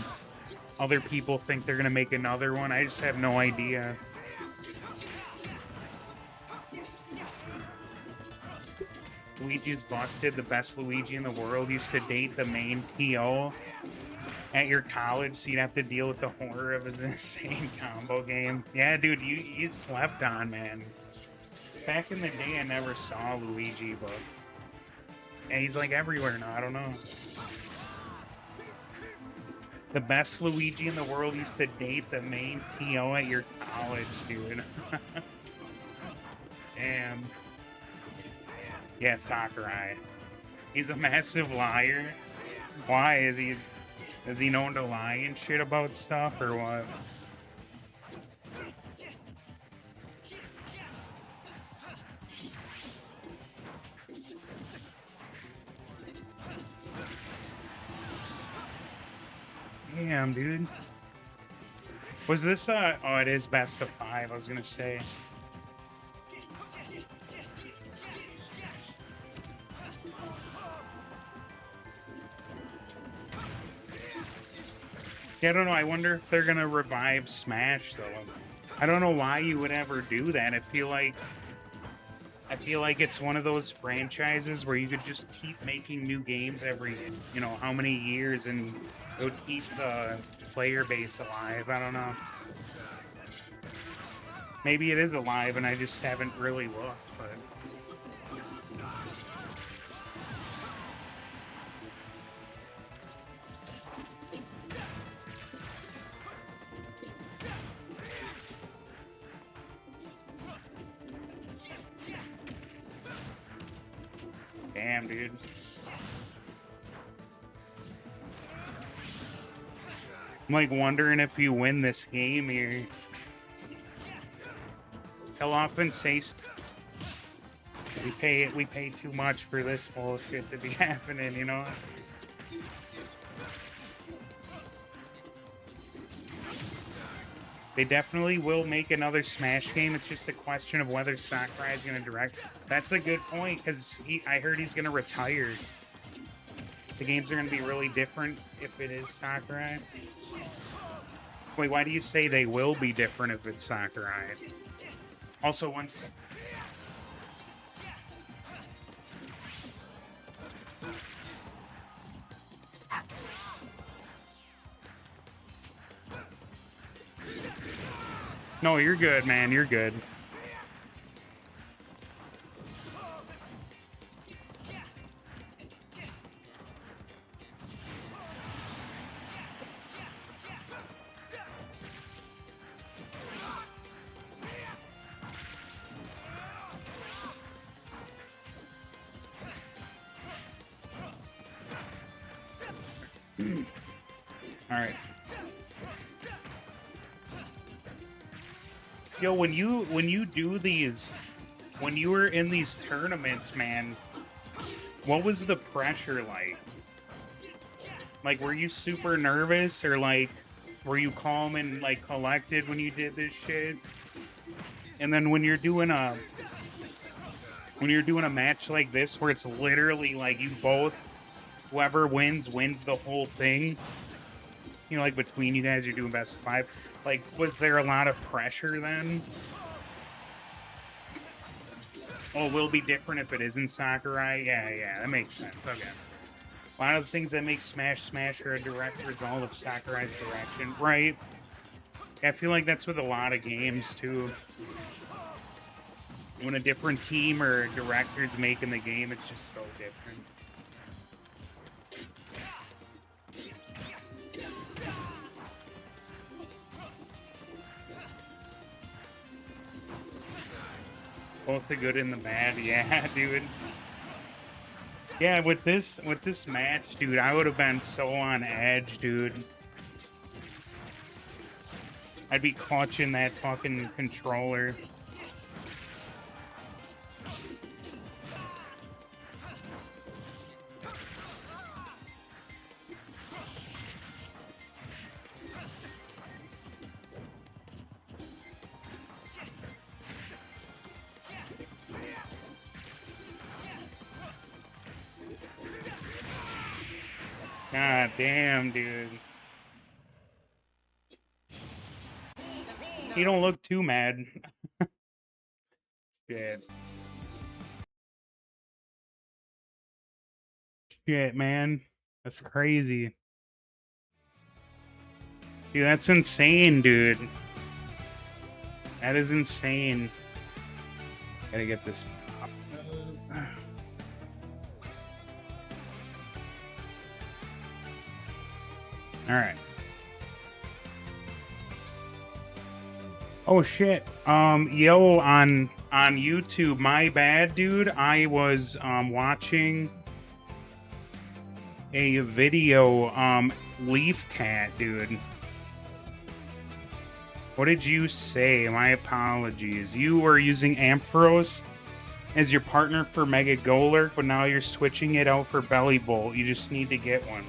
other people think they're gonna make another one. I just have no idea. Luigi's busted. The best Luigi in the world used to date the main TO at your college, so you'd have to deal with the horror of his insane combo game. Yeah, dude, you slept on, man. Back in the day, I never saw Luigi, but... And he's like everywhere now, I don't know. The best Luigi in the world used to date the main TO at your college, dude. Damn. Yeah, Sakurai. He's a massive liar. Why? Is he known to lie and shit about stuff, or what? Damn, dude. Was this, oh, it is best of 5, I was gonna say. Yeah, I don't know, I wonder if they're gonna revive Smash, though. I don't know why you would ever do that. I feel like it's one of those franchises where you could just keep making new games every, you know, how many years, and it would keep the player base alive. I don't know. Maybe it is alive and I just haven't really looked, but... Damn, dude. I'm like wondering if you win this game here. He'll often say we pay too much for this bullshit to be happening, you know? They definitely will make another Smash game. It's just a question of whether Sakurai is going to direct. That's a good point, because I heard he's going to retire. The games are going to be really different if it is Sakurai. Wait, why do you say they will be different if it's Sakurai? Also, once... No, you're good, man. You're good. All right. Yo, when you do these, when you were in these tournaments, man, what was the pressure like? Like, were you super nervous, or like, were you calm and like collected when you did this shit? And then when you're doing a match like this, where it's literally like you both, whoever wins the whole thing. You know, like between you guys, you're doing best of 5. Like, was there a lot of pressure then? Oh, it will be different if it isn't Sakurai? Yeah, that makes sense. Okay. A lot of the things that make Smash are a direct result of Sakurai's direction, right? I feel like that's with a lot of games, too. When a different team or director's making the game, it's just so different. Both the good and the bad, yeah, dude. Yeah, with this match, dude, I would have been so on edge, dude. I'd be clutching that fucking controller. God damn, dude. You don't look too mad. Shit. Shit, man. That's crazy. Dude, that's insane, dude. That is insane. Gotta get this pop. All right. Oh shit. Yo, on YouTube, my bad, dude. I was watching a video, Leaf Cat, dude. What did you say? My apologies. You were using Ampharos as your partner for Mega Golurk, but now you're switching it out for Belly Bolt. You just need to get one.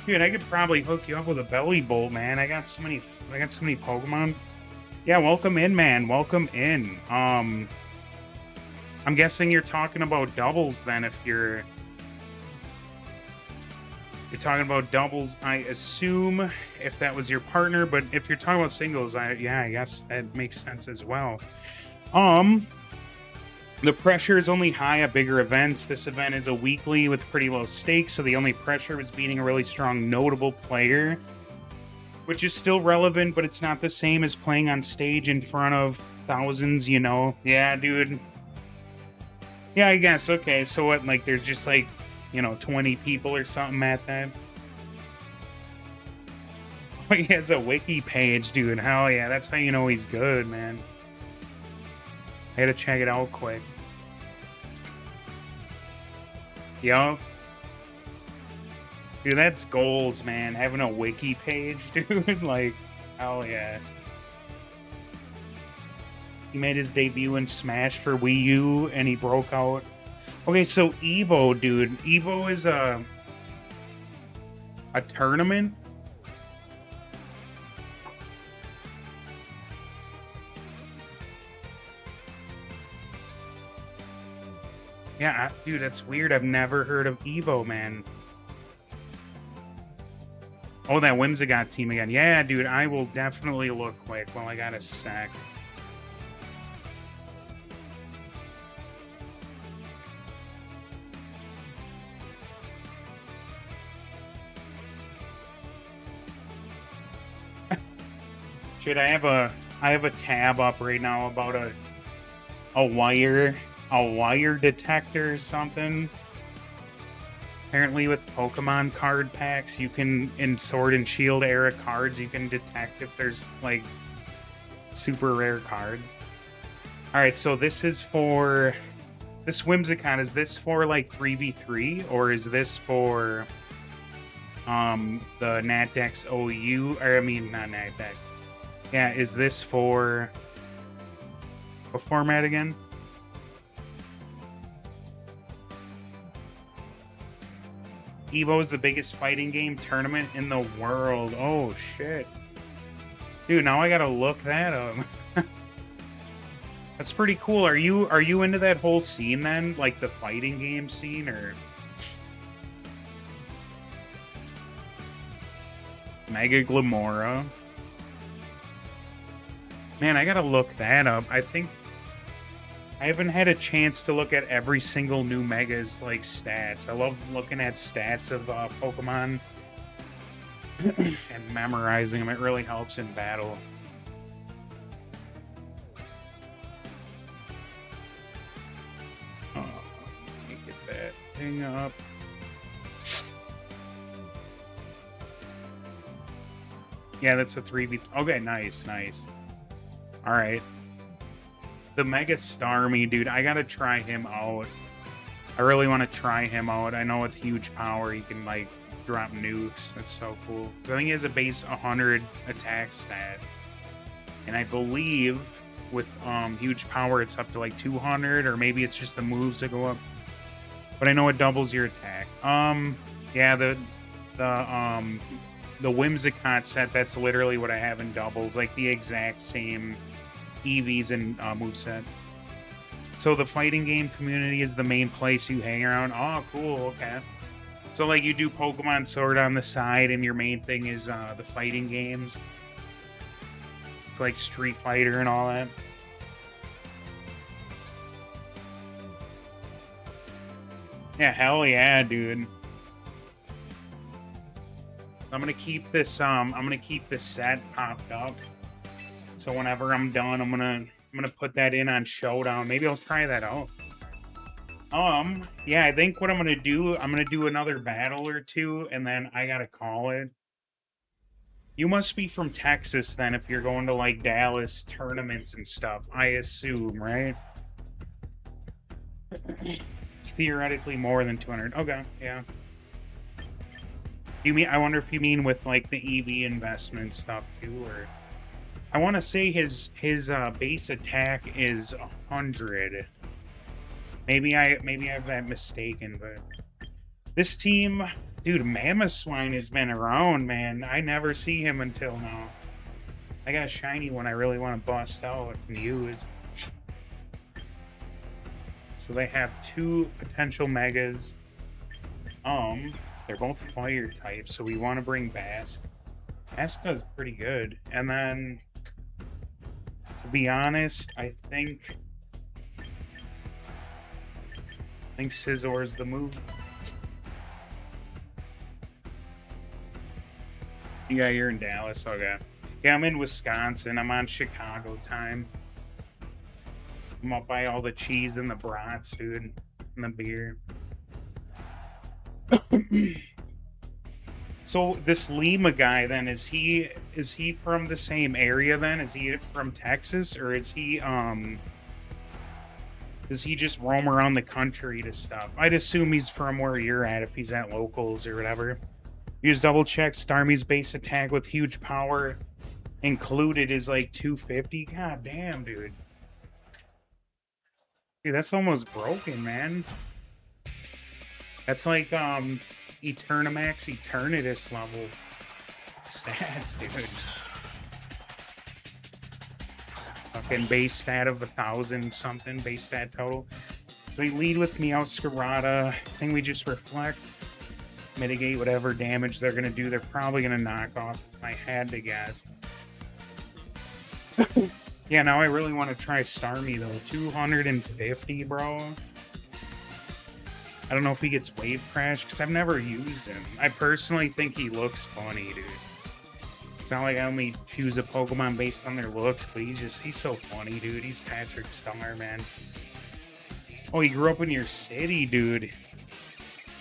Dude, I could probably hook you up with a Belly Bolt, man. I got so many Pokemon. Yeah, welcome in, man. Welcome in. I'm guessing you're talking about doubles then. If you're talking about doubles, I assume, if that was your partner. But if you're talking about singles, yeah, I guess that makes sense as well. The pressure is only high at bigger events. This event is a weekly with pretty low stakes, so the only pressure was beating a really strong, notable player, which is still relevant, but it's not the same as playing on stage in front of thousands, you know? Yeah, dude. Yeah, I guess. Okay, so what, like, there's just, like, you know, 20 people or something at that? Oh, he has a wiki page, dude. Hell yeah, that's how you know he's good, man. I gotta check it out quick. Yo. Dude, that's goals, man. Having a wiki page, dude. Like, hell yeah. He made his debut in Smash for Wii U, and he broke out. Okay, so Evo, dude. Evo is a tournament? Yeah, dude, that's weird. I've never heard of Evo, man. Oh, that Whimsicott team again. Yeah, dude, I will definitely look quick while I got a sec. Shit, I have a tab up right now about a wire detector or something. Apparently with Pokemon card packs, you can, in Sword and Shield era cards, you can detect if there's, like, super rare cards. Alright, so this is for... This Whimsicott, is this for, like, 3v3? Or is this for, the Natdex OU? Or, I mean, not Natdex. Yeah, is this for... What format again? Evo is the biggest fighting game tournament in the world. Oh, shit. Dude, now I gotta look that up. That's pretty cool. Are you into that whole scene then? Like the fighting game scene, or... Mega Glamora. Man, I gotta look that up. I think... I haven't had a chance to look at every single new Mega's, like, stats. I love looking at stats of Pokemon and memorizing them. It really helps in battle. Oh, let me get that thing up. Yeah, that's a 3v... Okay, nice, nice. All right. The Mega Starmie, dude, I gotta try him out. I really want to try him out. I know with huge power, he can, like, drop nukes. That's so cool. Because I think he has a base 100 attack stat. And I believe with huge power, it's up to, like, 200, or maybe it's just the moves that go up. But I know it doubles your attack. Yeah, the Whimsicott set, that's literally what I have in doubles. Like, the exact same EVs and moveset. So the fighting game community is the main place you hang around. Oh, cool. Okay. So, like, you do Pokemon Sword on the side, and your main thing is the fighting games. It's like Street Fighter and all that. Yeah, hell yeah, dude. I'm gonna keep this set popped up. So whenever I'm done, I'm gonna I'm gonna put that in on Showdown. Maybe I'll try that out. Yeah, I think what I'm gonna do another battle or two, and then I gotta call it. You must be from Texas then, if you're going to like Dallas tournaments and stuff, I assume, right? It's theoretically more than 200. Okay, yeah. You mean, I wonder if you mean with like the EV investment stuff too, or I want to say his base attack is 100. Maybe I have that mistaken, but this team, dude, Mamoswine has been around, man. I never see him until now. I got a shiny one I really want to bust out and use. So they have 2 potential megas. They're both fire types, so we want to bring Bask. Bask does pretty good. And then, to be honest, I think Scizor's the move. Yeah, you're in Dallas. Okay. Yeah, I'm in Wisconsin. I'm on Chicago time. I'm up by all the cheese and the brats, dude, and the beer. So this Lima guy, then, is he from the same area? Then is he from Texas, or is he does he just roam around the country to stuff? I'd assume he's from where you're at if he's at locals or whatever. Use double check. Starmie's base attack with huge power included is like 250. God damn, dude. Dude, that's almost broken, man. That's like Eternamax Eternatus level stats, dude. Fucking base stat of 1,000 something, base stat total. So they lead with Meowscarada. I think we just reflect, mitigate whatever damage they're gonna do. They're probably gonna knock off, if I had to guess. Yeah, now I really want to try Starmie though. 250, bro. I don't know if he gets Wave Crash, because I've never used him. I personally think he looks funny, dude. It's not like I only choose a Pokemon based on their looks, but he's so funny, dude. He's Patrick Star, man. Oh, he grew up in your city, dude.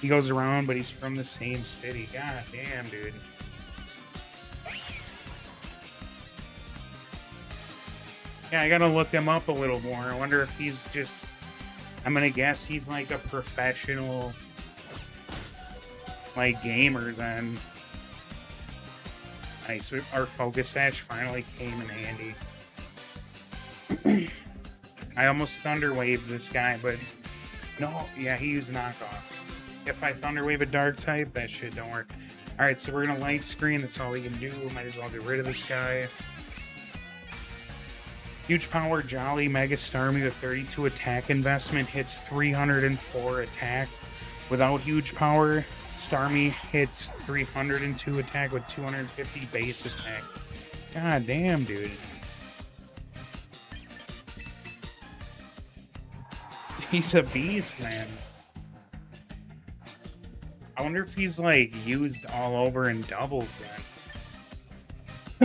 He goes around, but he's from the same city. God damn, dude. Yeah, I gotta look him up a little more. I wonder if he's just... I'm gonna guess he's like a professional, like, gamer then. Nice, our Focus Sash finally came in handy. I almost Thunderwaved this guy, but no, yeah, he used knockoff. If I Thunderwave a Dark type, that shit don't work. Alright, so we're gonna Light Screen, that's all we can do. Might as well get rid of this guy. Huge power, Jolly, Mega Starmie with 32 attack investment, hits 304 attack. Without huge power, Starmie hits 302 attack with 250 base attack. God damn, dude. He's a beast, man. I wonder if he's, like, used all over in doubles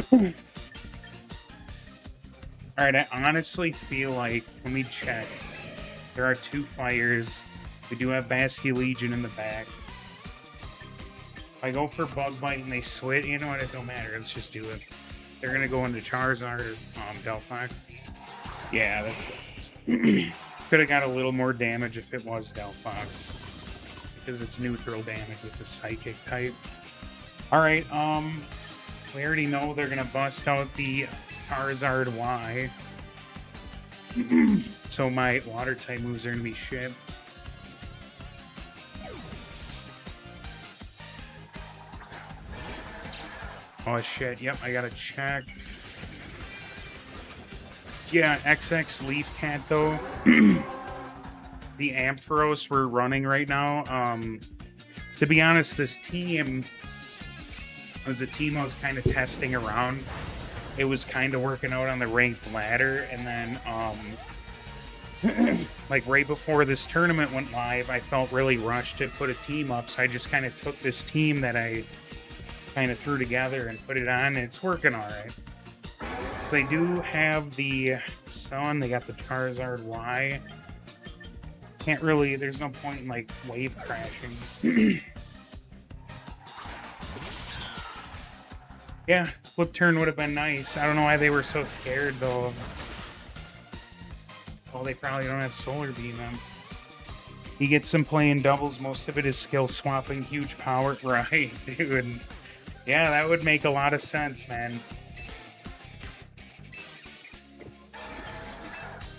then. Alright, I honestly feel like, let me check. There are 2 fires. We do have Basky Legion in the back. If I go for Bug Bite and they switch, you know what, it don't matter. Let's just do it. They're gonna go into Charizard or Delphox. Yeah, that's it. Could have got a little more damage if it was Delphox, because it's neutral damage with the Psychic type. Alright, we already know they're gonna bust out the Charizard Y. So my water type moves are gonna be shit. Oh shit, yep, I gotta check. Yeah, XX Leaf Cat though. The Ampharos we're running right now. To be honest, this team was a team I was kind of testing around. It was kind of working out on the ranked ladder, and then like right before this tournament went live, I felt really rushed to put a team up, so I just kind of took this team that I kind of threw together and put it on, and it's working all right. So they do have the Sun. They got the Charizard Y. Can't really... There's no point in, like, wave crashing. Yeah, flip turn would have been nice. I don't know why they were so scared, though. Oh, they probably don't have Solar Beam then. He gets them playing doubles. Most of it is skill swapping. Huge power. Right, dude. Yeah, that would make a lot of sense, man.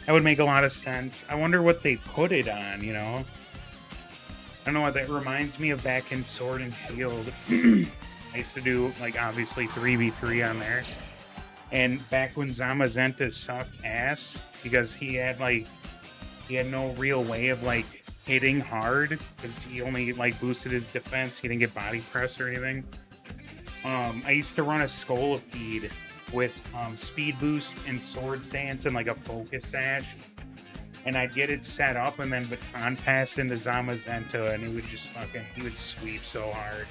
That would make a lot of sense. I wonder what they put it on, you know? I don't know what that reminds me of back in Sword and Shield. I used to do, like, obviously 3v3 on there. And back when Zamazenta sucked ass, because he had no real way of, like, hitting hard, because he only, like, boosted his defense. He didn't get body press or anything. I used to run a Scolipede with speed boost and Swords Dance and, like, a Focus Sash. And I'd get it set up and then baton pass into Zamazenta, and it would just fucking, he would sweep so hard.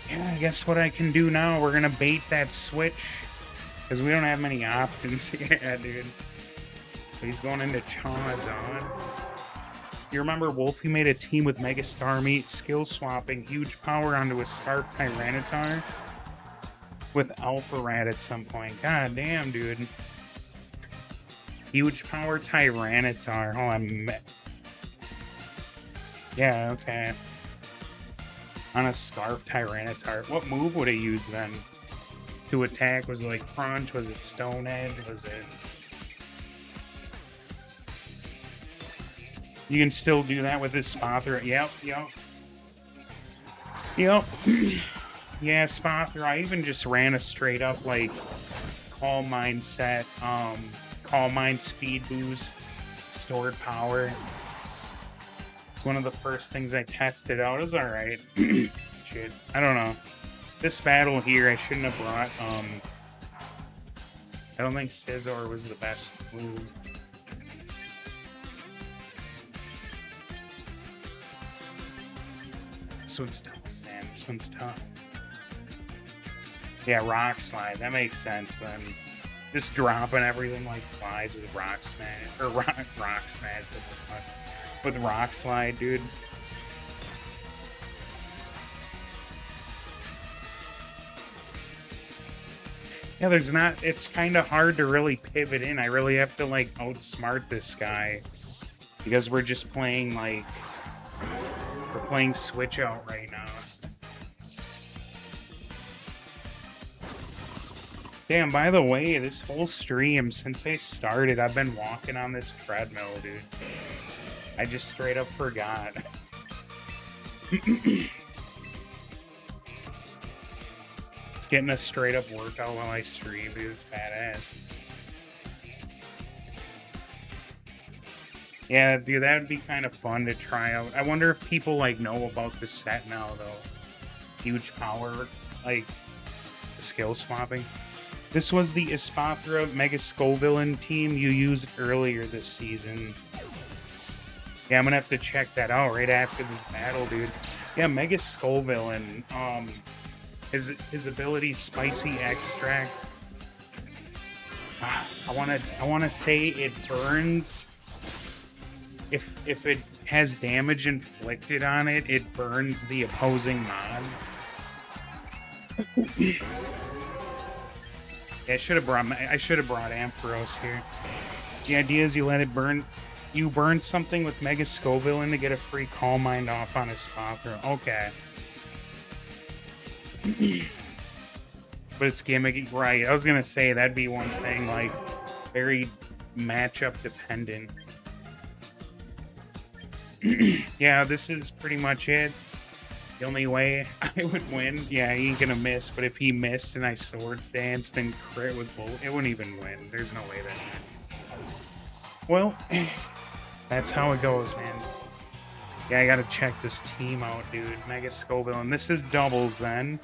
Yeah, I guess what I can do now, we're gonna bait that switch, because we don't have many options. Yeah, dude. So he's going into Charizard. You remember Wolfie made a team with Mega Starmie, skill swapping, huge power onto a Spark Tyranitar with Alpha Rat at some point. God damn, dude. Huge power Tyranitar. Hold on. Yeah, okay. On a Scarf Tyranitar. What move would it use then? To attack? Was it like Crunch? Was it Stone Edge? Was it... You can still do that with this Spothra. Yep. Yeah, Spothra. I even just ran a straight up, like, Calm Mind set. Calm Mind speed boost. Stored power. It's one of the first things I tested out. It was alright. Shit. I don't know. This battle here, I shouldn't have brought, I don't think Scizor was the best move. This one's tough, man. This one's tough. Yeah, Rock Slide. That makes sense, then. Just dropping everything like flies with Rock Smash. Or Rock Smash. With Rock Slide, dude. Yeah, there's not... It's kind of hard to really pivot in. I really have to, like, outsmart this guy. Because we're just playing, like... We're playing Switch Out right now. Damn, by the way, this whole stream, since I started, I've been walking on this treadmill, dude. I just straight up forgot. It's getting a straight up workout while I stream, dude. It's badass. Yeah, dude, that would be kind of fun to try out. I wonder if people, like, know about this set now, though. Huge power, like, skill swapping. This was the Espathra Mega Skullvillain team you used earlier this season. Yeah, I'm gonna have to check that out right after this battle, dude. Yeah, Mega Skullvillain. His ability, Spicy Extract. I wanna say it burns. If it has damage inflicted on it, it burns the opposing mod. Yeah, I should have brought Ampharos here. The idea is you let it burn. You burn something with Mega Skullvillain to get a free Calm Mind off on a Spothra. Okay. But it's gimmicky, right? I was gonna say that'd be one thing, like, very matchup dependent. Yeah, this is pretty much it. The only way I would win, yeah, he ain't gonna miss, but if he missed and I Swords Danced and crit with Bull, it wouldn't even win. There's no way that. Well, that's how it goes, man. Yeah, I gotta check this team out, dude. Mega Skullvillain. This is doubles, then.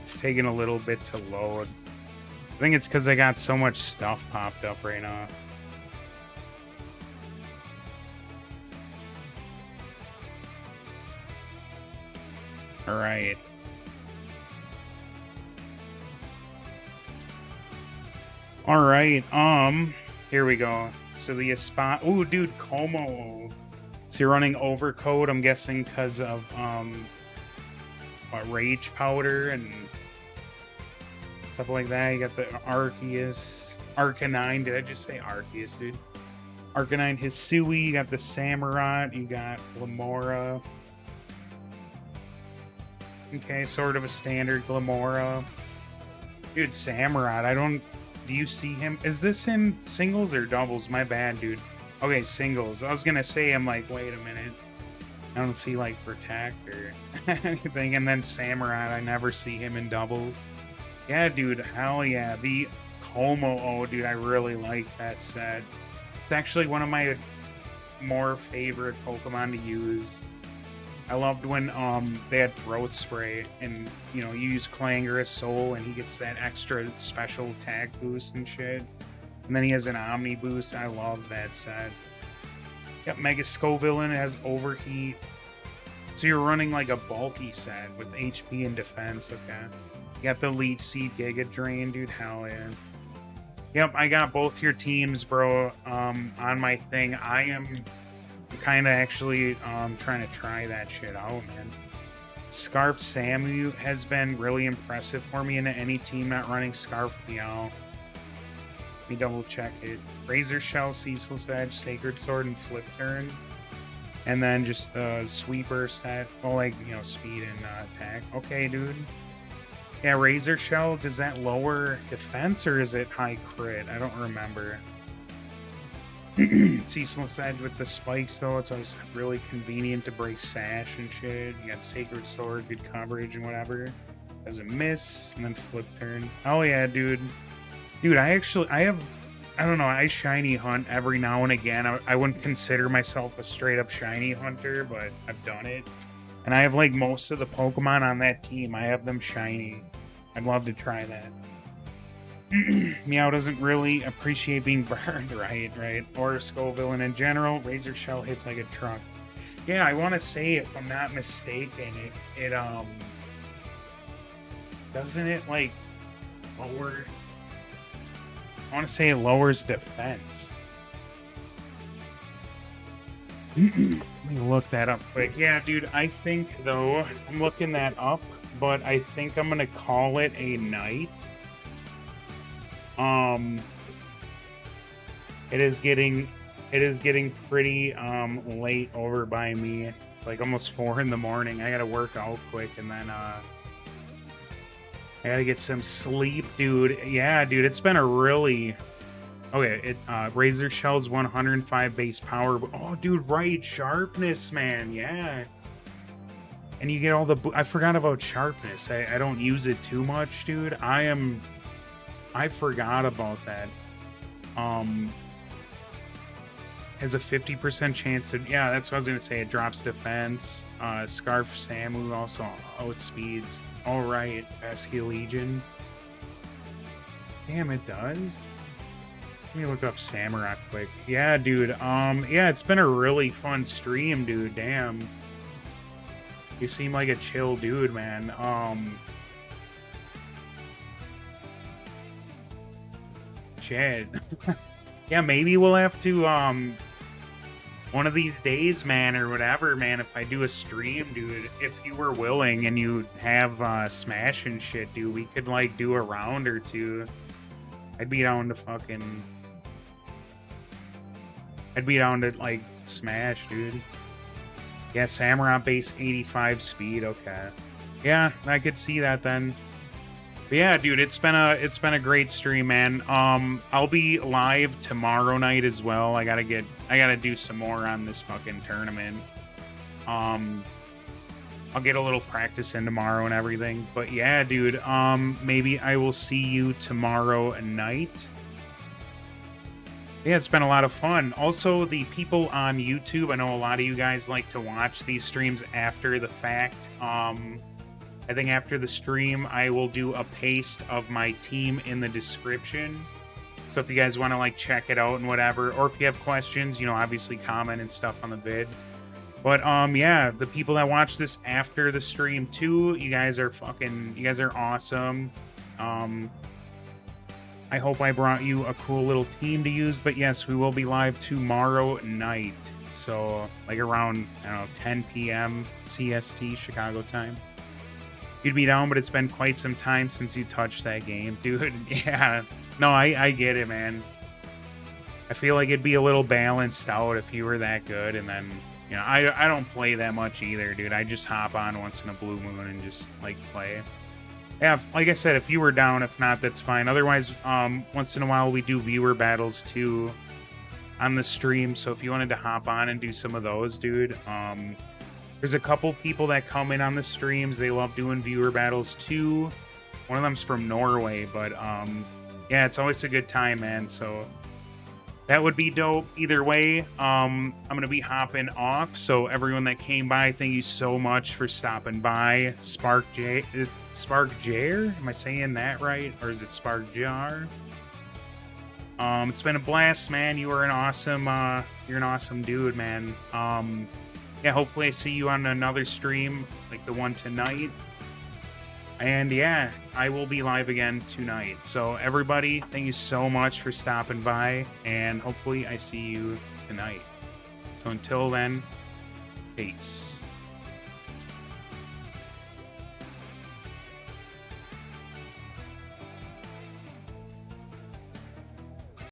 It's taking a little bit to load. I think it's because I got so much stuff popped up right now. All right. All right. Here we go. So the spot. Ooh, dude, Como. So you're running Overcoat, I'm guessing, because of what, Rage Powder and stuff like that. You got the Arceus, Arcanine. Did I just say Arceus, dude? Arcanine, Hisui. You got the Samurott. You got Glamora. Okay, sort of a standard Glamora. Dude, Samurott. I don't. Do you see him? Is this in singles or doubles? My bad, dude. Okay, singles. I was gonna say, I'm like, wait a minute. I don't see like Protect or anything. And then Samurott, I never see him in doubles. Yeah, dude, hell yeah. The Como, oh, dude, I really like that set. It's actually one of my more favorite Pokemon to use. I loved when they had Throat Spray and, you know, you use Clangorous Soul and he gets that extra special attack boost and shit. And then he has an Omni boost. I love that set. Yep, Mega Scovillain has Overheat. So you're running like a bulky set with HP and defense, okay. You got the Leech Seed Giga Drain, dude, hell yeah. Yep, I got both your teams, bro, on my thing. I am kind of actually trying to try that shit out, man. Scarf Samu has been really impressive for me into any team not running Scarf Meow. Let me double check it. Razor Shell, Ceaseless Edge, Sacred Sword, and Flip Turn. And then just the Sweeper set. Well, like, you know, speed and attack. Okay, dude. Yeah, Razor Shell, does that lower defense or is it high crit? I don't remember. Ceaseless Edge with the spikes, though. It's always really convenient to break Sash and shit. You got Sacred Sword, good coverage and whatever. Doesn't miss. And then Flip Turn. Oh, yeah, dude. Dude, I don't know, I shiny hunt every now and again. I wouldn't consider myself a straight up shiny hunter, but I've done it. And I have like most of the Pokemon on that team. I have them shiny. I'd love to try that. Meow doesn't really appreciate being burned, right? Or Scovillain in general. Razor Shell hits like a truck. Yeah, I want to say, if I'm not mistaken, it doesn't it like lower... I want to say it lowers defense. Let me look that up quick. Yeah, dude, I think, though, I'm looking that up, but I think I'm going to call it a night. It is getting pretty, late over by me. It's like almost 4 in the morning. I got to work out quick, and then, I gotta get some sleep, dude. Yeah, dude, it's been a really... Okay, Razor Shell's 105 base power. Oh, dude, right, Sharpness, man, yeah. And you get all the... I forgot about Sharpness. I don't use it too much, dude. I forgot about that. Has a 50% chance to... Yeah, that's what I was gonna say. It drops defense. Scarf Samu also outspeeds. All right, Pesky Legion. Damn, it does. Let me look up Samurott quick. Yeah, dude. Yeah, it's been a really fun stream, dude. Damn. You seem like a chill dude, man. Shit. Yeah, maybe we'll have to, one of these days, man, or whatever, man, if I do a stream, dude, if you were willing and you have Smash and shit, dude, we could, like, do a round or two. I'd be down to, like, Smash, dude. Yeah, Samurott base 85 speed, okay. Yeah, I could see that then. But yeah, dude, it's been a great stream, man. I'll be live tomorrow night as well. I gotta do some more on this fucking tournament. I'll get a little practice in tomorrow and everything. But yeah, dude, maybe I will see you tomorrow night. Yeah, it's been a lot of fun. Also, the people on YouTube, I know a lot of you guys like to watch these streams after the fact. I think after the stream, I will do a paste of my team in the description. So if you guys want to, like, check it out and whatever, or if you have questions, you know, obviously comment and stuff on the vid. But yeah, the people that watch this after the stream too, you guys are awesome. I hope I brought you a cool little team to use, but yes, we will be live tomorrow night. So like around, I don't know, 10 p.m. CST, Chicago time. You'd be down, but it's been quite some time since you touched that game. Dude, yeah. No, I get it, man. I feel like it'd be a little balanced out if you were that good, and then, you know, I don't play that much either, dude. I just hop on once in a blue moon and just, like, play. Yeah, like I said, if you were down, if not, that's fine. Otherwise, once in a while, we do viewer battles, too, on the stream, so if you wanted to hop on and do some of those, dude, there's a couple people that come in on the streams. They love doing viewer battles, too. One of them's from Norway, but, yeah, it's always a good time, man, so that would be dope. Either way, I'm gonna be hopping off, so everyone that came by, thank you so much for stopping by. Spark Jar? Am I saying that right? Or is it Spark Jar? It's been a blast, man. You are an awesome, you're an awesome dude, man. Yeah, hopefully I see you on another stream, like the one tonight. And yeah, I will be live again tonight. So everybody, thank you so much for stopping by, and hopefully I see you tonight. So until then, peace.